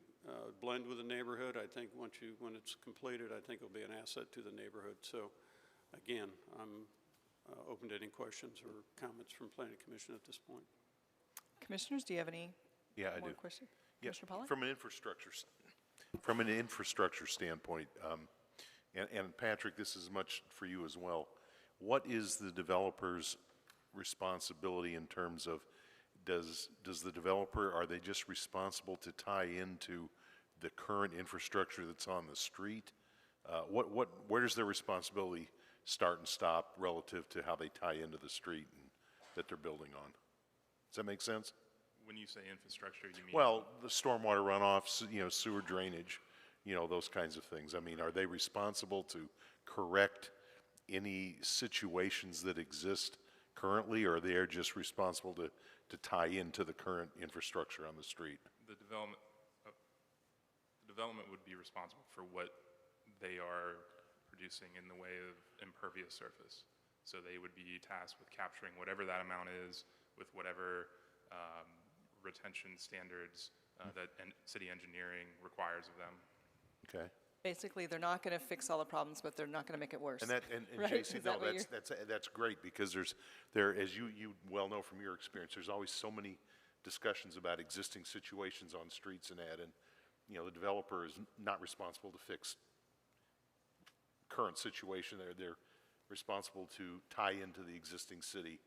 blend with the neighborhood. I think when it's completed, I think it'll be an asset to the neighborhood. So again, I'm open to any questions or comments from Planning Commission at this point. Commissioners, do you have any Yeah, I more do. questions? Yeah, Commissioner Pollack? From an infrastructure standpoint, and Patrick, this is much for you as well. What is the developer's responsibility in terms of, does the developer, are they just responsible to tie into the current infrastructure that's on the street? Where does their responsibility start and stop relative to how they tie into the street that they're building on? Does that make sense? When you say infrastructure, you mean? Well, the stormwater runoff, sewer drainage, those kinds of things. I mean, are they responsible to correct any situations that exist currently, or they're just responsible to tie into the current infrastructure on the street? The development would be responsible for what they are producing in the way of impervious surface. So they would be tasked with capturing whatever that amount is with whatever retention standards that city engineering requires of them. Okay. Basically, they're not going to fix all the problems, but they're not going to make it worse. And right? JC, Is that what that's great, because there, as you well know from your experience, there's always so many discussions about existing situations on streets and that, and the developer is not responsible to fix current situation. They're responsible to tie into the existing city,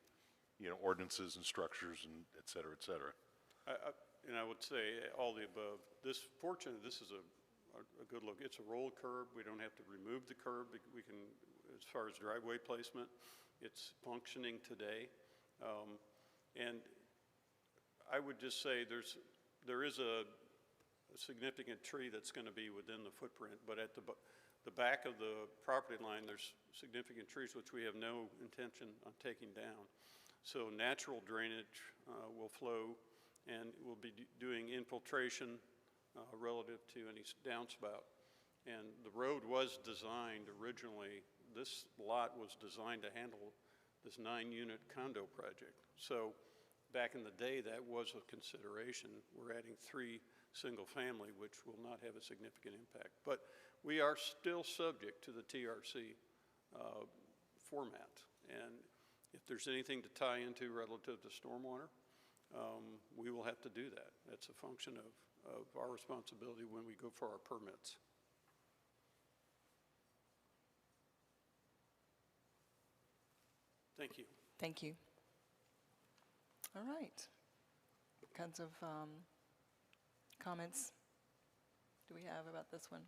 ordinances and structures and et cetera, et cetera. And I would say all the above. This is a good look. It's a rolled curb. We don't have to remove the curb. We can, as far as driveway placement, it's functioning today. And I would just say there is a significant tree that's going to be within the footprint, but at the the back of the property line, there's significant trees which we have no intention on taking down. So natural drainage will flow, and we'll be doing infiltration relative to any downspout. And the road was designed originally, this lot was designed to handle this 9-unit condo project. So back in the day, that was a consideration. We're adding 3 single-family, which will not have a significant impact. But we are still subject to the TRC format. And if there's anything to tie into relative to stormwater, we will have to do that. That's a function of our responsibility when we go for our permits. Thank you. Thank you. All right. What kinds of comments do we have about this one?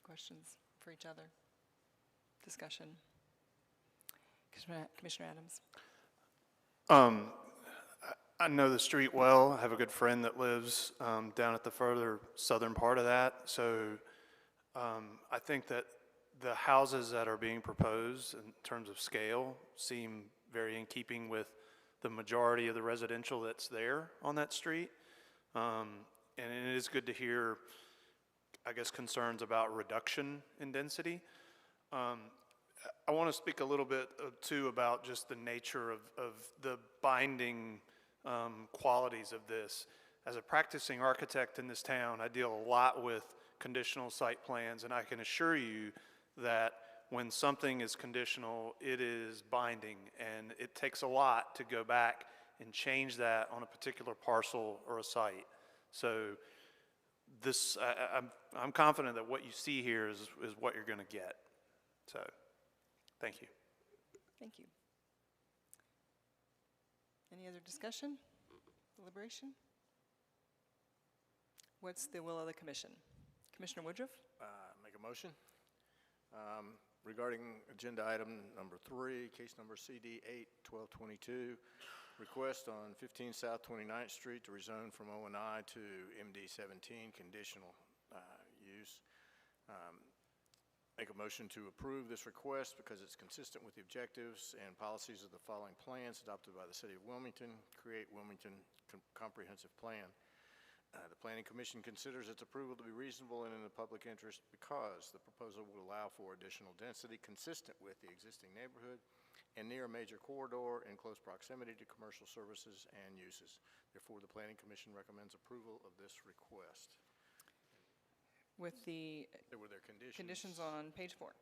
Questions for each other? Discussion? Commissioner Adams? I know the street well. I have a good friend that lives down at the further southern part of that. So I think that the houses that are being proposed in terms of scale seem very in keeping with the majority of the residential that's there on that street. And it is good to hear, I guess, concerns about reduction in density. I want to speak a little bit too about just the nature of the binding qualities of this. As a practicing architect in this town, I deal a lot with conditional site plans, and I can assure you that when something is conditional, it is binding, and it takes a lot to go back and change that on a particular parcel or a site. So this, I'm confident that what you see here is what you're going to get. So, thank you. Thank you. Any other discussion, deliberation? What's the will of the commission? Commissioner Woodruff? Make a motion. Regarding agenda item number 3, case number CD 8-1222, request on 15 South 29th Street to rezone from O&I to MD 17, conditional use. Make a motion to approve this request because it's consistent with the objectives and policies of the following plans adopted by the City of Wilmington. Create Wilmington Comprehensive Plan. The Planning Commission considers its approval to be reasonable and in the public interest because the proposal would allow for additional density consistent with the existing neighborhood and near a major corridor in close proximity to commercial services and uses. Therefore, the Planning Commission recommends approval of this request. With the There were their conditions. conditions on page 4.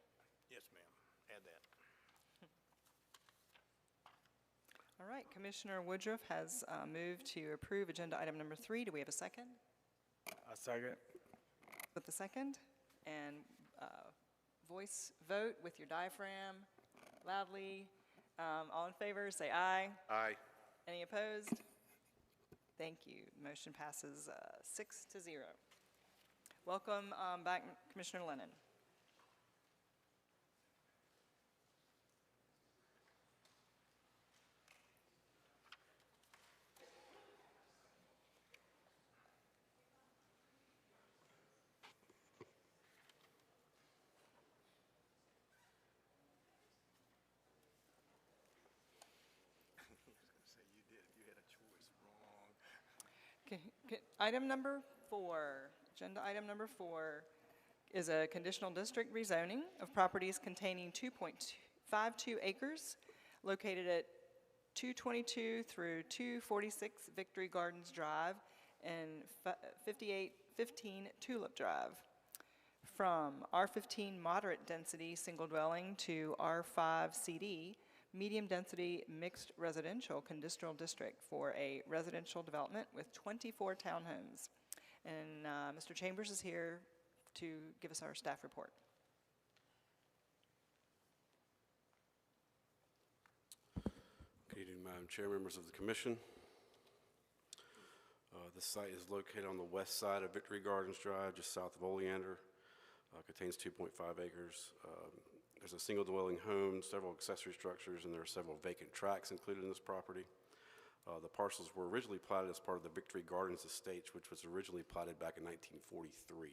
Yes, ma'am. Add that. All right, Commissioner Woodruff has moved to approve agenda item number 3. Do we have a second? A second. With the second, and voice vote with your diaphragm loudly. All in favor, say aye. Aye. Any opposed? Thank you. Motion passes 6-0. Welcome back, Commissioner Lennon. Item number 4, agenda item number 4 is a conditional district rezoning of properties containing 2.52 acres located at 222 through 246 Victory Gardens Drive and 5815 Tulip Drive. From R15 moderate density single dwelling to R5 CD medium density mixed residential conditional district for a residential development with 24 townhomes. And Mr. Chambers is here to give us our staff report. Good evening, Madam Chair, members of the Commission. The site is located on the west side of Victory Gardens Drive, just south of Oleander. Contains 2.5 acres. There's a single dwelling home, several accessory structures, and there are several vacant tracts included in this property. The parcels were originally platted as part of the Victory Gardens Estate, which was originally platted back in 1943.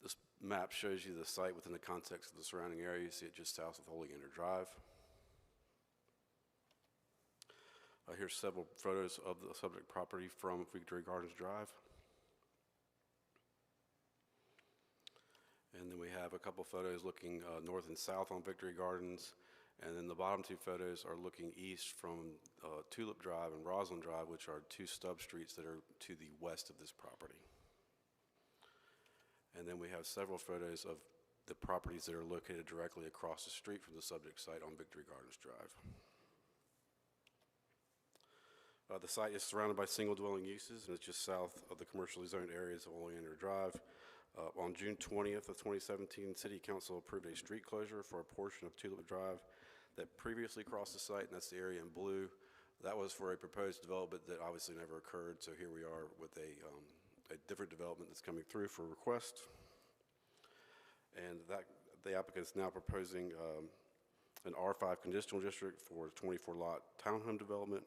This map shows you the site within the context of the surrounding area. You see it just south of Oleander Drive. Here's several photos of the subject property from Victory Gardens Drive. And then we have a couple photos looking north and south on Victory Gardens. And then the bottom two photos are looking east from Tulip Drive and Roslyn Drive, which are two stub streets that are to the west of this property. And then we have several photos of the properties that are located directly across the street from the subject site on Victory Gardens Drive. The site is surrounded by single dwelling uses and it's just south of the commercially zoned areas of Oleander Drive. On June 20th of 2017, City Council approved a street closure for a portion of Tulip Drive that previously crossed the site, and that's the area in blue. That was for a proposed development that obviously never occurred, so here we are with a different development that's coming through for request. And the applicant is now proposing an R5 conditional district for a 24-lot townhome development.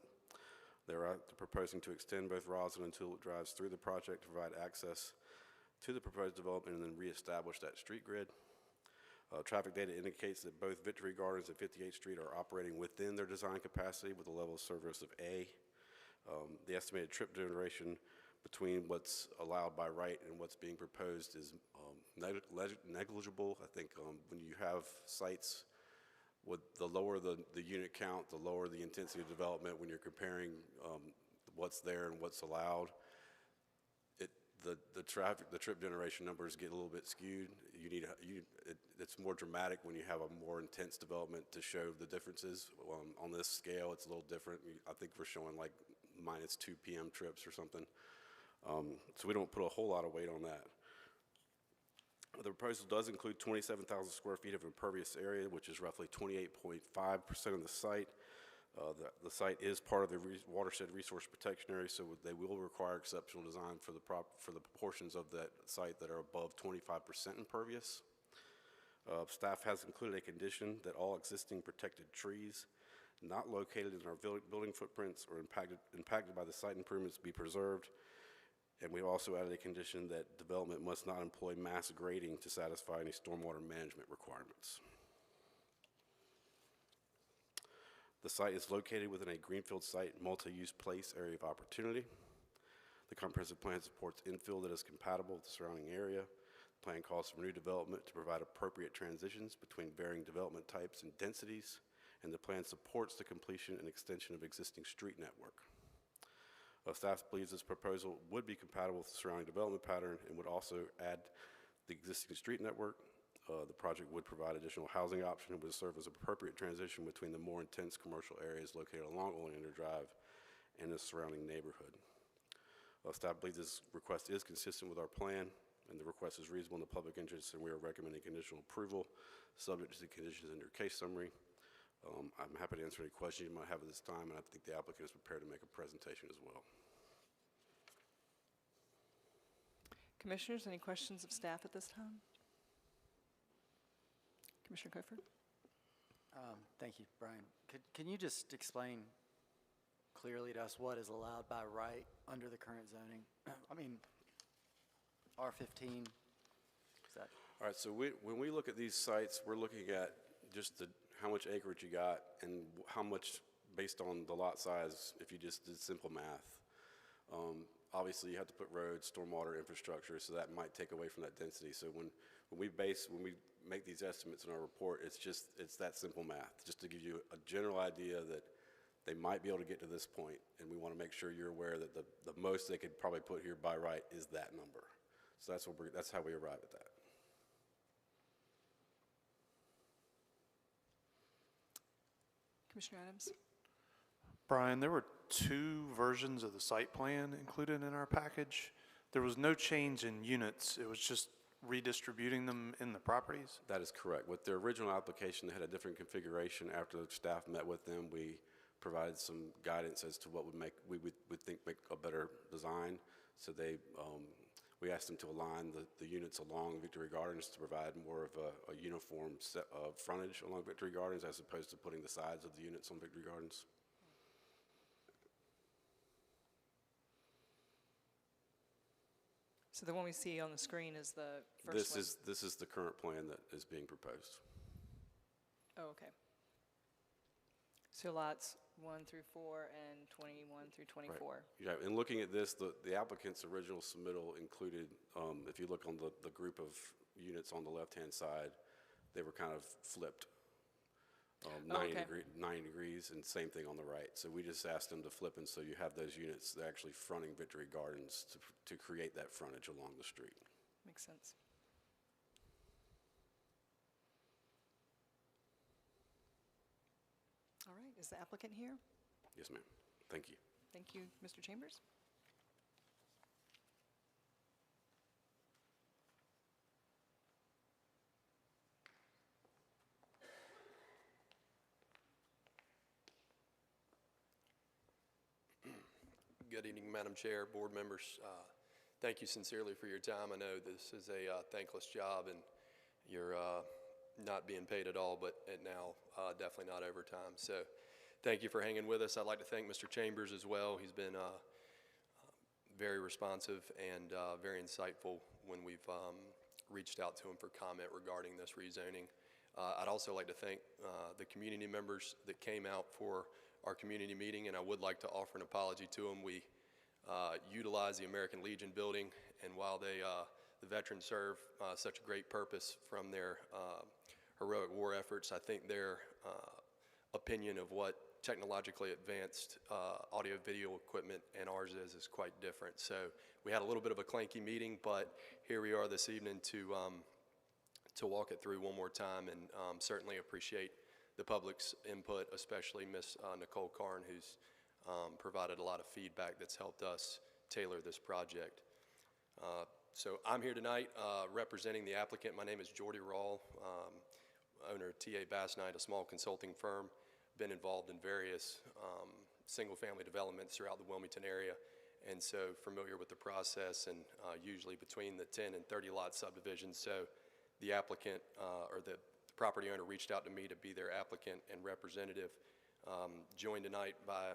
They're proposing to extend both Roslyn and Tulip Drives through the project to provide access to the proposed development and then reestablish that street grid. Traffic data indicates that both Victory Gardens and 58th Street are operating within their design capacity with a level of service of A. The estimated trip generation between what's allowed by right and what's being proposed is negligible. I think when you have sites with the lower the unit count, the lower the intensity of development when you're comparing what's there and what's allowed, the trip generation numbers get a little bit skewed. It's more dramatic when you have a more intense development to show the differences. On this scale, it's a little different. I think we're showing like -2 p.m. trips or something. So we don't put a whole lot of weight on that. The proposal does include 27,000 square feet of impervious area, which is roughly 28.5% of the site. The site is part of the watershed resource protection area, so they will require exceptional design for the portions of that site that are above 25% impervious. Staff has included a condition that all existing protected trees not located in our building footprints or impacted by the site improvements be preserved. And we've also added a condition that development must not employ mass grading to satisfy any stormwater management requirements. The site is located within a greenfield site multi-use place area of opportunity. The comprehensive plan supports infill that is compatible with the surrounding area. The plan calls for new development to provide appropriate transitions between varying development types and densities, and the plan supports the completion and extension of existing street network. Staff believes this proposal would be compatible with the surrounding development pattern and would also add the existing street network. The project would provide additional housing option and would serve as an appropriate transition between the more intense commercial areas located along Oleander Drive and the surrounding neighborhood. Staff believes this request is consistent with our plan and the request is reasonable in the public interest, and we are recommending conditional approval subject to the conditions in your case summary. I'm happy to answer any questions you might have at this time, and I think the applicant is prepared to make a presentation as well. Commissioners, any questions of staff at this time? Commissioner Clifford? Thank you, Brian. Can you just explain clearly to us what is allowed by right under the current zoning? I mean, R15, is that? All right, so when we look at these sites, we're looking at just how much acreage you got and how much based on the lot size if you just did simple math. Obviously, you have to put roads, stormwater infrastructure, so that might take away from that density. So when we make these estimates in our report, it's that simple math, just to give you a general idea that they might be able to get to this point, and we want to make sure you're aware that the most they could probably put here by right is that number. So that's how we arrive at that. Commissioner Adams? Brian, there were 2 versions of the site plan included in our package. There was no change in units. It was just redistributing them in the properties? That is correct. With their original application, they had a different configuration. After the staff met with them, we provided some guidance as to what we would think make a better design. So we asked them to align the units along Victory Gardens to provide more of a uniform set of frontage along Victory Gardens as opposed to putting the sides of the units on Victory Gardens. So the one we see on the screen is the first one? This is the current plan that is being proposed. Oh, okay. So lots 1 through 4 and 21 through 24. Yeah, and looking at this, the applicant's original submittal included, if you look on the group of units on the left-hand side, they were kind of flipped. 90 degrees, and same thing on the right. So we just asked them to flip, and so you have those units that are actually fronting Victory Gardens to create that frontage along the street. Makes sense. All right, is the applicant here? Yes, ma'am. Thank you. Thank you, Mr. Chambers. Good evening, Madam Chair, board members. Thank you sincerely for your time. I know this is a thankless job, and you're not being paid at all, but now definitely not overtime. So thank you for hanging with us. I'd like to thank Mr. Chambers as well. He's been very responsive and very insightful when we've reached out to him for comment regarding this rezoning. I'd also like to thank the community members that came out for our community meeting, and I would like to offer an apology to them. We utilize the American Legion building, and while the veterans serve such a great purpose from their heroic war efforts, I think their opinion of what technologically advanced audio-video equipment and ours is quite different. So we had a little bit of a clanky meeting, but here we are this evening to walk it through one more time, and certainly appreciate the public's input, especially Ms. Nicole Karn, who's provided a lot of feedback that's helped us tailor this project. So I'm here tonight representing the applicant. My name is Jordy Rawl, owner of TA Bass Knight, a small consulting firm. Been involved in various single-family developments throughout the Wilmington area, and so familiar with the process, and usually between the 10 and 30 lot subdivisions. So the applicant or the property owner reached out to me to be their applicant and representative. Joined tonight by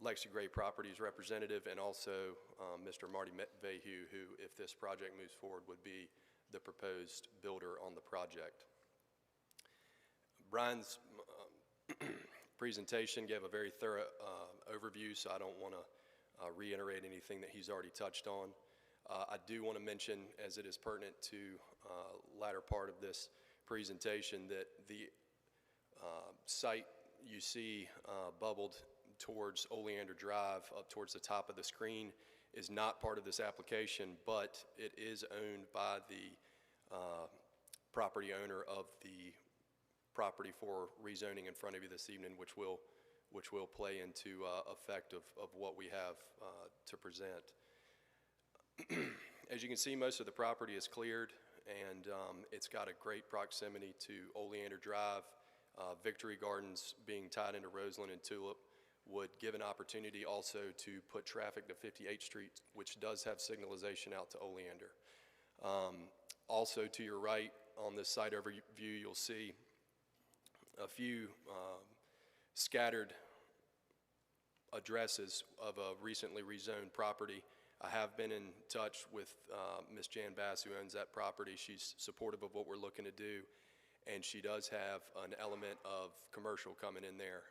Lexi Gray Properties representative, and also Mr. Marty Vahue, who, if this project moves forward, would be the proposed builder on the project. Brian's presentation gave a very thorough overview, so I don't want to reiterate anything that he's already touched on. I do want to mention, as it is pertinent to latter part of this presentation, that the site you see bubbled towards Oleander Drive up towards the top of the screen is not part of this application, but it is owned by the property owner of the property for rezoning in front of you this evening, which will play into effect of what we have to present. As you can see, most of the property is cleared, and it's got a great proximity to Oleander Drive. Victory Gardens being tied into Roseland and Tulip would give an opportunity also to put traffic to 58th Street, which does have signalization out to Oleander. Also to your right on this site overview, you'll see a few scattered addresses of a recently rezoned property. I have been in touch with Ms. Jan Bass, who owns that property. She's supportive of what we're looking to do, and she does have an element of commercial coming in there.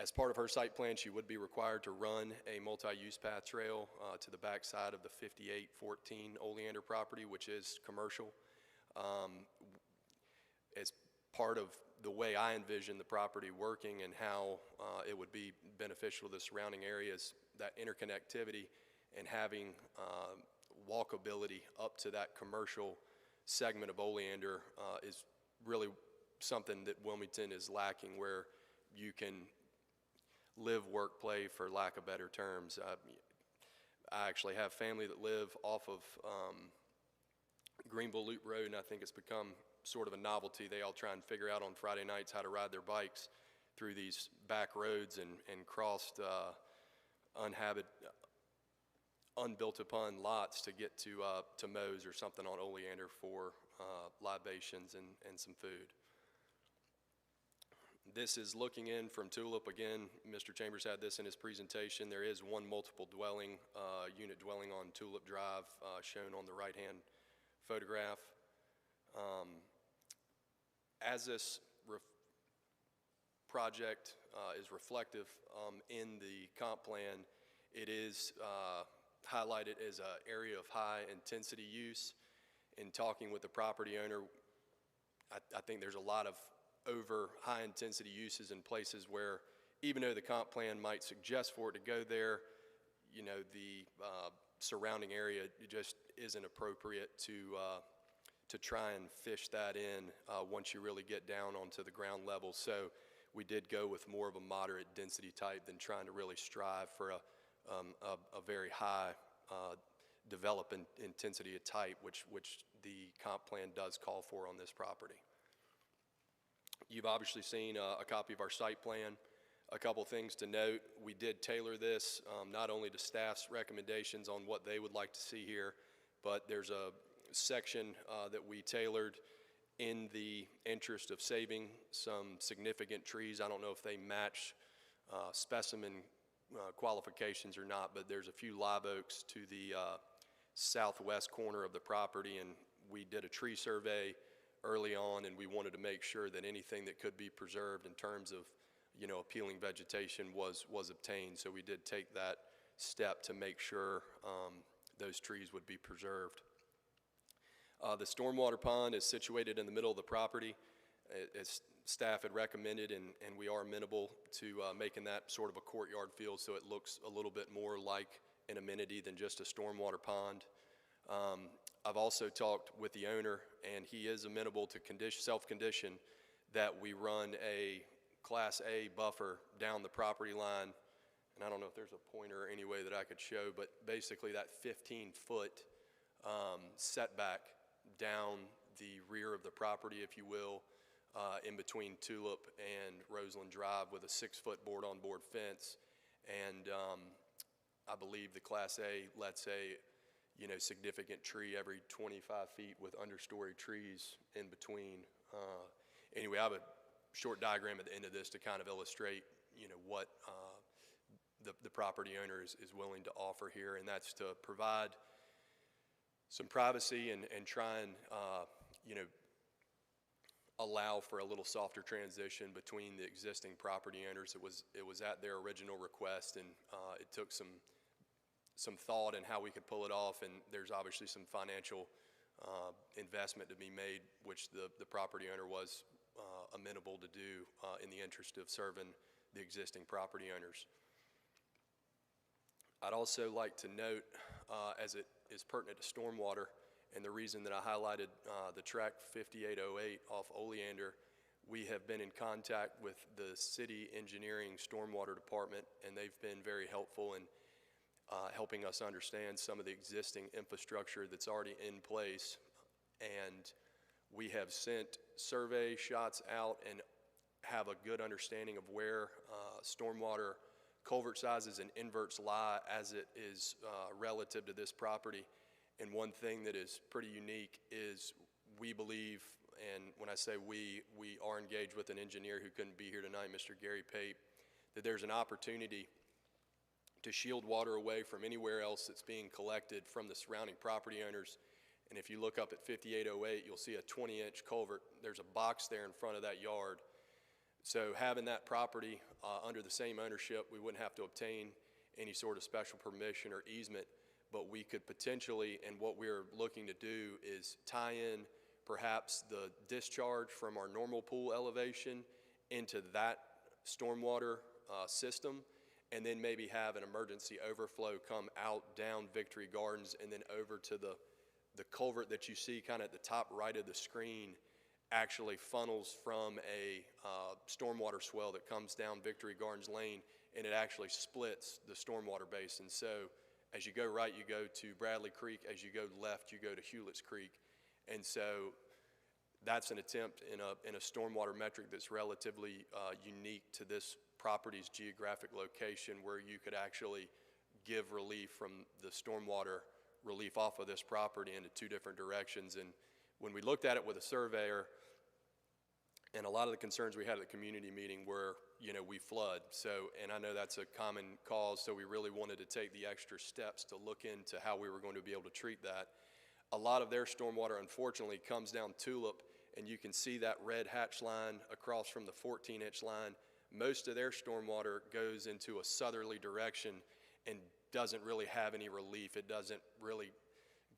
As part of her site plan, she would be required to run a multi-use path trail to the back side of the 5814 Oleander property, which is commercial. As part of the way I envision the property working and how it would be beneficial to the surrounding areas, that interconnectivity and having walkability up to that commercial segment of Oleander is really something that Wilmington is lacking, where you can live, work, play, for lack of better terms. I actually have family that live off of Greenville Loop Road, and I think it's become sort of a novelty. They all try and figure out on Friday nights how to ride their bikes through these back roads and crossed unbuilt upon lots to get to Moe's or something on Oleander for libations and some food. This is looking in from Tulip. Again, Mr. Chambers had this in his presentation. There is one multiple dwelling, unit dwelling on Tulip Drive, shown on the right-hand photograph. As this project is reflective in the comp plan, it is highlighted as an area of high-intensity use. In talking with the property owner, I think there's a lot of over high-intensity uses in places where, even though the comp plan might suggest for it to go there, you know, the surrounding area just isn't appropriate to try and fish that in once you really get down onto the ground level. So we did go with more of a moderate density type than trying to really strive for a very high development intensity of type, which the comp plan does call for on this property. You've obviously seen a copy of our site plan. A couple things to note: we did tailor this not only to staff's recommendations on what they would like to see here, but there's a section that we tailored in the interest of saving some significant trees. I don't know if they match specimen qualifications or not, but there's a few live oaks to the southwest corner of the property, and we did a tree survey early on, and we wanted to make sure that anything that could be preserved in terms of, you know, appealing vegetation was obtained. So we did take that step to make sure those trees would be preserved. The stormwater pond is situated in the middle of the property. As staff had recommended, and we are amenable to making that sort of a courtyard feel, so it looks a little bit more like an amenity than just a stormwater pond. I've also talked with the owner, and he is amenable to self-condition that we run a Class A buffer down the property line. And I don't know if there's a pointer any way that I could show, but basically that 15-foot setback down the rear of the property, if you will, in between Tulip and Roseland Drive, with a 6-foot board-on-board fence. And I believe the Class A lets a significant tree every 25 feet with understory trees in between. Anyway, I have a short diagram at the end of this to kind of illustrate, what the property owner is willing to offer here, and that's to provide some privacy and try and, allow for a little softer transition between the existing property owners. It was at their original request, and it took some thought in how we could pull it off, and there's obviously some financial investment to be made, which the property owner was amenable to do in the interest of serving the existing property owners. I'd also like to note, as it is pertinent to stormwater, and the reason that I highlighted the track 5808 off Oleander, we have been in contact with the city engineering stormwater department, and they've been very helpful in helping us understand some of the existing infrastructure that's already in place. And we have sent survey shots out and have a good understanding of where stormwater culvert sizes and inverts lie as it is relative to this property. And one thing that is pretty unique is we believe, and when I say we are engaged with an engineer who couldn't be here tonight, Mr. Gary Pape, that there's an opportunity to shield water away from anywhere else that's being collected from the surrounding property owners. And if you look up at 5808, you'll see a 20-inch culvert. There's a box there in front of that yard. So having that property under the same ownership, we wouldn't have to obtain any sort of special permission or easement, but we could potentially, and what we're looking to do is tie in perhaps the discharge from our normal pool elevation into that stormwater system, and then maybe have an emergency overflow come out down Victory Gardens and then over to the culvert that you see kind of at the top right of the screen. Actually funnels from a stormwater swell that comes down Victory Gardens Lane, and it actually splits the stormwater basin. So as you go right, you go to Bradley Creek. As you go left, you go to Hewlett's Creek. And so that's an attempt in a stormwater metric that's relatively unique to this property's geographic location, where you could actually give relief from the stormwater relief off of this property into two different directions. And when we looked at it with a surveyor, And a lot of the concerns we had at the community meeting were, we flood. So, and I know that's a common cause, so we really wanted to take the extra steps to look into how we were going to be able to treat that. A lot of their stormwater, unfortunately, comes down Tulip, and you can see that red hatch line across from the 14-inch line. Most of their stormwater goes into a southerly direction and doesn't really have any relief. It doesn't really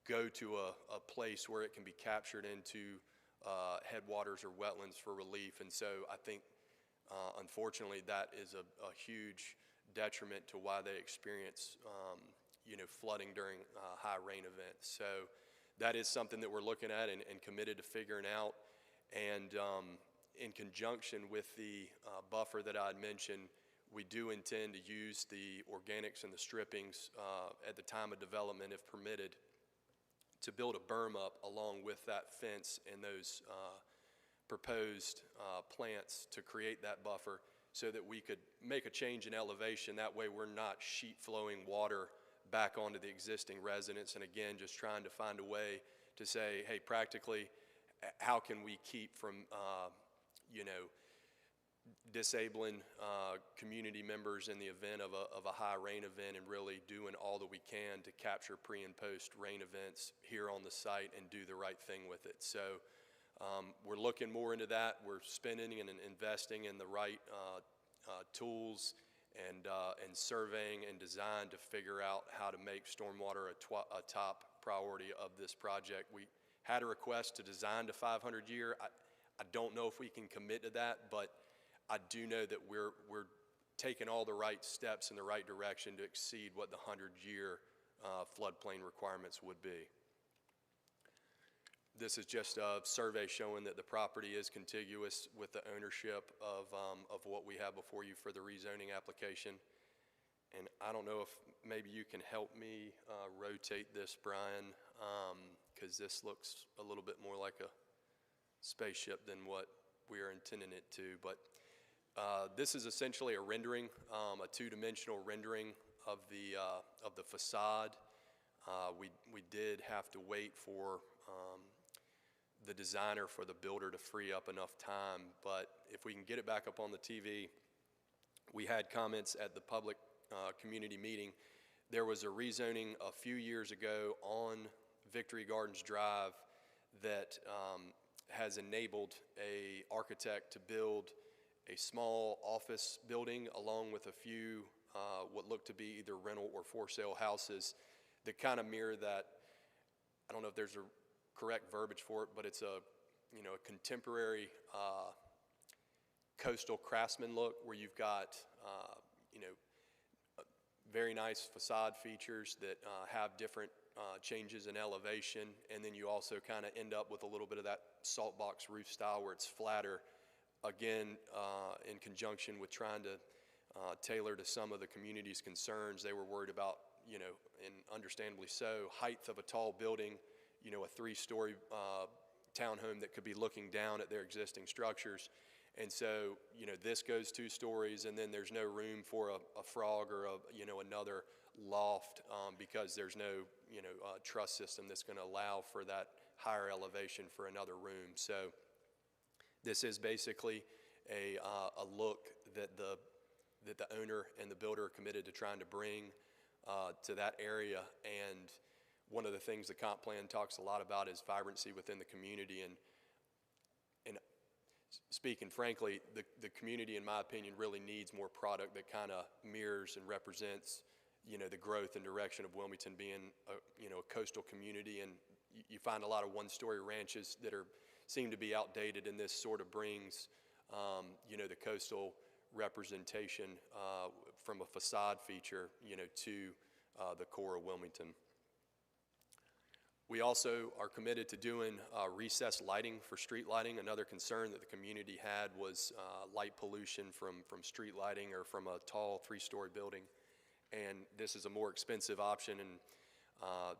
go to a place where it can be captured into headwaters or wetlands for relief. And so I think, unfortunately, that is a huge detriment to why they experience, flooding during high rain events. So that is something that we're looking at and committed to figuring out. And in conjunction with the buffer that I had mentioned, we do intend to use the organics and the strippings at the time of development, if permitted, to build a berm up along with that fence and those proposed plants to create that buffer so that we could make a change in elevation. That way we're not sheet flowing water back onto the existing residents. And again, just trying to find a way to say, hey, practically, how can we keep from, disabling community members in the event of a high rain event, and really doing all that we can to capture pre and post rain events here on the site and do the right thing with it. So we're looking more into that. We're spending and investing in the right tools and surveying and design to figure out how to make stormwater a top priority of this project. We had a request to design to 500 year. I don't know if we can commit to that, but I do know that we're taking all the right steps in the right direction to exceed what the 100-year floodplain requirements would be. This is just a survey showing that the property is contiguous with the ownership of what we have before you for the rezoning application. And I don't know if maybe you can help me rotate this, Brian, because this looks a little bit more like a spaceship than what we are intending it to. But this is essentially a rendering, a two-dimensional rendering of the facade. We did have to wait for the designer, for the builder to free up enough time, but if we can get it back up on the TV, we had comments at the public community meeting. There was a rezoning a few years ago on Victory Gardens Drive that has enabled an architect to build a small office building along with a few what look to be either rental or for sale houses that kind of mirror that. I don't know if there's a correct verbiage for it, but it's a contemporary coastal craftsman look where you've got very nice facade features that have different changes in elevation, and then you also kind of end up with a little bit of that salt box roof style where it's flatter, again in conjunction with trying to tailor to some of the community's concerns. They were worried about, and understandably so, height of a tall building, a 3-story townhome that could be looking down at their existing structures. And so, this goes 2 stories, and then there's no room for a frog or another loft because there's no, truss system that's going to allow for that higher elevation for another room. So this is basically a look that the owner and the builder are committed to trying to bring to that area. And one of the things the comp plan talks a lot about is vibrancy within the community. And speaking frankly, the community, in my opinion, really needs more product that kind of mirrors and represents, the growth and direction of Wilmington being a coastal community. And you find a lot of 1-story ranches that seem to be outdated, and this sort of brings, the coastal representation from a facade feature, to the core of Wilmington. We also are committed to doing recessed lighting for street lighting. Another concern that the community had was light pollution from street lighting or from a tall 3-story building. And this is a more expensive option, and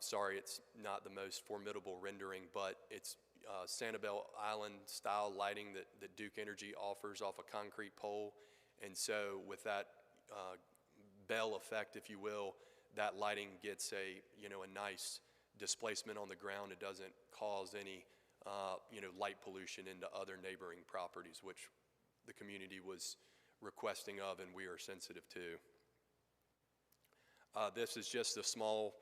sorry, it's not the most formidable rendering, but it's Sanibel Island style lighting that Duke Energy offers off a concrete pole. And so with that bell effect, if you will, that lighting gets a nice displacement on the ground. It doesn't cause any light pollution into other neighboring properties, which the community was requesting of and we are sensitive to. This is just a small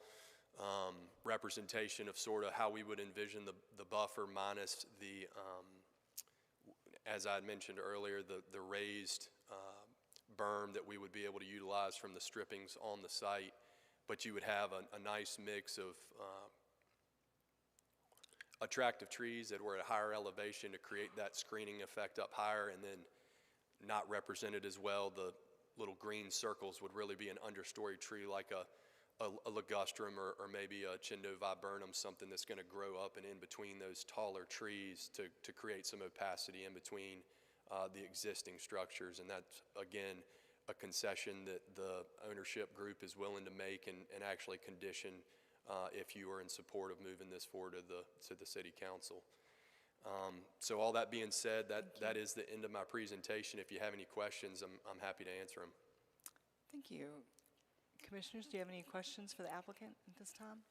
representation of sort of how we would envision the buffer minus the, as I had mentioned earlier, the raised berm that we would be able to utilize from the strippings on the site. But you would have a nice mix of attractive trees that were at a higher elevation to create that screening effect up higher, and then not represented as well, the little green circles would really be an understory tree like a ligustrum or maybe a Chendoviburnum, something that's going to grow up and in between those taller trees to create some opacity in between the existing structures. And that's, again, a concession that the ownership group is willing to make and actually condition if you are in support of moving this forward to the city council. So all that being said, that is the end of my presentation. If you have any questions, I'm happy to answer them. Thank you. Commissioners, do you have any questions for the applicant at this time?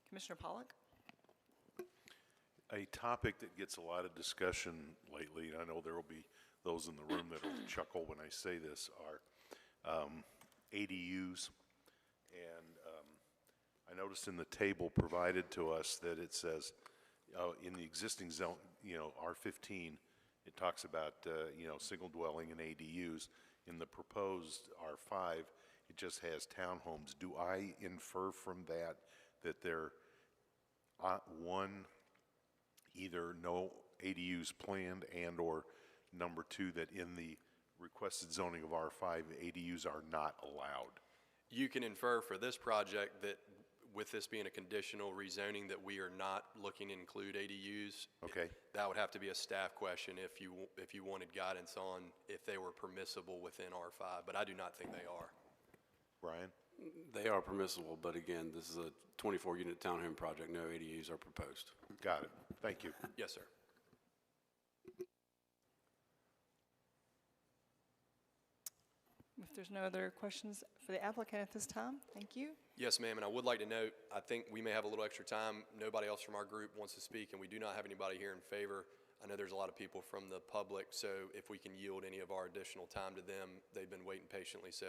Commissioner Pollock? A topic that gets a lot of discussion lately, and I know there will be those in the room that will chuckle when I say this, are ADUs. And I noticed in the table provided to us that it says in the existing zone, R15, it talks about, single dwelling and ADUs. In the proposed R5, it just has townhomes. Do I infer from that there, one, either no ADUs planned and or number two, that in the requested zoning of R5, ADUs are not allowed? You can infer for this project that with this being a conditional rezoning that we are not looking to include ADUs. Okay. That would have to be a staff question if you wanted guidance on if they were permissible within R5, but I do not think they are. Brian? They are permissible, but again, this is a 24-unit townhome project. No ADUs are proposed. Got it. Thank you. Yes, sir. If there's no other questions for the applicant at this time, thank you. Yes, ma'am, and I would like to note, I think we may have a little extra time. Nobody else from our group wants to speak, and we do not have anybody here in favor. I know there's a lot of people from the public, so if we can yield any of our additional time to them, they've been waiting patiently, so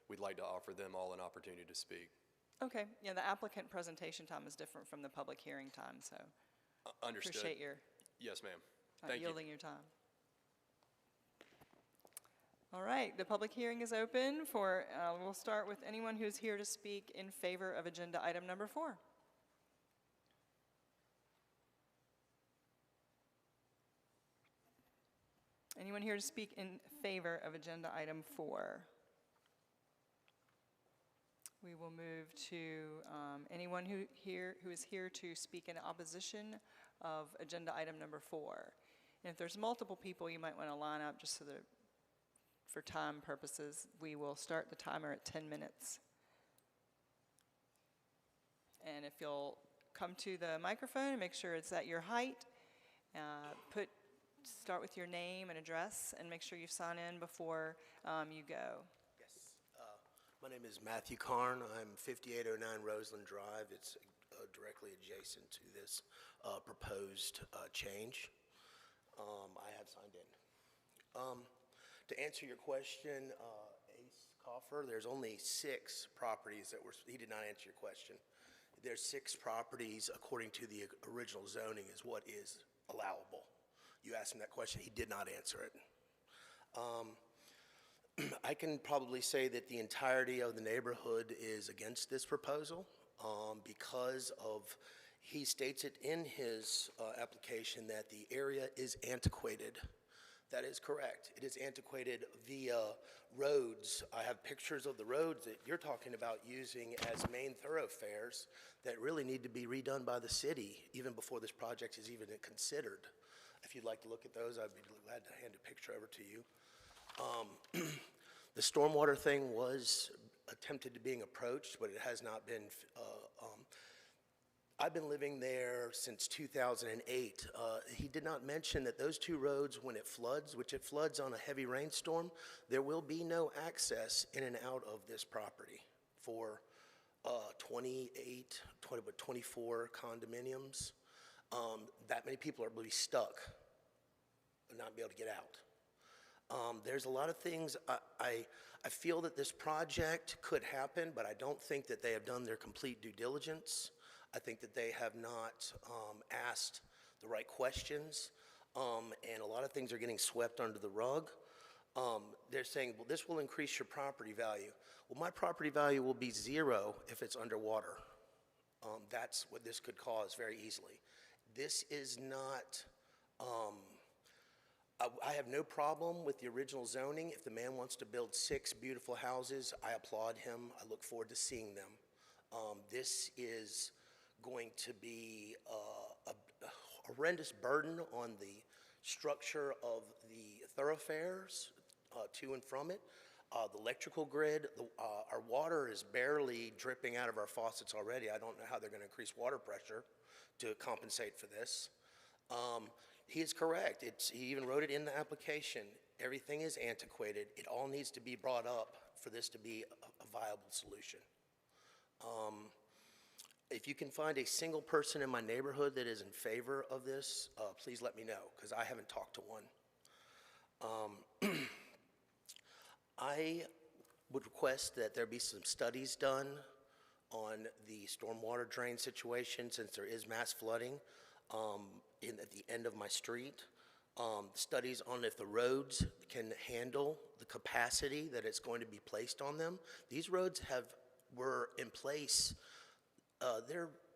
we'd like to offer them all an opportunity to speak. Okay, yeah, the applicant presentation time is different from the public hearing time, so Understood. appreciate your Yes, ma'am. Thank you. yielding your time. All right, the public hearing is open for, we'll start with anyone who's here to speak in favor of agenda item number 4. Anyone here to speak in favor of agenda item 4? We will move to anyone who is here to speak in opposition of agenda item number 4. And if there's multiple people, you might want to line up just so that for time purposes, we will start the timer at 10 minutes. And if you'll come to the microphone and make sure it's at your height, start with your name and address, and make sure you sign in before you go. Yes. My name is Matthew Karn. I'm 5809 Roseland Drive. It's directly adjacent to this proposed change. I have signed in. To answer your question, Ace Coffer, there's only 6 properties that he did not answer your question. There's 6 properties according to the original zoning is what is allowable. You asked him that question, he did not answer it. I can probably say that the entirety of the neighborhood is against this proposal because he states it in his application that the area is antiquated. That is correct. It is antiquated via roads. I have pictures of the roads that you're talking about using as main thoroughfares that really need to be redone by the city even before this project is even considered. If you'd like to look at those, I'd be glad to hand a picture over to you. The stormwater thing was attempted to being approached, but it has not been. I've been living there since 2008. He did not mention that those 2 roads, when it floods, which it floods on a heavy rainstorm, there will be no access in and out of this property for 24 condominiums. that many people are going to be stuck and not be able to get out. There's a lot of things, I feel that this project could happen, but I don't think that they have done their complete due diligence. I think that they have not asked the right questions, and a lot of things are getting swept under the rug. They're saying, well, this will increase your property value. Well, my property value will be 0 if it's underwater. That's what this could cause very easily. This is not, I have no problem with the original zoning. If the man wants to build 6 beautiful houses, I applaud him. I look forward to seeing them. This is going to be a horrendous burden on the structure of the thoroughfares to and from it. The electrical grid, our water is barely dripping out of our faucets already. I don't know how they're going to increase water pressure to compensate for this. He is correct. He even wrote it in the application. Everything is antiquated. It all needs to be brought up for this to be a viable solution. If you can find a single person in my neighborhood that is in favor of this, please let me know, because I haven't talked to one. I would request that there be some studies done on the stormwater drain situation, since there is mass flooding at the end of my street. Studies on if the roads can handle the capacity that it's going to be placed on them. These roads were in place.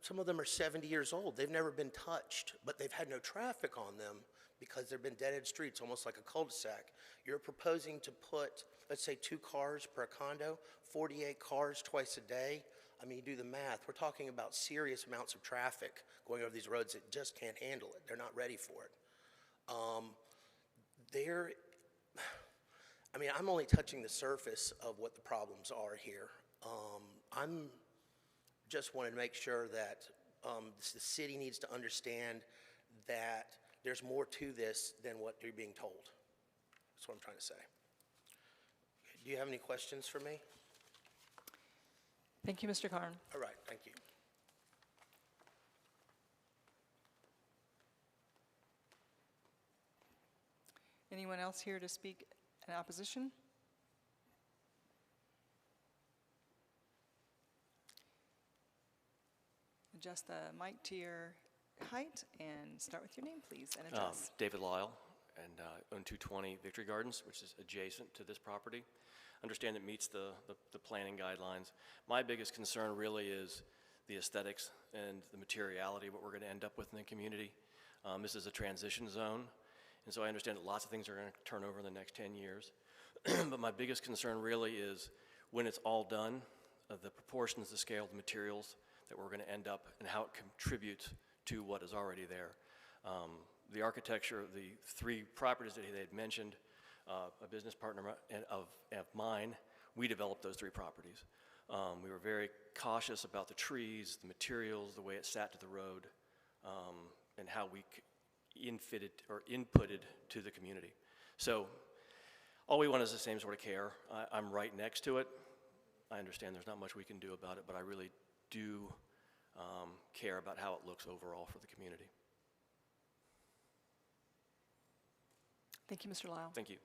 Some of them are 70 years old. They've never been touched, but they've had no traffic on them because they've been dead-end streets, almost like a cul-de-sac. You're proposing to put, let's say, 2 cars per condo, 48 cars twice a day. I mean, you do the math. We're talking about serious amounts of traffic going over these roads that just can't handle it. They're not ready for it. I mean, I'm only touching the surface of what the problems are here. I'm just wanting to make sure that the city needs to understand that there's more to this than what they're being told. That's what I'm trying to say. Do you have any questions for me? Thank you, Mr. Karn. All right, thank you. Anyone else here to speak in opposition? Adjust the mic to your height and start with your name, please, and address. David Lyle, and own 220 Victory Gardens, which is adjacent to this property. Understand it meets the planning guidelines. My biggest concern really is the aesthetics and the materiality of what we're going to end up with in the community. This is a transition zone, and so I understand that lots of things are going to turn over in the next 10 years. But my biggest concern really is when it's all done, the proportions, the scale, the materials that we're going to end up, and how it contributes to what is already there. The architecture of the 3 properties that they had mentioned, a business partner of mine, we developed those 3 properties. We were very cautious about the trees, the materials, the way it sat to the road, and how we inputted to the community. So all we want is the same sort of care. I'm right next to it. I understand there's not much we can do about it, but I really do care about how it looks overall for the community. Thank you, Mr. Lyle. Thank you.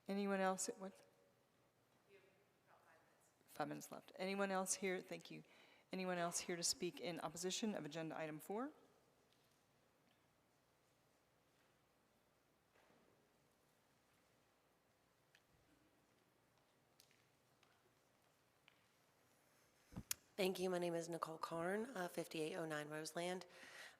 Anyone else? What? 5 minutes left. Anyone else here? Thank you. Anyone else here to speak in opposition of agenda item 4? Thank you. My name is Nicole Karn, 5809 Roseland.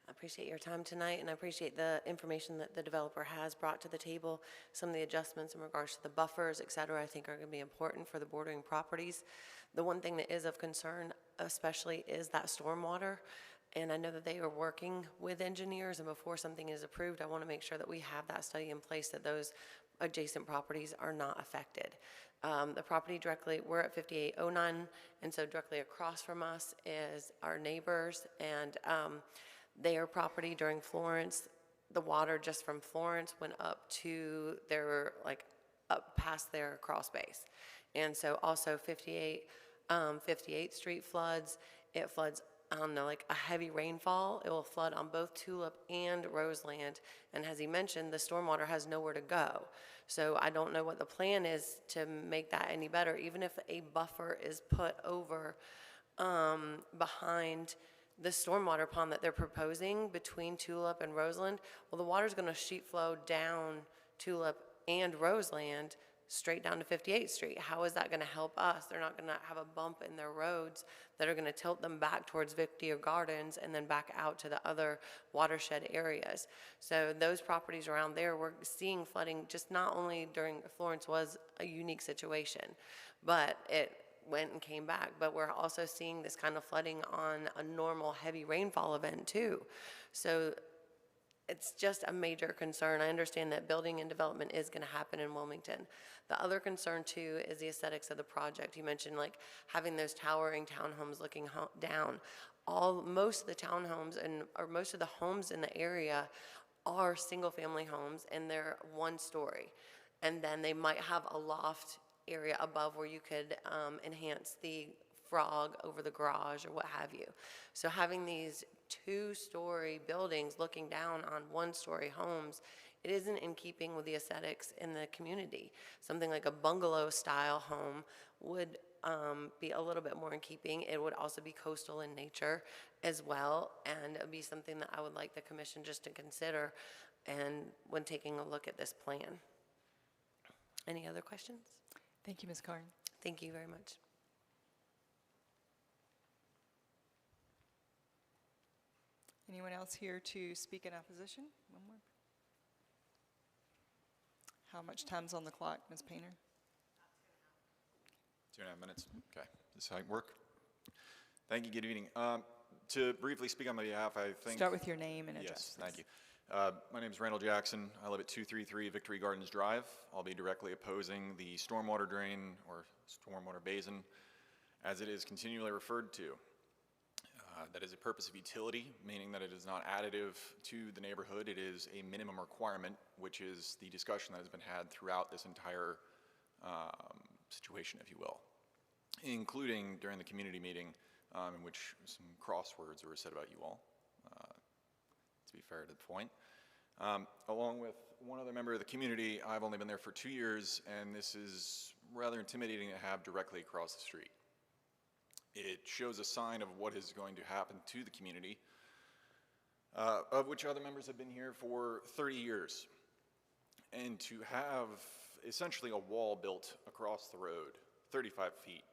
I appreciate your time tonight, and I appreciate the information that the developer has brought to the table. Some of the adjustments in regards to the buffers, et cetera, I think are going to be important for the bordering properties. The one thing that is of concern, especially, is that stormwater. And I know that they are working with engineers, and before something is approved, I want to make sure that we have that study in place, that those adjacent properties are not affected. The property directly, we're at 5809, and so directly across from us is our neighbors, and their property during Florence, the water just from Florence went up to their, like, up past their crawl space. And so also 58 58th Street floods. It floods on like a heavy rainfall. It will flood on both Tulip and Roseland. And as he mentioned, the stormwater has nowhere to go. So I don't know what the plan is to make that any better. Even if a buffer is put over behind the stormwater pond that they're proposing between Tulip and Roseland, well, the water's going to sheet flow down Tulip and Roseland straight down to 58th Street. How is that going to help us? They're not going to have a bump in their roads that are going to tilt them back towards Victoria Gardens and then back out to the other watershed areas. So those properties around there, we're seeing flooding just not only during Florence was a unique situation, but it went and came back, but we're also seeing this kind of flooding on a normal heavy rainfall event too. So it's just a major concern. I understand that building and development is going to happen in Wilmington. The other concern too is the aesthetics of the project. You mentioned like having those towering townhomes looking down. Most of the townhomes or most of the homes in the area are single-family homes, and they're one story. And then they might have a loft area above where you could enhance the frog over the garage or what have you. So having these two-story buildings looking down on one-story homes, it isn't in keeping with the aesthetics in the community. Something like a bungalow-style home would be a little bit more in keeping. It would also be coastal in nature as well, and it would be something that I would like the commission just to consider and when taking a look at this plan. Any other questions? Thank you, Ms. Carn. Thank you very much. Anyone else here to speak in opposition? One more. How much time's on the clock, Ms. Painter? 2.5 minutes. Okay. This how it work? Thank you. Good evening. To briefly speak on my behalf, I think... Start with your name and address. Yes, thank you. My name is Randall Jackson. I live at 233 Victory Gardens Drive. I'll be directly opposing the stormwater drain or stormwater basin as it is continually referred to. That is a purpose of utility, meaning that it is not additive to the neighborhood. It is a minimum requirement, which is the discussion that has been had throughout this entire situation, if you will, including during the community meeting in which some crosswords were said about you all, to be fair to the point. Along with one other member of the community, I've only been there for 2 years, and this is rather intimidating to have directly across the street. It shows a sign of what is going to happen to the community, of which other members have been here for 30 years. And to have essentially a wall built across the road, 35 feet,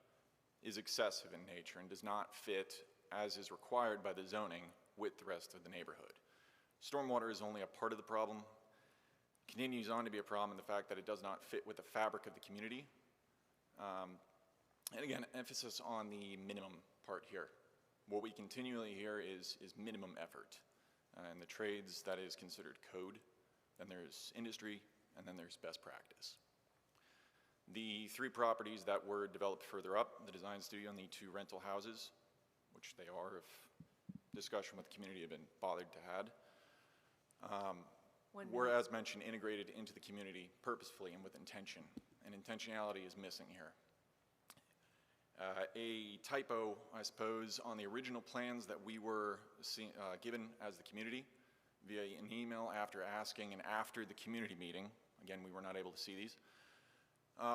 is excessive in nature and does not fit, as is required by the zoning, with the rest of the neighborhood. Stormwater is only a part of the problem. It continues on to be a problem in the fact that it does not fit with the fabric of the community. And again, emphasis on the minimum part here. What we continually hear is minimum effort. And the trades, that is considered code. Then there's industry, and then there's best practice. The 3 properties that were developed further up, the design studio and the 2 rental houses, which they are if discussion with the community have been bothered to had, were, as mentioned, integrated into the community purposefully and with intention. And intentionality is missing here. A typo, I suppose, on the original plans that we were given as the community via an email after asking and after the community meeting, again, we were not able to see these,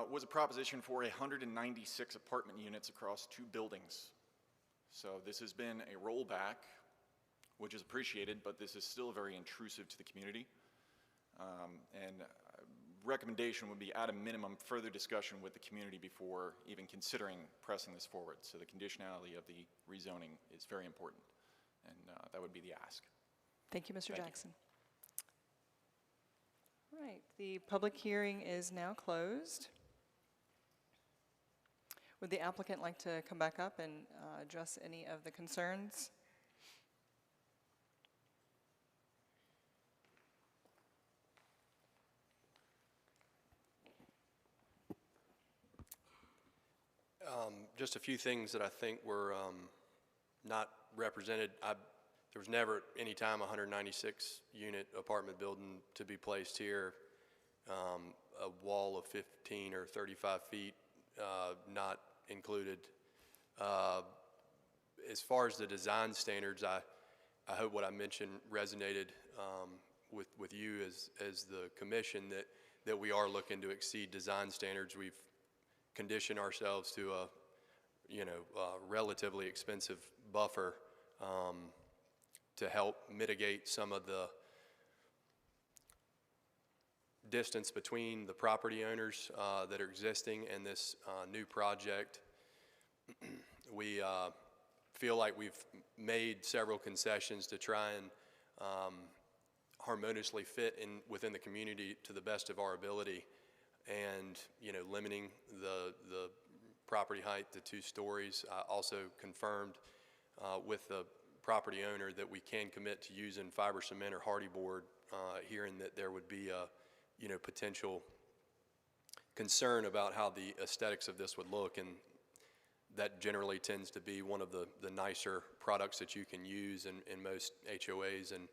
was a proposition for 196 apartment units across 2 buildings. So this has been a rollback, which is appreciated, but this is still very intrusive to the community. And recommendation would be, at a minimum, further discussion with the community before even considering pressing this forward. So the conditionality of the rezoning is very important, and that would be the ask. Thank you, Mr. Jackson. All right, the public hearing is now closed. Would the applicant like to come back up and address any of the concerns? Just a few things that I think were not represented. There was never any time a 196 unit apartment building to be placed here. A wall of 15 or 35 feet not included. As far as the design standards, I hope what I mentioned resonated with you as the commission, that we are looking to exceed design standards. We've conditioned ourselves to a relatively expensive buffer to help mitigate some of the distance between the property owners that are existing and this new project. We feel like we've made several concessions to try and harmoniously fit within the community to the best of our ability, and limiting the property height to 2 stories. I also confirmed with the property owner that we can commit to using fiber cement or hardy board, hearing that there would be a potential concern about how the aesthetics of this would look, and that generally tends to be one of the nicer products that you can use in most HOAs and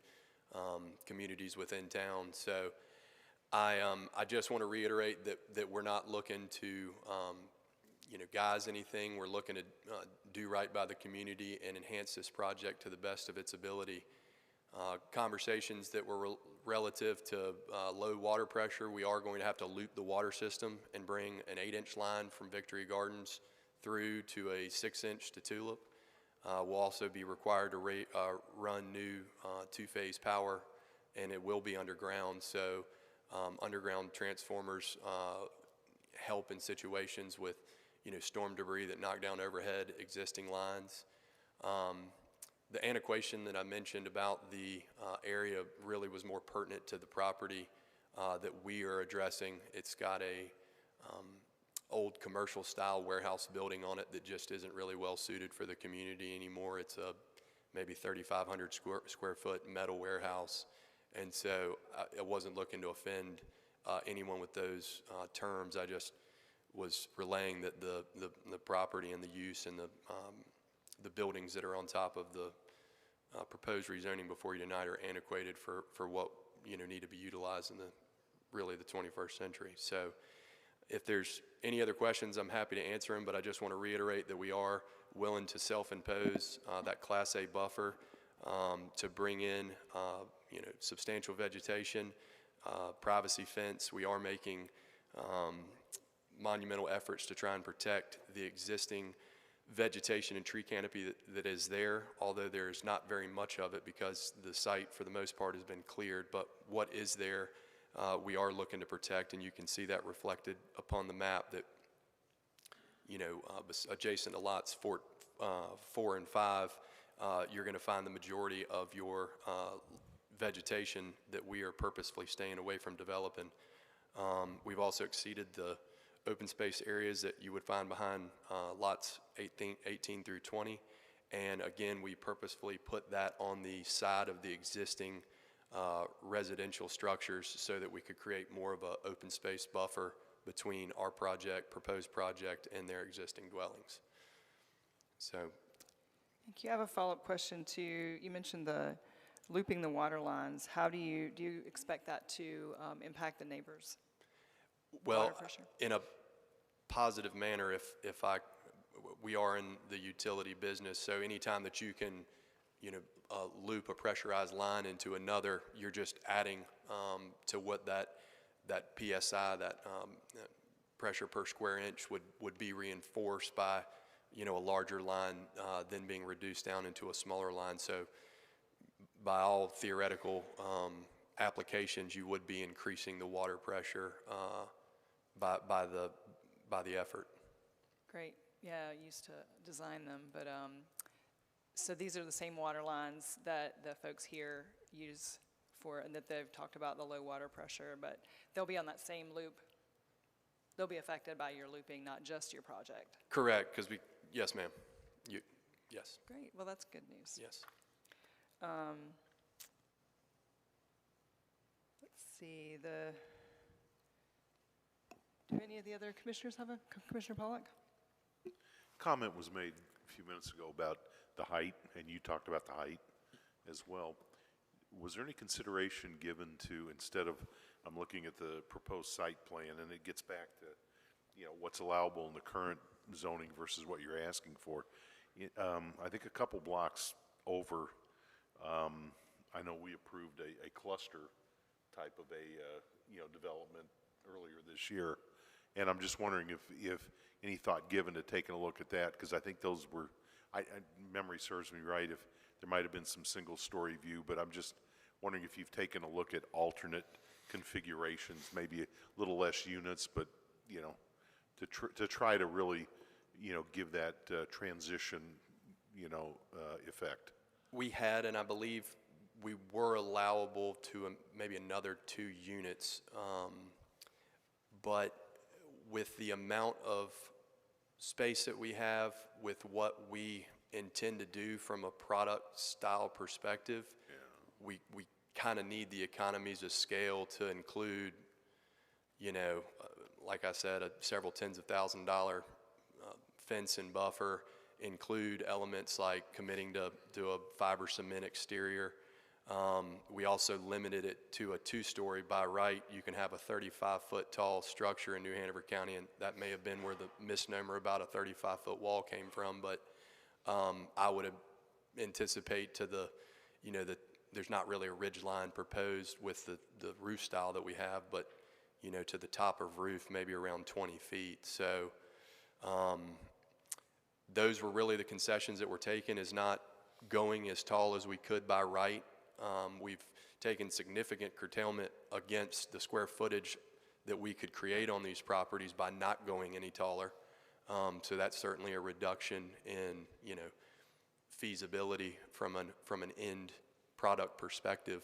communities within town. So I just want to reiterate that we're not looking to guise anything. We're looking to do right by the community and enhance this project to the best of its ability. Conversations that were relative to low water pressure, we are going to have to loop the water system and bring an 8-inch line from Victory Gardens through to a 6-inch to Tulip. We'll also be required to run new 2-phase power, and it will be underground. So underground transformers help in situations with storm debris that knock down overhead existing lines. The antiquation that I mentioned about the area really was more pertinent to the property that we are addressing. It's got a old commercial style warehouse building on it that just isn't really well suited for the community anymore. It's a maybe 3,500 square foot metal warehouse. And so I wasn't looking to offend anyone with those terms. I just was relaying that the property and the use and the buildings that are on top of the proposed rezoning before you tonight are antiquated for what need to be utilized in really the 21st century. So if there's any other questions, I'm happy to answer them, but I just want to reiterate that we are willing to self-impose that Class A buffer to bring in substantial vegetation, privacy fence. We are making monumental efforts to try and protect the existing vegetation and tree canopy that is there, although there's not very much of it because the site for the most part has been cleared. But what is there, we are looking to protect, and you can see that reflected upon the map that, adjacent to lots 4 and 5, you're going to find the majority of your vegetation that we are purposefully staying away from developing. We've also exceeded the open space areas that you would find behind lots 18 through 20. And again, we purposefully put that on the side of the existing residential structures so that we could create more of an open space buffer between our proposed project, and their existing dwellings. So. Thank you. I have a follow-up question to, you mentioned the looping the water lines. How do you expect that to impact the neighbors? Well, in a positive manner, we are in the utility business, so anytime that you can, loop a pressurized line into another, you're just adding to what that PSI, that pressure per square inch would be reinforced by, a larger line then being reduced down into a smaller line. So by all theoretical applications, you would be increasing the water pressure by the effort. Great. Yeah, I used to design them, but so these are the same water lines that the folks here use and that they've talked about the low water pressure, but they'll be on that same loop. They'll be affected by your looping, not just your project. Correct, because yes, ma'am. Yes. Great. Well, that's good news. Yes. Let's see. Do any of the other commissioners have Commissioner Pollack? Comment was made a few minutes ago about the height, and you talked about the height as well. Was there any consideration given to, instead of, I'm looking at the proposed site plan, and it gets back to, what's allowable in the current zoning versus what you're asking for. I think a couple blocks over, I know we approved a cluster type of development earlier this year. And I'm just wondering if any thought given to taking a look at that, because I think those were, memory serves me right, if there might have been some single-story view, but I'm just wondering if you've taken a look at alternate configurations, maybe a little less units, but, to try to really, give that transition, effect. We had, and I believe we were allowable to maybe another 2 units, but with the amount of space that we have, with what we intend to do from a product style perspective, we kind of need the economies of scale to include, like I said, several tens of $1,000s fence and buffer, include elements like committing to a fiber cement exterior. We also limited it to a 2-story. By right, you can have a 35-foot tall structure in New Hanover County, and that may have been where the misnomer about a 35-foot wall came from, but I would anticipate to that there's not really a ridge line proposed with the roof style that we have, but to the top of roof, maybe around 20 feet. So those were really the concessions that were taken, is not going as tall as we could by right. We've taken significant curtailment against the square footage that we could create on these properties by not going any taller. So that's certainly a reduction in, feasibility from an end product perspective.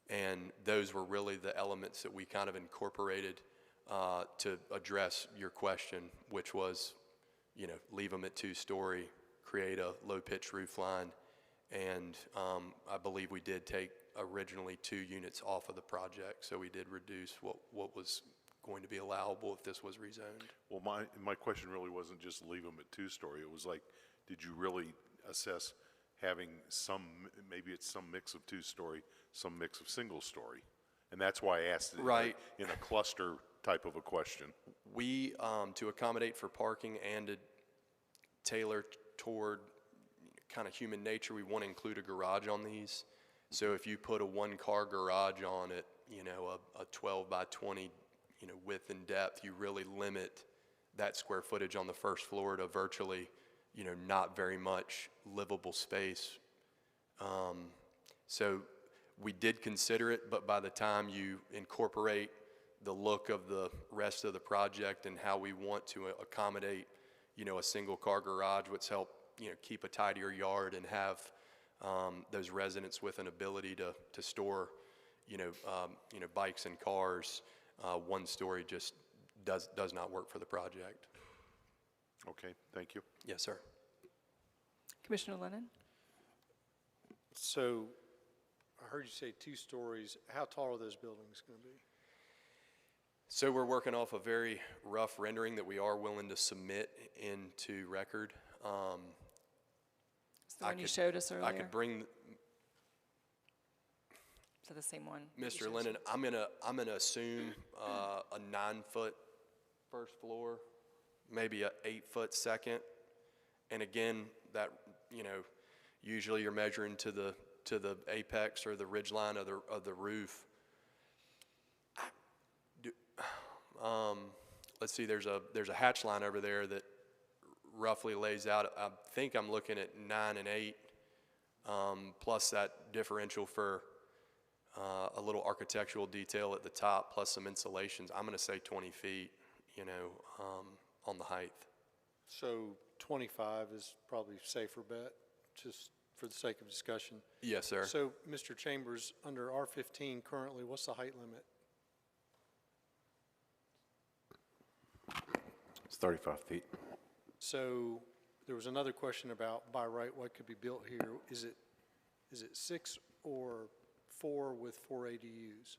And those were really the elements that we kind of incorporated to address your question, which was, leave them at 2-story, create a low-pitch roof line. And I believe we did take originally 2 units off of the project, so we did reduce what was going to be allowable if this was rezoned. Well, my question really wasn't just leave them at 2-story. It was like, did you really assess having maybe it's some mix of 2-story, some mix of single-story? And that's why I asked it right in a cluster type of a question. We, to accommodate for parking and to tailor toward kind of human nature, we want to include a garage on these. So if you put a 1-car garage on it, a 12 by 20, width and depth, you really limit that square footage on the first floor to virtually, not very much livable space. So we did consider it, but by the time you incorporate the look of the rest of the project and how we want to accommodate, a single-car garage, which help keep a tidier yard and have those residents with an ability to store, bikes and cars. 1-story just does not work for the project. Okay, thank you. Yes, sir. Commissioner Lennon? So I heard you say 2 stories. How tall are those buildings going to be? So we're working off a very rough rendering that we are willing to submit into record. It's the one you showed us earlier. I could bring. Is that the same one? Mr. Lennon, I'm gonna assume a 9-foot first floor, maybe a 8-foot second, and again, that usually you're measuring to the apex or the ridge line of the roof. Let's see. There's a hatch line over there that roughly lays out. I think I'm looking at 9 and 8, plus that differential for a little architectural detail at the top, plus some insulations. I'm going to say 20 feet, on the height. So 25 is probably a safer bet, just for the sake of discussion. Yes, sir. So, Mr. Chambers, under R15 currently, what's the height limit? It's 35 feet. So there was another question about by right what could be built here. Is it 6 or 4 with 4 ADUs?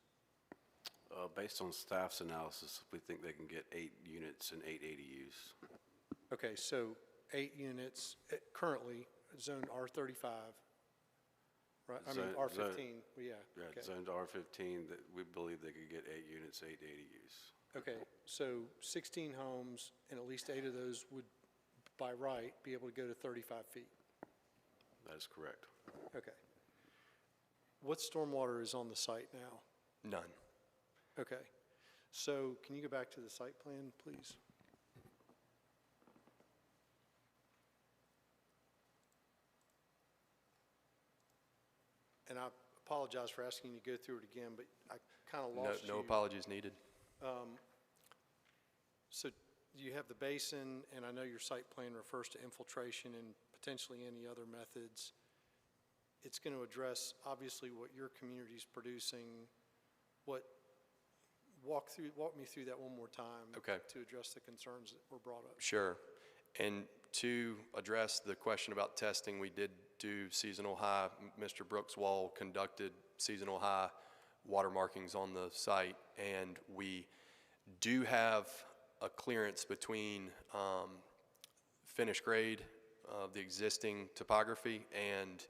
Based on staff's analysis, we think they can get 8 units and 8 ADUs. Okay, so 8 units currently zoned R35, right? I mean R15, yeah. Yeah, zoned R15, that we believe they could get 8 units, 8 ADUs. Okay, so 16 homes, and at least 8 of those would by right, be able to go to 35 feet. That is correct. Okay. What stormwater is on the site now? None. Okay. So can you go back to the site plan, please? And I apologize for asking you to go through it again, but I kind of lost you. No apologies needed. So you have the basin, and I know your site plan refers to infiltration and potentially any other methods. It's going to address, obviously, what your community's producing. Walk me through that one more time. Okay. To address the concerns that were brought up. Sure. And to address the question about testing, we did do seasonal high. Mr. Brookswall conducted seasonal high water markings on the site, and we do have a clearance between finished grade of the existing topography and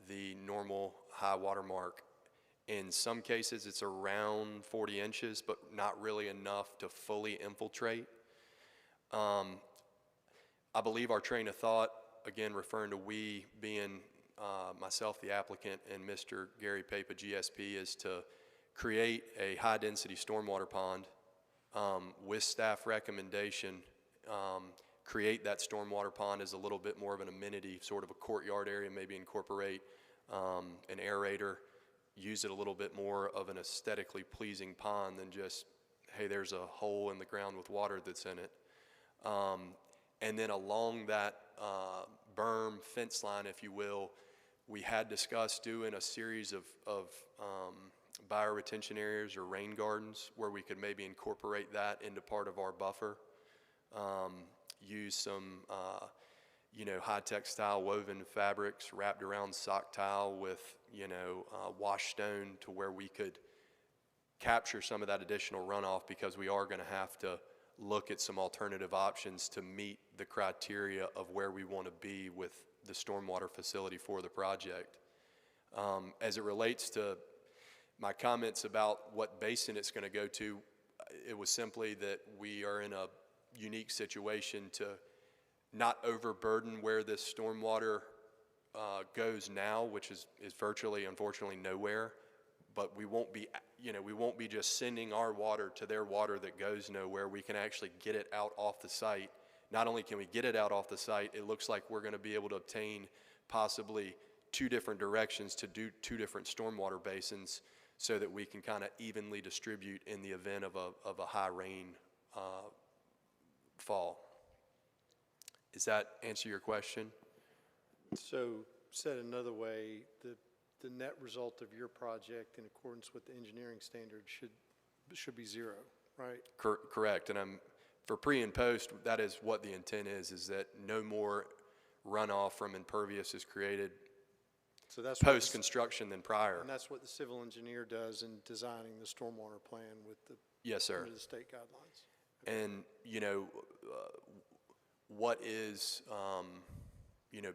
the normal high water mark. In some cases, it's around 40 inches, but not really enough to fully infiltrate. I believe our train of thought, again, referring to we being myself, the applicant, and Mr. Gary Papa, GSP, is to create a high-density stormwater pond with staff recommendation, create that stormwater pond as a little bit more of an amenity, sort of a courtyard area, maybe incorporate an aerator, use it a little bit more of an aesthetically pleasing pond than just, hey, there's a hole in the ground with water that's in it. And then along that berm fence line, if you will, we had discussed doing a series of bioretention areas or rain gardens where we could maybe incorporate that into part of our buffer. Use some high-tech style woven fabrics wrapped around sock tile with, wash stone to where we could capture some of that additional runoff, because we are going to have to look at some alternative options to meet the criteria of where we want to be with the stormwater facility for the project. As it relates to my comments about what basin it's going to go to, it was simply that we are in a unique situation to not overburden where this stormwater goes now, which is virtually, unfortunately, nowhere. But we won't be, we won't be just sending our water to their water that goes nowhere. We can actually get it out off the site. Not only can we get it out off the site, it looks like we're going to be able to obtain possibly 2 different directions to do 2 different stormwater basins, so that we can kind of evenly distribute in the event of a high rain fall. Does that answer your question? So said another way, the net result of your project in accordance with the engineering standards should be 0, right? Correct. And for pre and post, that is what the intent is that no more runoff from impervious is created So that's post-construction than prior. And that's what the civil engineer does in designing the stormwater plan with the Yes, sir. under the state guidelines. And, what is,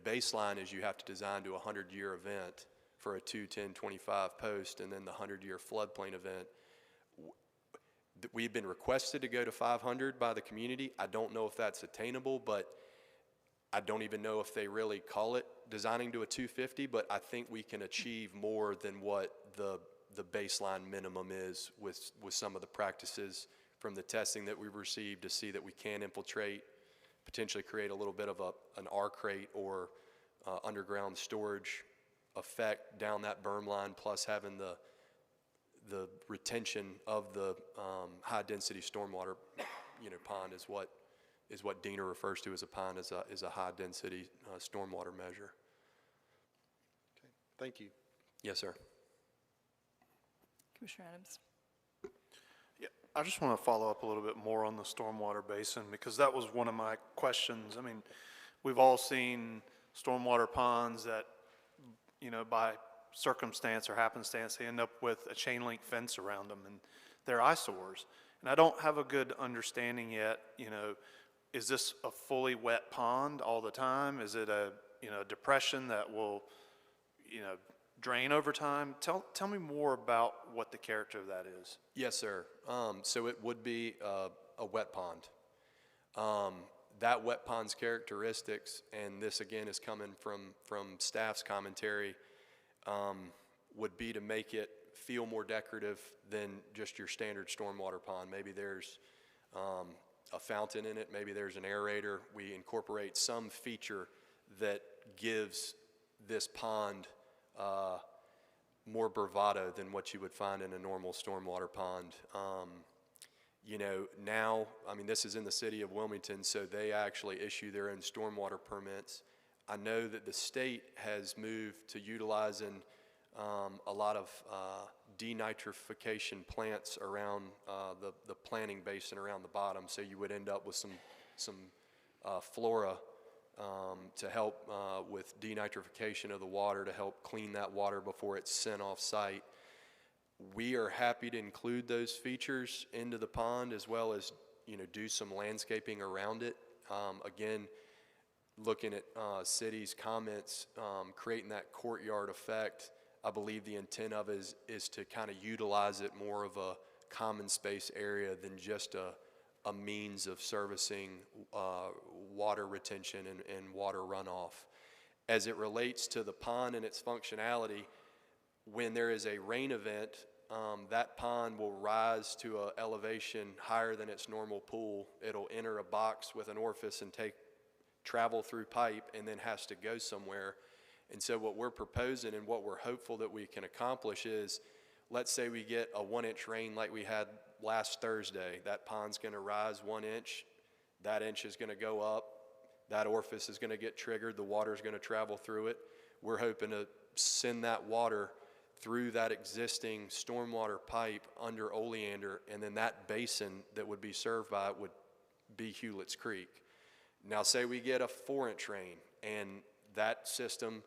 baseline is you have to design to a 100-year event for a 2-10-25 post, and then the 100-year floodplain event. We've been requested to go to 500 by the community. I don't know if that's attainable, but I don't even know if they really call it designing to a 250, but I think we can achieve more than what the baseline minimum is with some of the practices from the testing that we've received to see that we can infiltrate, potentially create a little bit of an R crate or underground storage effect down that berm line, plus having the retention of the high-density stormwater, pond is what Dina refers to as a pond, is a high-density stormwater measure. Okay, thank you. Yes, sir. Commissioner Adams. Yeah, I just want to follow up a little bit more on the stormwater basin, because that was one of my questions. I mean, we've all seen stormwater ponds that, by circumstance or happenstance, they end up with a chain link fence around them, and they're eyesores. And I don't have a good understanding yet, is this a fully wet pond all the time? Is it a, depression that will, drain over time? Tell me more about what the character of that is. Yes, sir. So it would be a wet pond. that wet pond's characteristics, and this again is coming from staff's commentary, would be to make it feel more decorative than just your standard stormwater pond. Maybe there's a fountain in it, maybe there's an aerator. We incorporate some feature that gives this pond more bravado than what you would find in a normal stormwater pond. You know, now, I mean, this is in the city of Wilmington, so they actually issue their own stormwater permits. I know that the state has moved to utilizing a lot of denitrification plants around the planting basin around the bottom, so you would end up with some flora to help with denitrification of the water, to help clean that water before it's sent off site. We are happy to include those features into the pond, as well as, you know, do some landscaping around it. Again, looking at city's comments, creating that courtyard effect, I believe the intent of it is to kind of utilize it more of a common space area than just a means of servicing water retention and water runoff. As it relates to the pond and its functionality, when there is a rain event, that pond will rise to an elevation higher than its normal pool. It'll enter a box with an orifice and travel through pipe, and then has to go somewhere. And so what we're proposing and what we're hopeful that we can accomplish is, let's say we get a 1-inch rain like we had last Thursday. That pond's going to rise 1 inch. That inch is going to go up. That orifice is going to get triggered. The water is going to travel through it. We're hoping to send that water through that existing stormwater pipe under Oleander, and then that basin that would be served by it would be Hewlett's Creek. Now say we get a 4-inch rain and that system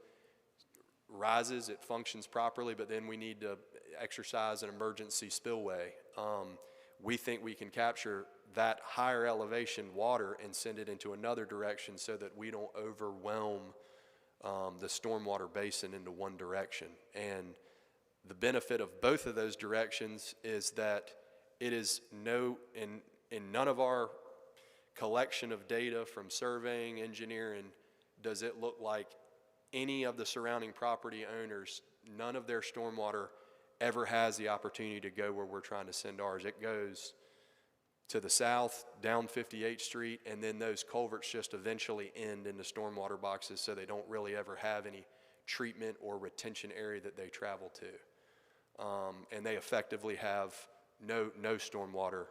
rises, it functions properly, but then we need to exercise an emergency spillway. We think we can capture that higher elevation water and send it into another direction so that we don't overwhelm the stormwater basin into one direction. And the benefit of both of those directions is that it is in none of our collection of data from surveying, engineering, does it look like any of the surrounding property owners, none of their stormwater ever has the opportunity to go where we're trying to send ours. It goes to the south, down 58th Street, and then those culverts just eventually end into stormwater boxes, so they don't really ever have any treatment or retention area that they travel to. And they effectively have no stormwater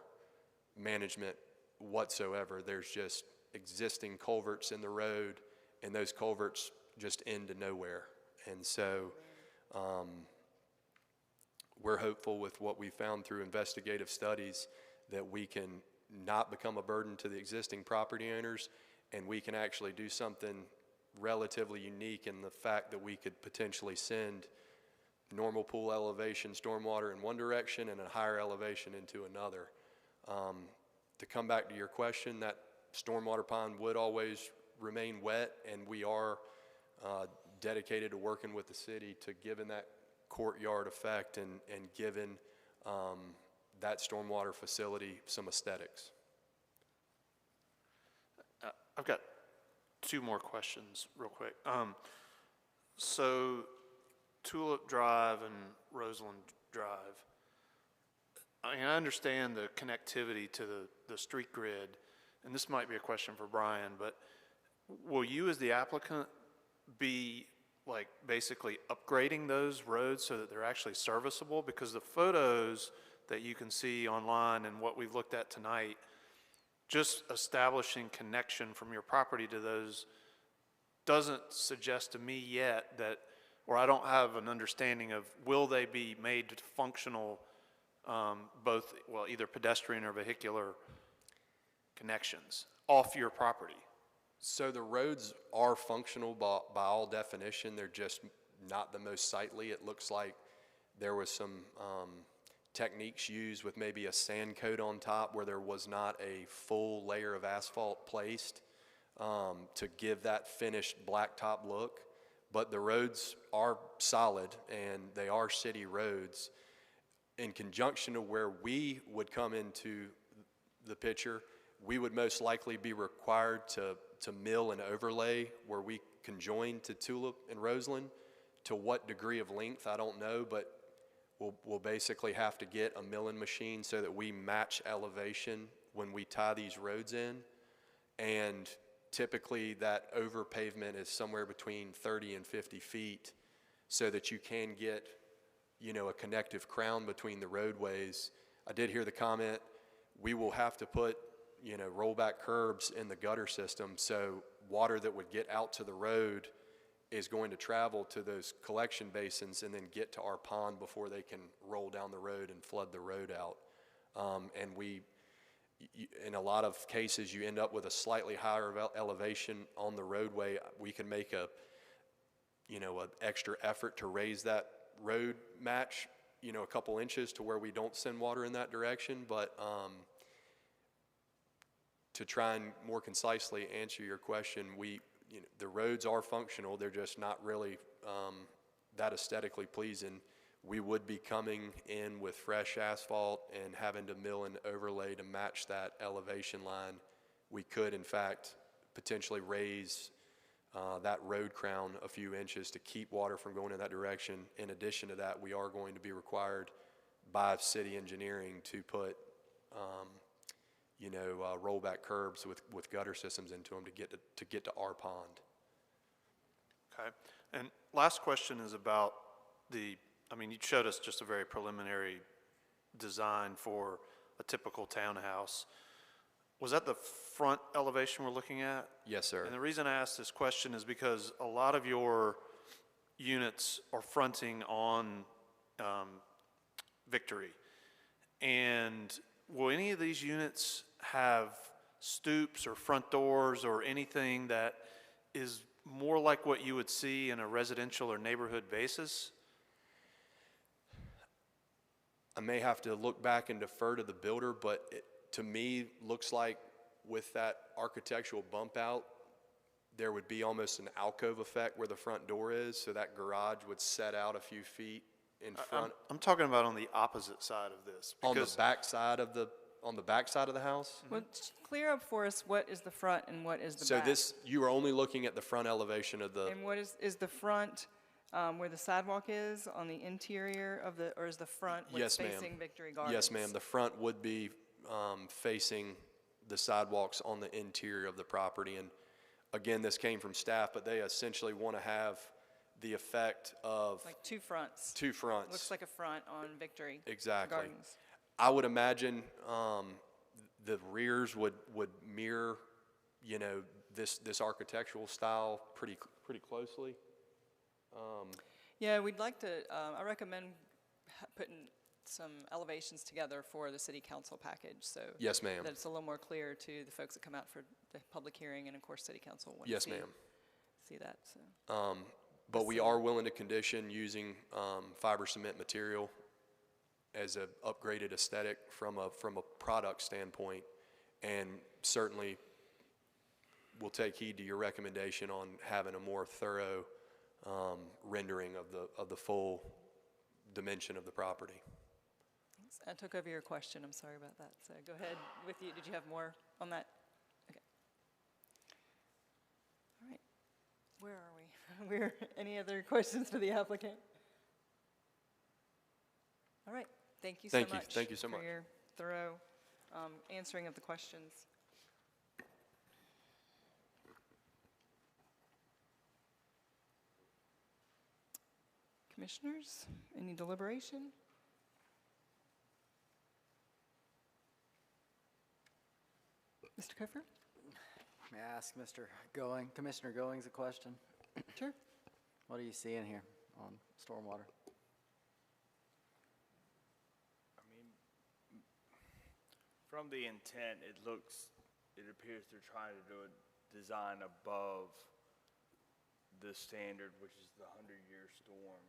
management whatsoever. There's just existing culverts in the road, and those culverts just end to nowhere. And so we're hopeful with what we found through investigative studies that we can not become a burden to the existing property owners, and we can actually do something relatively unique in the fact that we could potentially send normal pool elevation stormwater in one direction and a higher elevation into another. To come back to your question, that stormwater pond would always remain wet, and we are dedicated to working with the city to giving that courtyard effect and giving that stormwater facility some aesthetics. I've got two more questions real quick. So Tulip Drive and Roseland Drive, I mean, I understand the connectivity to the street grid, and this might be a question for Brian, but will you as the applicant be like basically upgrading those roads so that they're actually serviceable? Because the photos that you can see online and what we've looked at tonight, just establishing connection from your property to those doesn't suggest to me yet that, or I don't have an understanding of, will they be made functional, both, well, either pedestrian or vehicular connections off your property? So the roads are functional by all definition. They're just not the most sightly. It looks like there was some techniques used with maybe a sand coat on top where there was not a full layer of asphalt placed to give that finished blacktop look. But the roads are solid and they are city roads. In conjunction to where we would come into the picture, we would most likely be required to mill and overlay where we conjoin to Tulip and Roseland. To what degree of length, I don't know, but we'll basically have to get a milling machine so that we match elevation when we tie these roads in. And typically that over pavement is somewhere between 30 and 50 feet so that you can get, you know, a connective crown between the roadways. I did hear the comment, we will have to put, you know, rollback curbs in the gutter system, so water that would get out to the road is going to travel to those collection basins and then get to our pond before they can roll down the road and flood the road out. And in a lot of cases, you end up with a slightly higher elevation on the roadway. We can make an extra effort to raise that road match, you know, a couple inches to where we don't send water in that direction. But to try and more concisely answer your question, the roads are functional. They're just not really that aesthetically pleasing. We would be coming in with fresh asphalt and having to mill and overlay to match that elevation line. We could, in fact, potentially raise that road crown a few inches to keep water from going in that direction. In addition to that, we are going to be required by city engineering to put rollback curbs with gutter systems into them to get to our pond. Okay. And last question is about you showed us just a very preliminary design for a typical townhouse. Was that the front elevation we're looking at? Yes, sir. And the reason I asked this question is because a lot of your units are fronting on Victory. And will any of these units have stoops or front doors or anything that is more like what you would see in a residential or neighborhood basis? I may have to look back and defer to the builder, but it, to me, looks like with that architectural bump out, there would be almost an alcove effect where the front door is, so that garage would set out a few feet in front. I'm talking about on the opposite side of this. On the back side of the house? Well, clear up for us what is the front and what is the back. So you are only looking at the front elevation of the. And what is the front where the sidewalk is on the interior of or is the front what's facing Victory Gardens? Yes, ma'am. The front would be facing the sidewalks on the interior of the property. And again, this came from staff, but they essentially want to have the effect of like two fronts. Two fronts. Looks like a front on Victory Exactly. Gardens. I would imagine the rears would mirror, this architectural style pretty closely. Yeah, we'd like to. I recommend putting some elevations together for the city council package, so Yes, ma'am. that it's a little more clear to the folks that come out for the public hearing, and of course, city council want Yes, to ma'am. see that. So. But we are willing to condition using fiber cement material as an upgraded aesthetic from a product standpoint, and certainly we'll take heed to your recommendation on having a more thorough rendering of the full dimension of the property. I took over your question. I'm sorry about that. So go ahead with you. Did you have more on that? Okay. All right. Where are we? Any other questions for the applicant? All right. Thank you so much. Thank you so much for your thorough answering of the questions. Commissioners, any deliberation? Mr. Koffer? May I ask Commissioner Goings a question? Sure. What are you seeing here on stormwater? From the intent, it appears they're trying to do a design above the standard, which is the 100-year storm.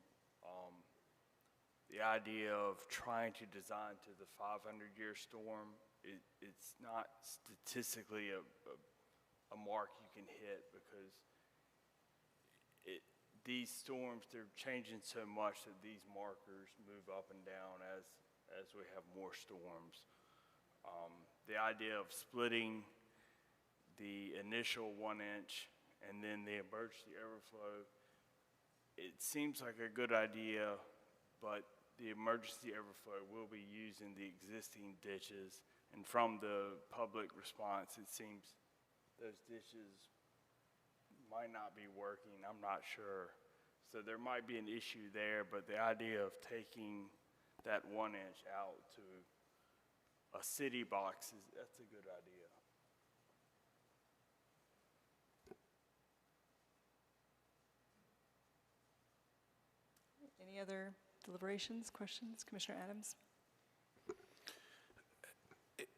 The idea of trying to design to the 500-year storm, it's not statistically a mark you can hit, because these storms, they're changing so much that these markers move up and down as we have more storms. the idea of splitting the initial 1 inch and then the emergency overflow, it seems like a good idea, but the emergency overflow will be using the existing ditches. And from the public response, it seems those ditches might not be working, I'm not sure. So there might be an issue there, but the idea of taking that 1 inch out to a city box that's a good idea. Any other deliberations, questions? Commissioner Adams?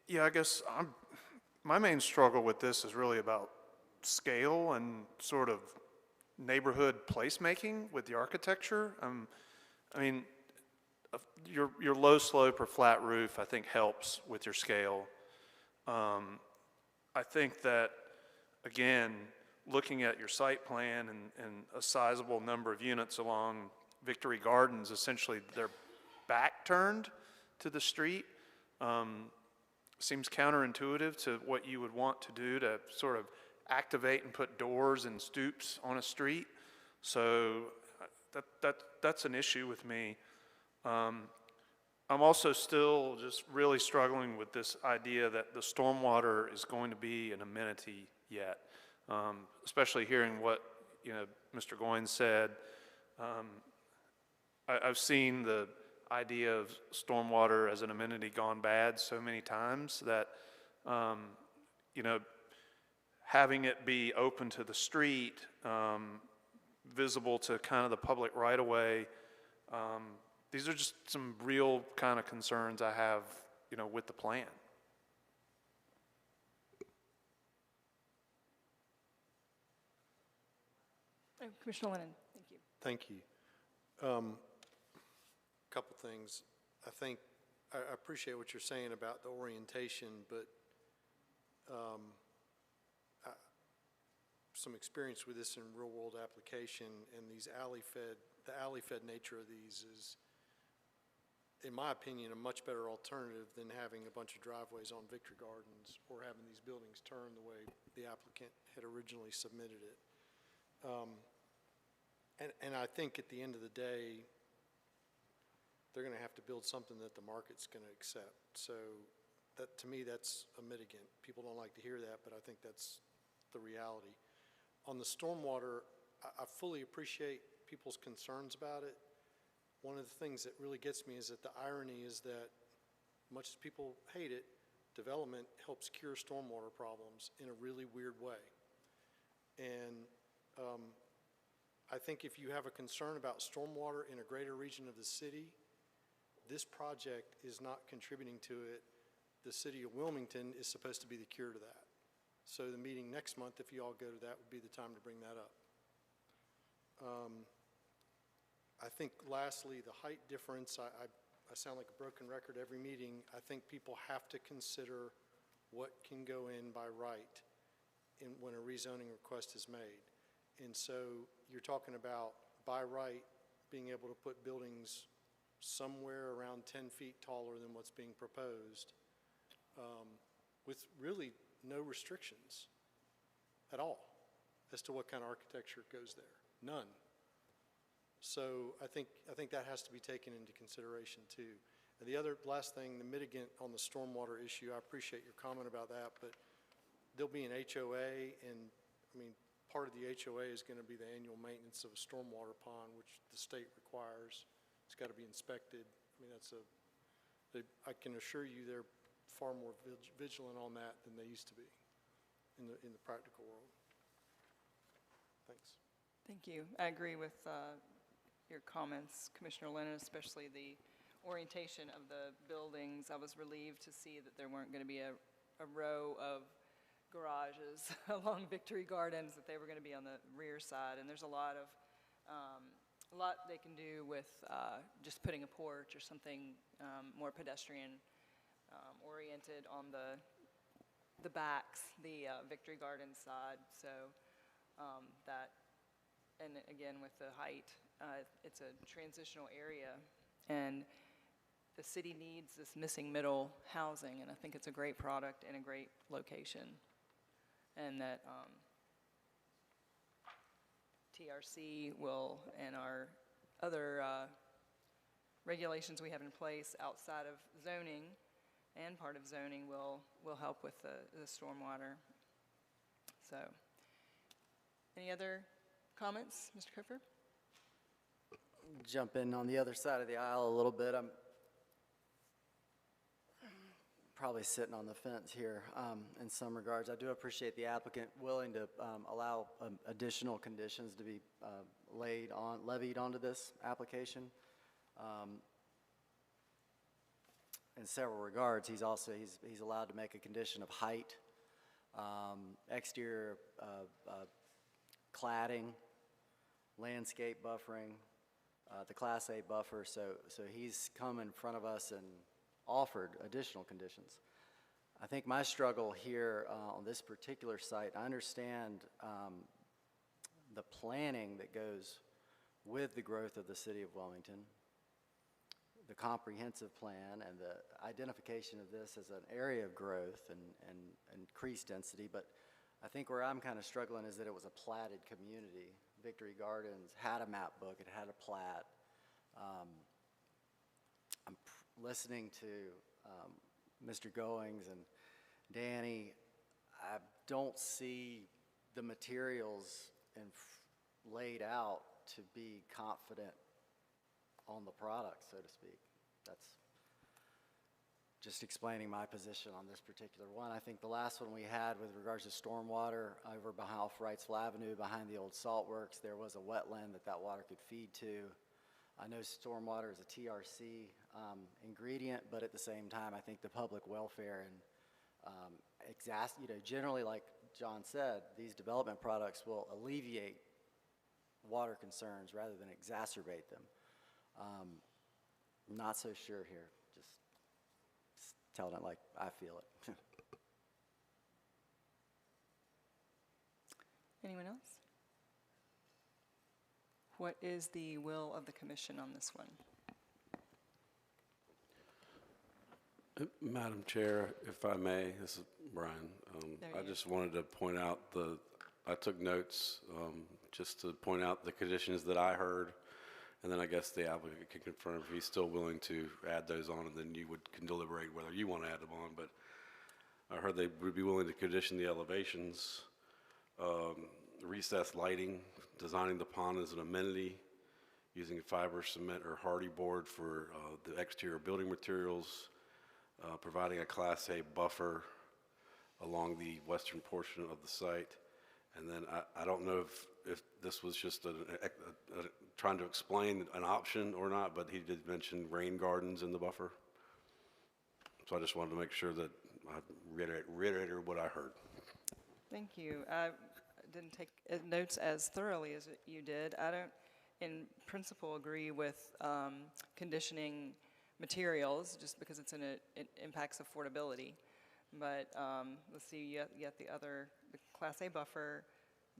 Yeah, I guess my main struggle with this is really about scale and sort of neighborhood placemaking with the architecture. I mean, your low slope or flat roof, I think, helps with your scale. I think that, again, looking at your site plan and a sizable number of units along Victory Gardens, essentially they're back turned to the street. Seems counterintuitive to what you would want to do to sort of activate and put doors and stoops on a street. So that's an issue with me. I'm also still just really struggling with this idea that the stormwater is going to be an amenity yet, especially hearing what Mr. Goins said. I've seen the idea of stormwater as an amenity gone bad so many times that having it be open to the street, visible to kind of the public right-of-way, these are just some real kind of concerns I have, with the plan. Commissioner Lennon, thank you. Thank you. Couple things. I think I appreciate what you're saying about the orientation, but some experience with this in real-world application, and the alley-fed nature of these is, in my opinion, a much better alternative than having a bunch of driveways on Victory Gardens or having these buildings turn the way the applicant had originally submitted it. And I think at the end of the day, they're going to have to build something that the market's going to accept. So that, to me, that's a mitigant. People don't like to hear that, but I think that's the reality. On the stormwater, I fully appreciate people's concerns about it. One of the things that really gets me is that the irony is that, much as people hate it, development helps cure stormwater problems in a really weird way. And I think if you have a concern about stormwater in a greater region of the city, this project is not contributing to it. The city of Wilmington is supposed to be the cure to that. So the meeting next month, if you all go to that, would be the time to bring that up. I think lastly, the height difference, I sound like a broken record every meeting. I think people have to consider what can go in by right when a rezoning request is made. And so you're talking about by right being able to put buildings somewhere around 10 feet taller than what's being proposed, with really no restrictions at all as to what kind of architecture goes there. None. So I think that has to be taken into consideration too. And the last thing, the mitigant on the stormwater issue, I appreciate your comment about that, but there'll be an HOA, and I mean, part of the HOA is going to be the annual maintenance of a stormwater pond, which the state requires. It's got to be inspected. I mean, I can assure you they're far more vigilant on that than they used to be in the practical world. Thanks. Thank you. I agree with your comments, Commissioner Lennon, especially the orientation of the buildings. I was relieved to see that there weren't going to be a row of garages along Victory Gardens, that they were going to be on the rear side. And there's a lot they can do with just putting a porch or something more pedestrian oriented on the backs, the Victory Gardens side. So and again with the height, it's a transitional area, and the city needs this missing middle housing, and I think it's a great product and a great location. And that TRC will, and our other regulations we have in place outside of zoning and part of zoning will help with the stormwater. So, any other comments, Mr. Cooper? Jump in on the other side of the aisle a little bit. I'm probably sitting on the fence here in some regards. I do appreciate the applicant willing to allow additional conditions to be levied onto this application. In several regards, he's allowed to make a condition of height, exterior cladding, landscape buffering, the Class A buffer. So he's come in front of us and offered additional conditions. I think my struggle here on this particular site, I understand the planning that goes with the growth of the city of Wilmington, the comprehensive plan and the identification of this as an area of growth and increased density, but I think where I'm kind of struggling is that it was a platted community. Victory Gardens had a map book, it had a plat. I'm listening to Mr. Goings and Danny. I don't see the materials laid out to be confident on the product, so to speak. That's just explaining my position on this particular one. I think the last one we had with regards to stormwater over behind off Wrightsville Avenue behind the old salt works, there was a wetland that water could feed to. I know stormwater is a TRC ingredient, but at the same time, I think the public welfare and generally, like John said, these development products will alleviate water concerns rather than exacerbate them. Not so sure here. Just telling it like I feel it. Anyone else? What is the will of the commission on this one? Madam Chair, if I may, this is Brian. I just wanted to point out I took notes just to point out the conditions that I heard, and then I guess the applicant can confirm if he's still willing to add those on, and then you can deliberate whether you want to add them on. But I heard they would be willing to condition the elevations, recessed lighting, designing the pond as an amenity, using fiber cement or hardy board for the exterior building materials, providing a Class A buffer along the western portion of the site. And then I don't know if this was just trying to explain an option or not, but he did mention rain gardens in the buffer. So I just wanted to make sure that I reiterated what I heard. Thank you. I didn't take notes as thoroughly as you did. I don't, in principle, agree with conditioning materials just because it impacts affordability. But let's see, you got the Class A buffer,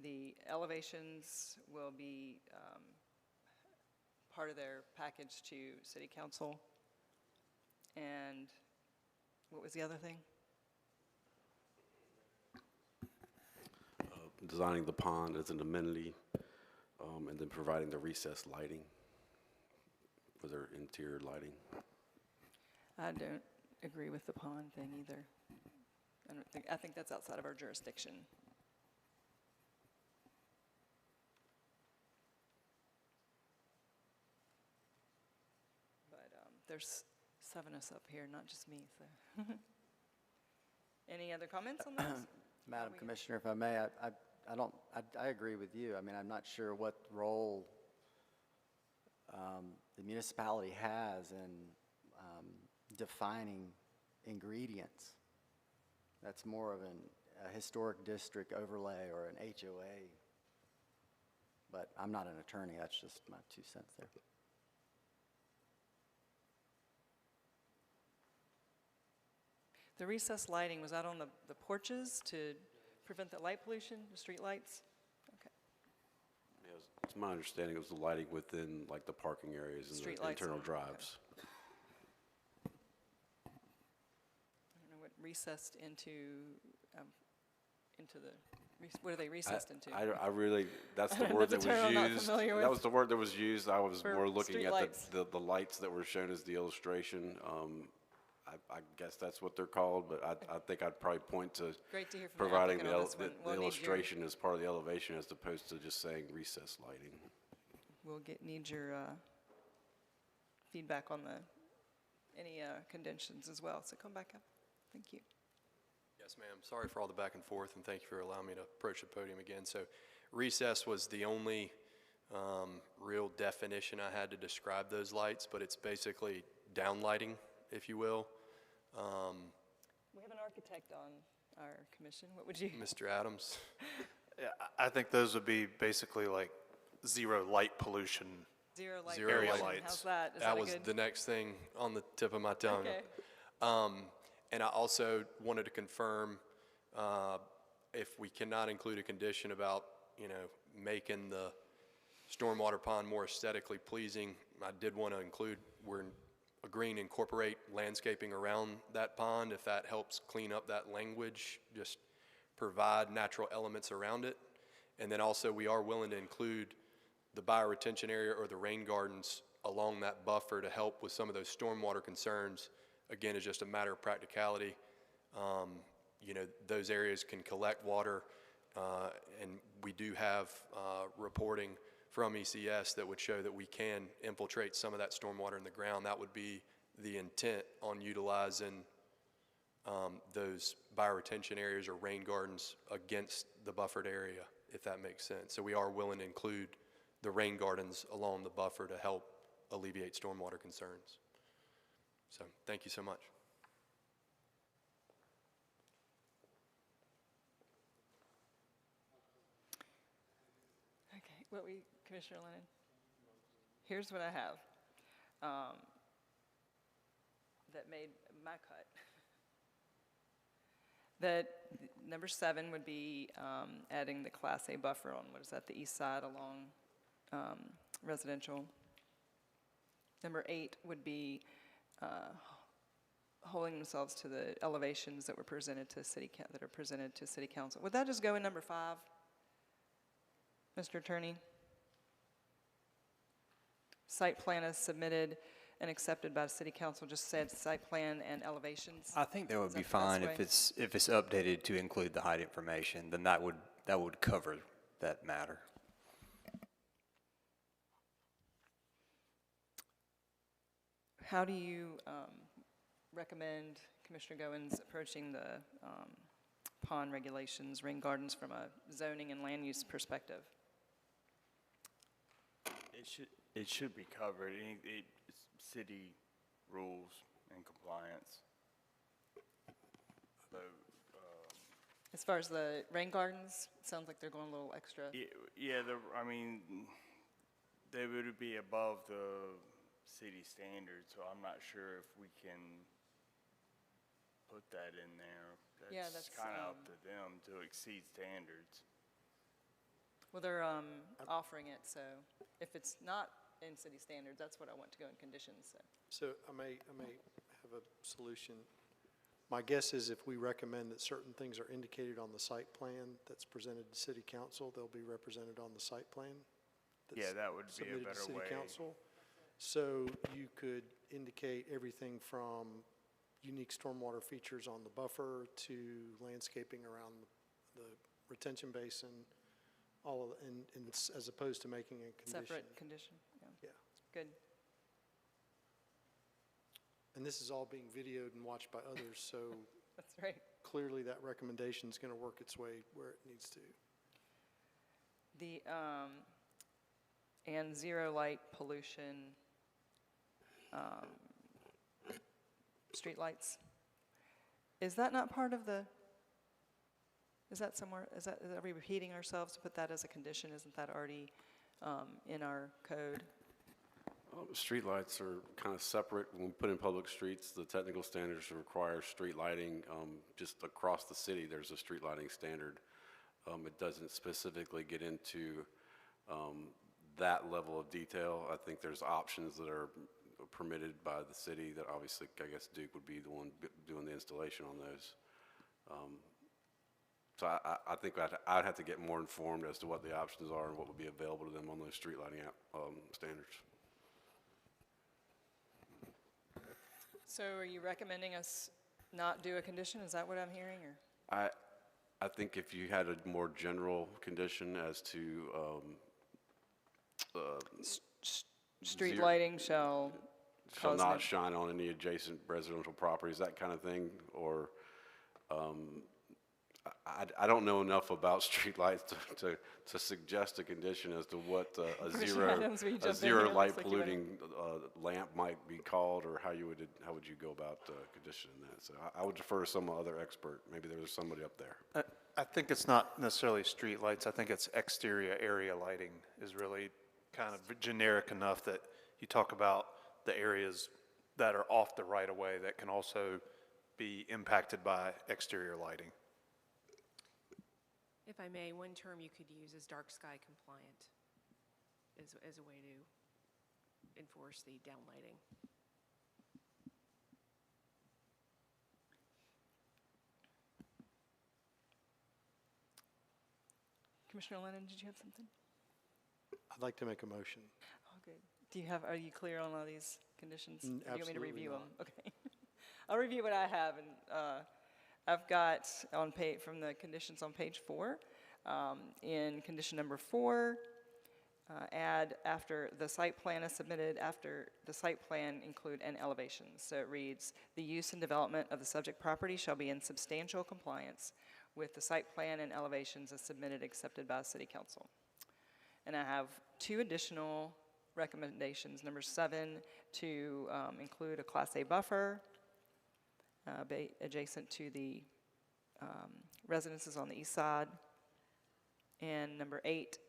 the elevations will be part of their package to City Council. And what was the other thing? Designing the pond as an amenity, and then providing the recessed lighting for their interior lighting. I don't agree with the pond thing either. I think that's outside of our jurisdiction. But there's 7 of us up here, not just me, so. Any other comments on this? Madam Commissioner, if I may, I agree with you. I mean, I'm not sure what role the municipality has in defining ingredients. That's more of a historic district overlay or an HOA. But I'm not an attorney, that's just my 2 cents there. The recessed lighting, was that on the porches to prevent the light pollution, the street lights? Okay. Yeah, it's my understanding it was the lighting within like the parking areas and Street the lights internal on, drives. recessed into what are they recessed into? I really, that's the That's word a that term I'm not was used. familiar That with. was the word that was used. I was For more looking at streetlights. the lights that were shown as the illustration. I guess that's what they're called, but I think I'd probably point to Great to hear from the providing applicant on this one. the We'll need your- illustration as part of the elevation as opposed to just saying recessed lighting. We'll need your feedback on any conditions as well, so come back up. Thank you. Yes, ma'am. Sorry for all the back and forth, and thank you for allowing me to approach the podium again. So recess was the only real definition I had to describe those lights, but it's basically downlighting, if you will. We have an architect on our commission. What would you? Mr. Adams? Yeah, I think those would be basically like zero light pollution. Zero light Zero pollution. lights. How's that? Is That a was good? the next thing on the tip of my tongue. Okay. And I also wanted to confirm if we cannot include a condition about, making the stormwater pond more aesthetically pleasing, I did want to include, we're agreeing to incorporate landscaping around that pond. If that helps clean up that language, just provide natural elements around it. And then also we are willing to include the bioretention area or the rain gardens along that buffer to help with some of those stormwater concerns. Again, it's just a matter of practicality. Those areas can collect water, and we do have reporting from ECS that would show that we can infiltrate some of that stormwater in the ground. That would be the intent on utilizing those bioretention areas or rain gardens against the buffered area, if that makes sense. So we are willing to include the rain gardens along the buffer to help alleviate stormwater concerns. So thank you so much. Okay, Commissioner Lennon? Here's what I have that made my cut. That number 7 would be adding the Class A buffer on, what is that, the east side along residential. Number 8 would be holding themselves to the elevations that were presented to that are presented to City Council. Would that just go in number 5, Mr. Attorney? Site plan is submitted and accepted by the City Council, just said site plan and elevations? I think that would Is be that the best fine way? if it's updated to include the height information, then that would cover that matter. How do you recommend Commissioner Goins approaching the pond regulations, rain gardens from a zoning and land use perspective? It should be covered, it's city rules and compliance. So, As far as the rain gardens, it sounds like they're going a little extra. yeah, they would be above the city standards, so I'm not sure if we can put that in there. Yeah, That's that's, kind of up to them to exceed standards. Well, they're offering it, so if it's not in city standards, that's what I want to go in conditions, so. So I may have a solution. My guess is if we recommend that certain things are indicated on the site plan that's presented to City Council, they'll be represented on the site plan. Yeah, that would be a submitted to better City way. Council. So you could indicate everything from unique stormwater features on the buffer to landscaping around the retention basin, all of, and as opposed to making a condition. Separate condition, yeah. Yeah. Good. And this is all being videoed and watched by others, so That's right. clearly that recommendation is going to work its way where it needs to. The, and zero light pollution, streetlights. Is that not part of the, is that somewhere, are we repeating ourselves to put that as a condition? Isn't that already in our code? Streetlights are kind of separate. When we put in public streets, the technical standards require street lighting. Just across the city, there's a street lighting standard. It doesn't specifically get into that level of detail. I think there's options that are permitted by the city, that obviously, I guess Duke would be the one doing the installation on those. So I think I'd have to get more informed as to what the options are and what would be available to them on those street lighting standards. So are you recommending us not do a condition? Is that what I'm hearing, or? I think if you had a more general condition as to Street lighting shall cause not shine on any adjacent residential properties, that kind of thing, or I don't know enough about streetlights to suggest a condition as to what a zero light polluting lamp might be called, or how would you go about conditioning that. So I would defer to some other expert. Maybe there's somebody up there. I think it's not necessarily street lights. I think it's exterior area lighting is really kind of generic enough that you talk about the areas that are off the right of way that can also be impacted by exterior lighting. If I may, one term you could use is dark sky compliant as a way to enforce the downlighting. Commissioner Lennon, did you have something? I'd like to make a motion. Oh, good. Are you clear on all these conditions? Or do you want me to Absolutely review them? not. Okay. I'll review what I have, and I've got from the conditions on page 4, in condition number 4, add after the site plan is submitted, after the site plan include an elevation. So it reads, the use and development of the subject property shall be in substantial compliance with the site plan and elevations as submitted, accepted by City Council. And I have 2 additional recommendations. Number 7, to include a Class A buffer adjacent to the residences on the east side. And number 8,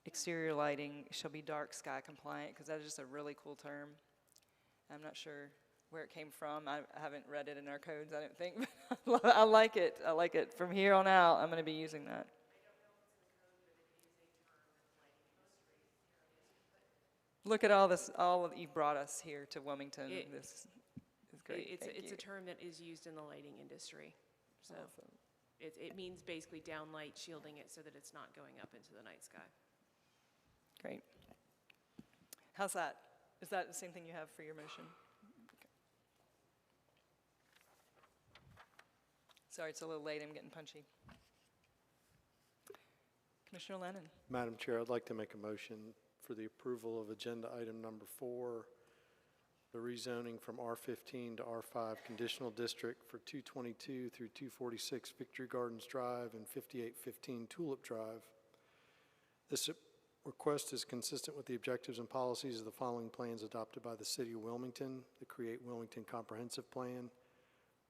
exterior lighting shall be dark sky compliant, because that is just a really cool term. I'm not sure where it came from. I haven't read it in our codes, I don't think. But I like it. I like it. From here on out, I'm going to be using that. Look at all this, you brought us here to Wilmington. This is great. It's a term that is used in the lighting industry. So awesome. It means basically downlight, shielding it so that it's not going up into the night sky. Great. How's that? Is that the same thing you have for your motion? Okay. Sorry, it's a little late. I'm getting punchy. Commissioner Lennon. Madam Chair, I'd like to make a motion for the approval of agenda item number 4, the rezoning from R15 to R5 conditional district for 222 through 246 Victory Gardens Drive and 5815 Tulip Drive. This request is consistent with the objectives and policies of the following plans adopted by the City of Wilmington: the Create Wilmington Comprehensive Plan.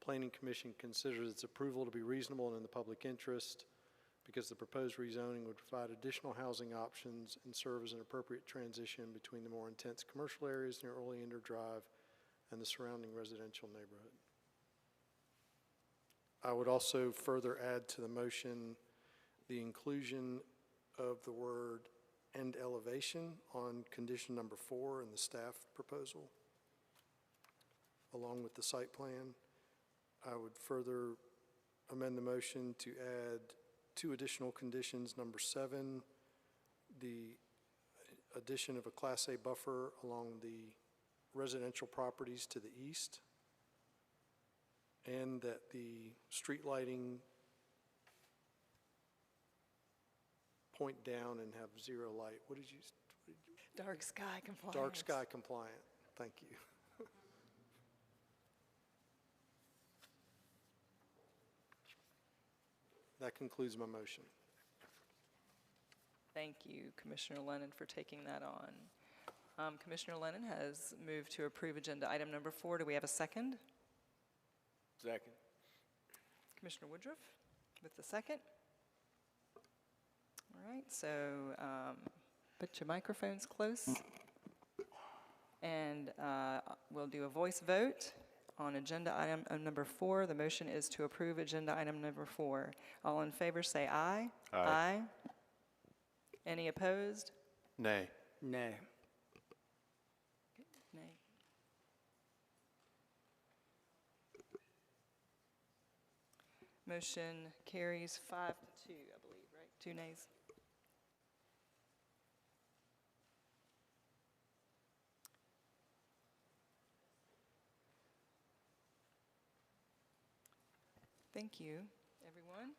Planning Commission considers its approval to be reasonable and in the public interest because the proposed rezoning would provide additional housing options and serve as an appropriate transition between the more intense commercial areas near Oleander Drive and the surrounding residential neighborhood. I would also further add to the motion the inclusion of the word "and elevation" on condition number 4 in the staff proposal, along with the site plan. I would further amend the motion to add 2 additional conditions. Number 7, the addition of a Class A buffer along the residential properties to the east, and that the street lighting point down and have zero light. What did you? Dark sky compliant. Dark sky compliant. Thank you. That concludes my motion. Thank you, Commissioner Lennon, for taking that on. Commissioner Lennon has moved to approve agenda item number 4. Do we have a second? Second. Commissioner Woodruff with the second. All right, so put your microphones close. And we'll do a voice vote on agenda item number 4. The motion is to approve agenda item number 4. All in favor say aye. Aye. Any opposed? Nay. Nay. Nay. Motion carries 5-2, I believe, right? 2 nays. Thank you, everyone.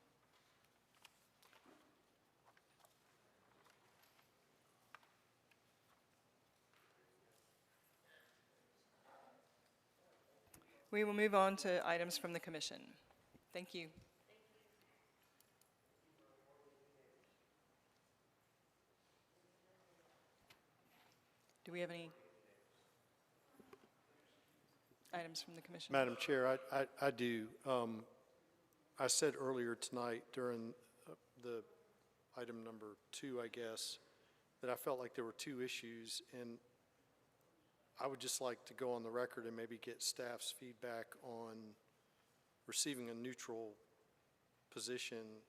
We will move on to items from the commission. Thank you. Do we have any items from the commission? Madam Chair, I do. I said earlier tonight during the item number 2, I guess, that I felt like there were 2 issues, and I would just like to go on the record and maybe get staff's feedback on receiving a neutral position.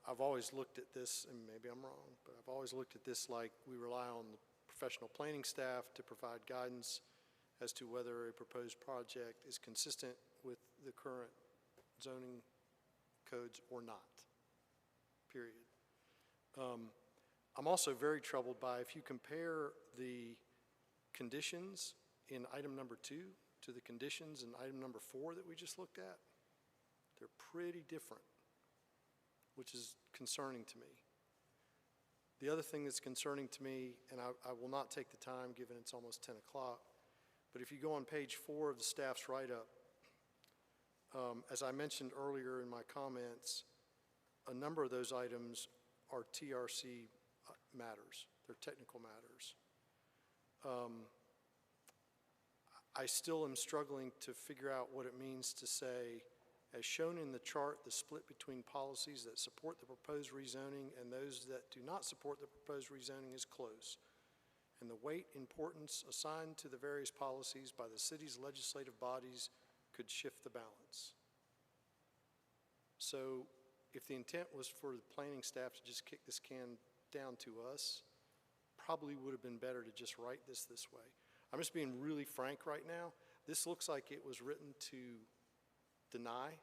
I've always looked at this, and maybe I'm wrong, but I've always looked at this like we rely on the professional planning staff to provide guidance as to whether a proposed project is consistent with the current zoning codes or not, period. I'm also very troubled by, if you compare the conditions in item number 2 to the conditions in item number 4 that we just looked at, they're pretty different, which is concerning to me. The other thing that's concerning to me, and I will not take the time given it's almost 10 o'clock, but if you go on page 4 of the staff's write-up, as I mentioned earlier in my comments, a number of those items are TRC matters. They're technical matters. I still am struggling to figure out what it means to say, as shown in the chart, the split between policies that support the proposed rezoning and those that do not support the proposed rezoning is close, and the weight importance assigned to the various policies by the city's legislative bodies could shift the balance. So if the intent was for the planning staff to just kick this can down to us, probably would have been better to just write this way. I'm just being really frank right now. This looks like it was written to deny,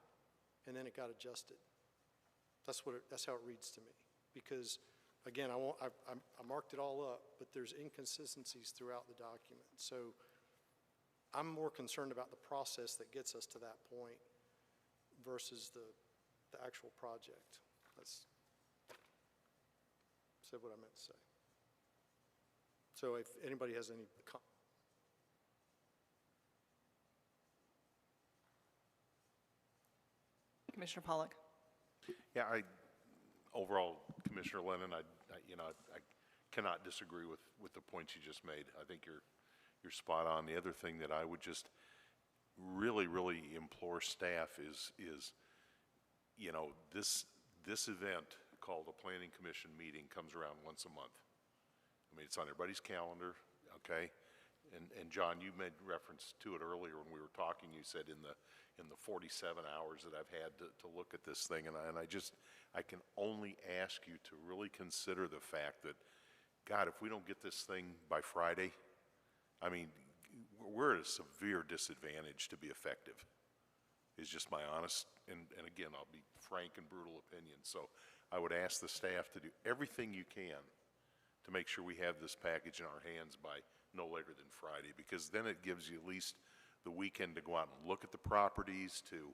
and then it got adjusted. That's how it reads to me. Because, again, I marked it all up, but there's inconsistencies throughout the document. So I'm more concerned about the process that gets us to that point versus the actual project. That's said what I meant to say. So if anybody has any Commissioner Pollack. Yeah, overall, Commissioner Lennon, I cannot disagree with the points you just made. I think you're spot on. The other thing that I would just really implore staff is this event called a Planning Commission meeting comes around once a month. I mean, it's on everybody's calendar, okay? And John, you made reference to it earlier when we were talking. You said in the 47 hours that I've had to look at this thing, and I can only ask you to really consider the fact that, God, if we don't get this thing by Friday, I mean, we're at a severe disadvantage to be effective. Is just my honest, and again, I'll be frank and brutal opinion. So I would ask the staff to do everything you can to make sure we have this package in our hands by no later than Friday, because then it gives you at least the weekend to go out and look at the properties, to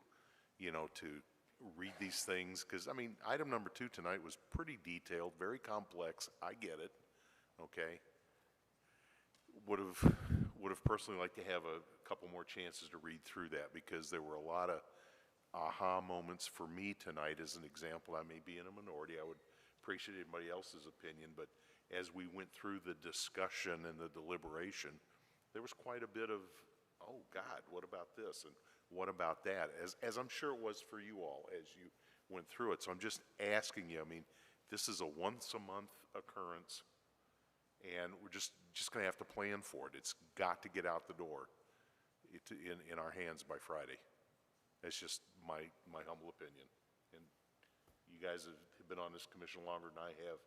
read these things. Because, I mean, item number 2 tonight was pretty detailed, very complex. I get it, okay? Would have personally liked to have a couple more chances to read through that, because there were a lot of aha moments for me tonight. As an example, I may be in a minority. I would appreciate anybody else's opinion, but as we went through the discussion and the deliberation, there was quite a bit of, oh God, what about this and what about that, as I'm sure it was for you all as you went through it. So I'm just asking you, I mean, this is a once a month occurrence, and we're just going to have to plan for it. It's got to get out the door in our hands by Friday. That's just my humble opinion. And you guys have been on this commission longer than I have.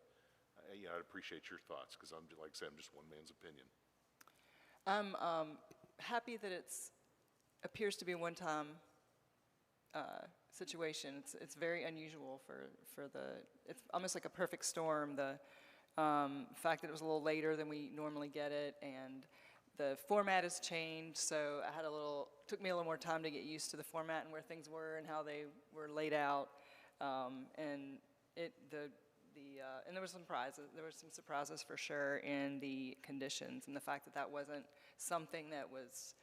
I'd appreciate your thoughts, because like I said, I'm just one man's opinion. I'm happy that it appears to be a one-time situation. It's very unusual for it's almost like a perfect storm. The fact that it was a little later than we normally get it, and the format has changed, so took me a little more time to get used to the format and where things were and how they were laid out. And there were some surprises for sure in the conditions, and the fact that that wasn't something that was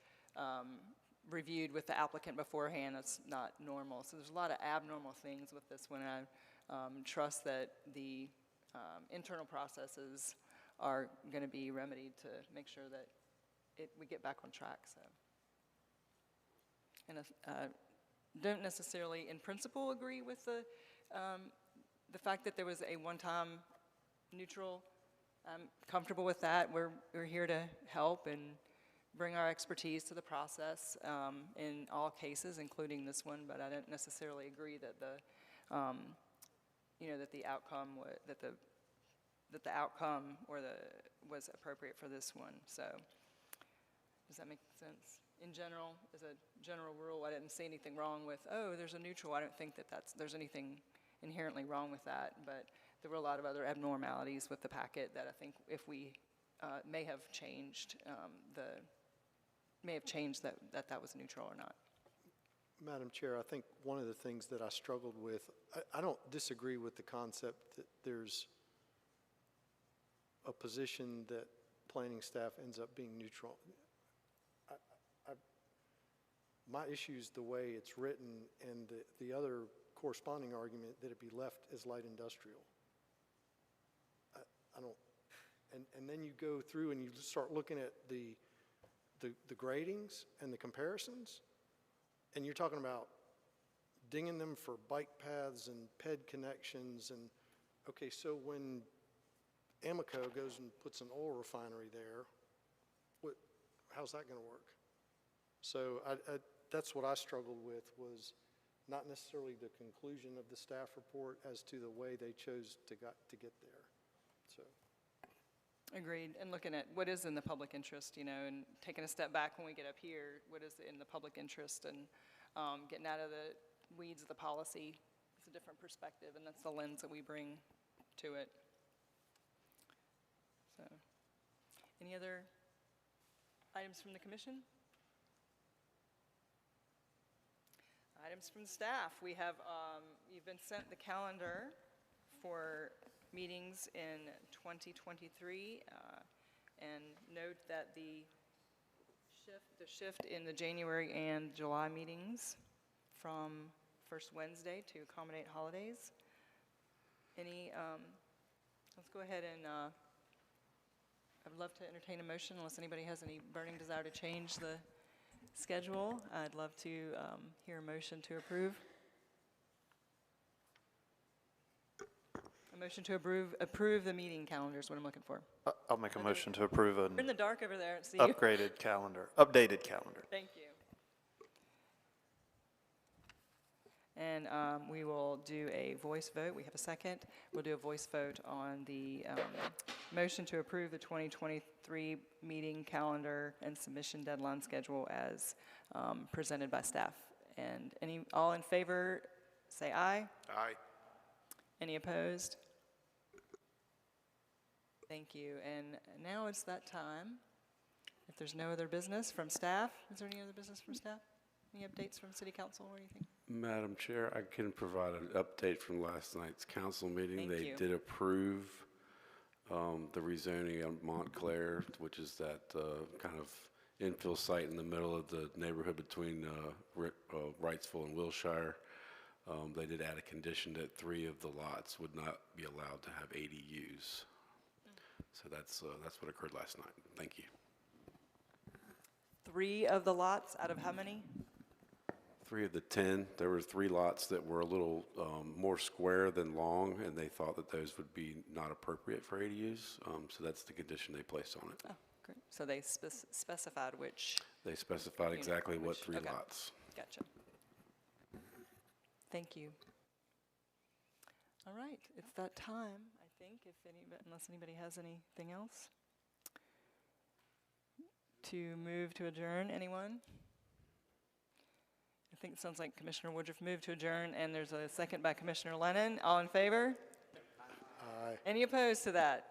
reviewed with the applicant beforehand. That's not normal. So there's a lot of abnormal things with this one. I trust that the internal processes are going to be remedied to make sure that we get back on track. So, and don't necessarily, in principle, agree with the fact that there was a one-time neutral. I'm comfortable with that. We're here to help and bring our expertise to the process in all cases, including this one. But I don't necessarily agree that the outcome was appropriate for this one. So, does that make sense? In general, as a general rule, I didn't see anything wrong with, there's a neutral. I don't think there's anything inherently wrong with that, but there were a lot of other abnormalities with the packet that I think if we may have changed that was neutral or not. Madam Chair, I think one of the things that I struggled with, I don't disagree with the concept that there's a position that planning staff ends up being neutral. My issue is the way it's written, and the other corresponding argument that it be left as light industrial. I don't, and then you go through and you start looking at the gradings and the comparisons, and you're talking about dinging them for bike paths and ped connections, and okay, so when Amoco goes and puts an oil refinery there, how's that going to work? So that's what I struggled with, was not necessarily the conclusion of the staff report as to the way they chose to get there. So. Agreed. And looking at what is in the public interest, and taking a step back when we get up here, what is in the public interest, and getting out of the weeds of the policy. It's a different perspective, and that's the lens that we bring to it. So, any other items from the commission? Items from the staff. We have, you've been sent the calendar for meetings in 2023, and note that the shift in the January and July meetings from first Wednesday to accommodate holidays. Let's go ahead and I would love to entertain a motion unless anybody has any burning desire to change the schedule. I'd love to hear a motion to approve. A motion to approve the meeting calendar is what I'm looking for. I'll make a motion to approve an You're in the dark over there. See you. updated calendar. Thank you. And we will do a voice vote. We have a second. We'll do a voice vote on the motion to approve the 2023 meeting calendar and submission deadline schedule as presented by staff. And all in favor, say aye. Aye. Any opposed? Thank you. And now it's that time. If there's no other business from staff, is there any other business from staff? Any updates from City Council or anything? Madam Chair, I can provide an update from last night's council meeting. Thank They you. did approve the rezoning of Montclair, which is that kind of infill site in the middle of the neighborhood between Wrightsville and Wilshire. They did add a condition that 3 of the lots would not be allowed to have ADUs. So that's what occurred last night. Thank you. 3 of the lots out of how many? 3 of the 10. There were 3 lots that were a little more square than long, and they thought that those would be not appropriate for ADUs. So that's the condition they placed on it. Oh, great. So they specified which? They specified unit, exactly what which- 3 okay. lots. Gotcha. Thank you. All right, it's that time, I think, unless anybody has anything else. To move to adjourn, anyone? I think it sounds like Commissioner Woodruff moved to adjourn, and there's a second by Commissioner Lennon. All in favor? Aye. Any opposed to that?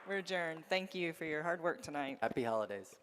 We're adjourned. Thank you for your hard work tonight. Happy holidays.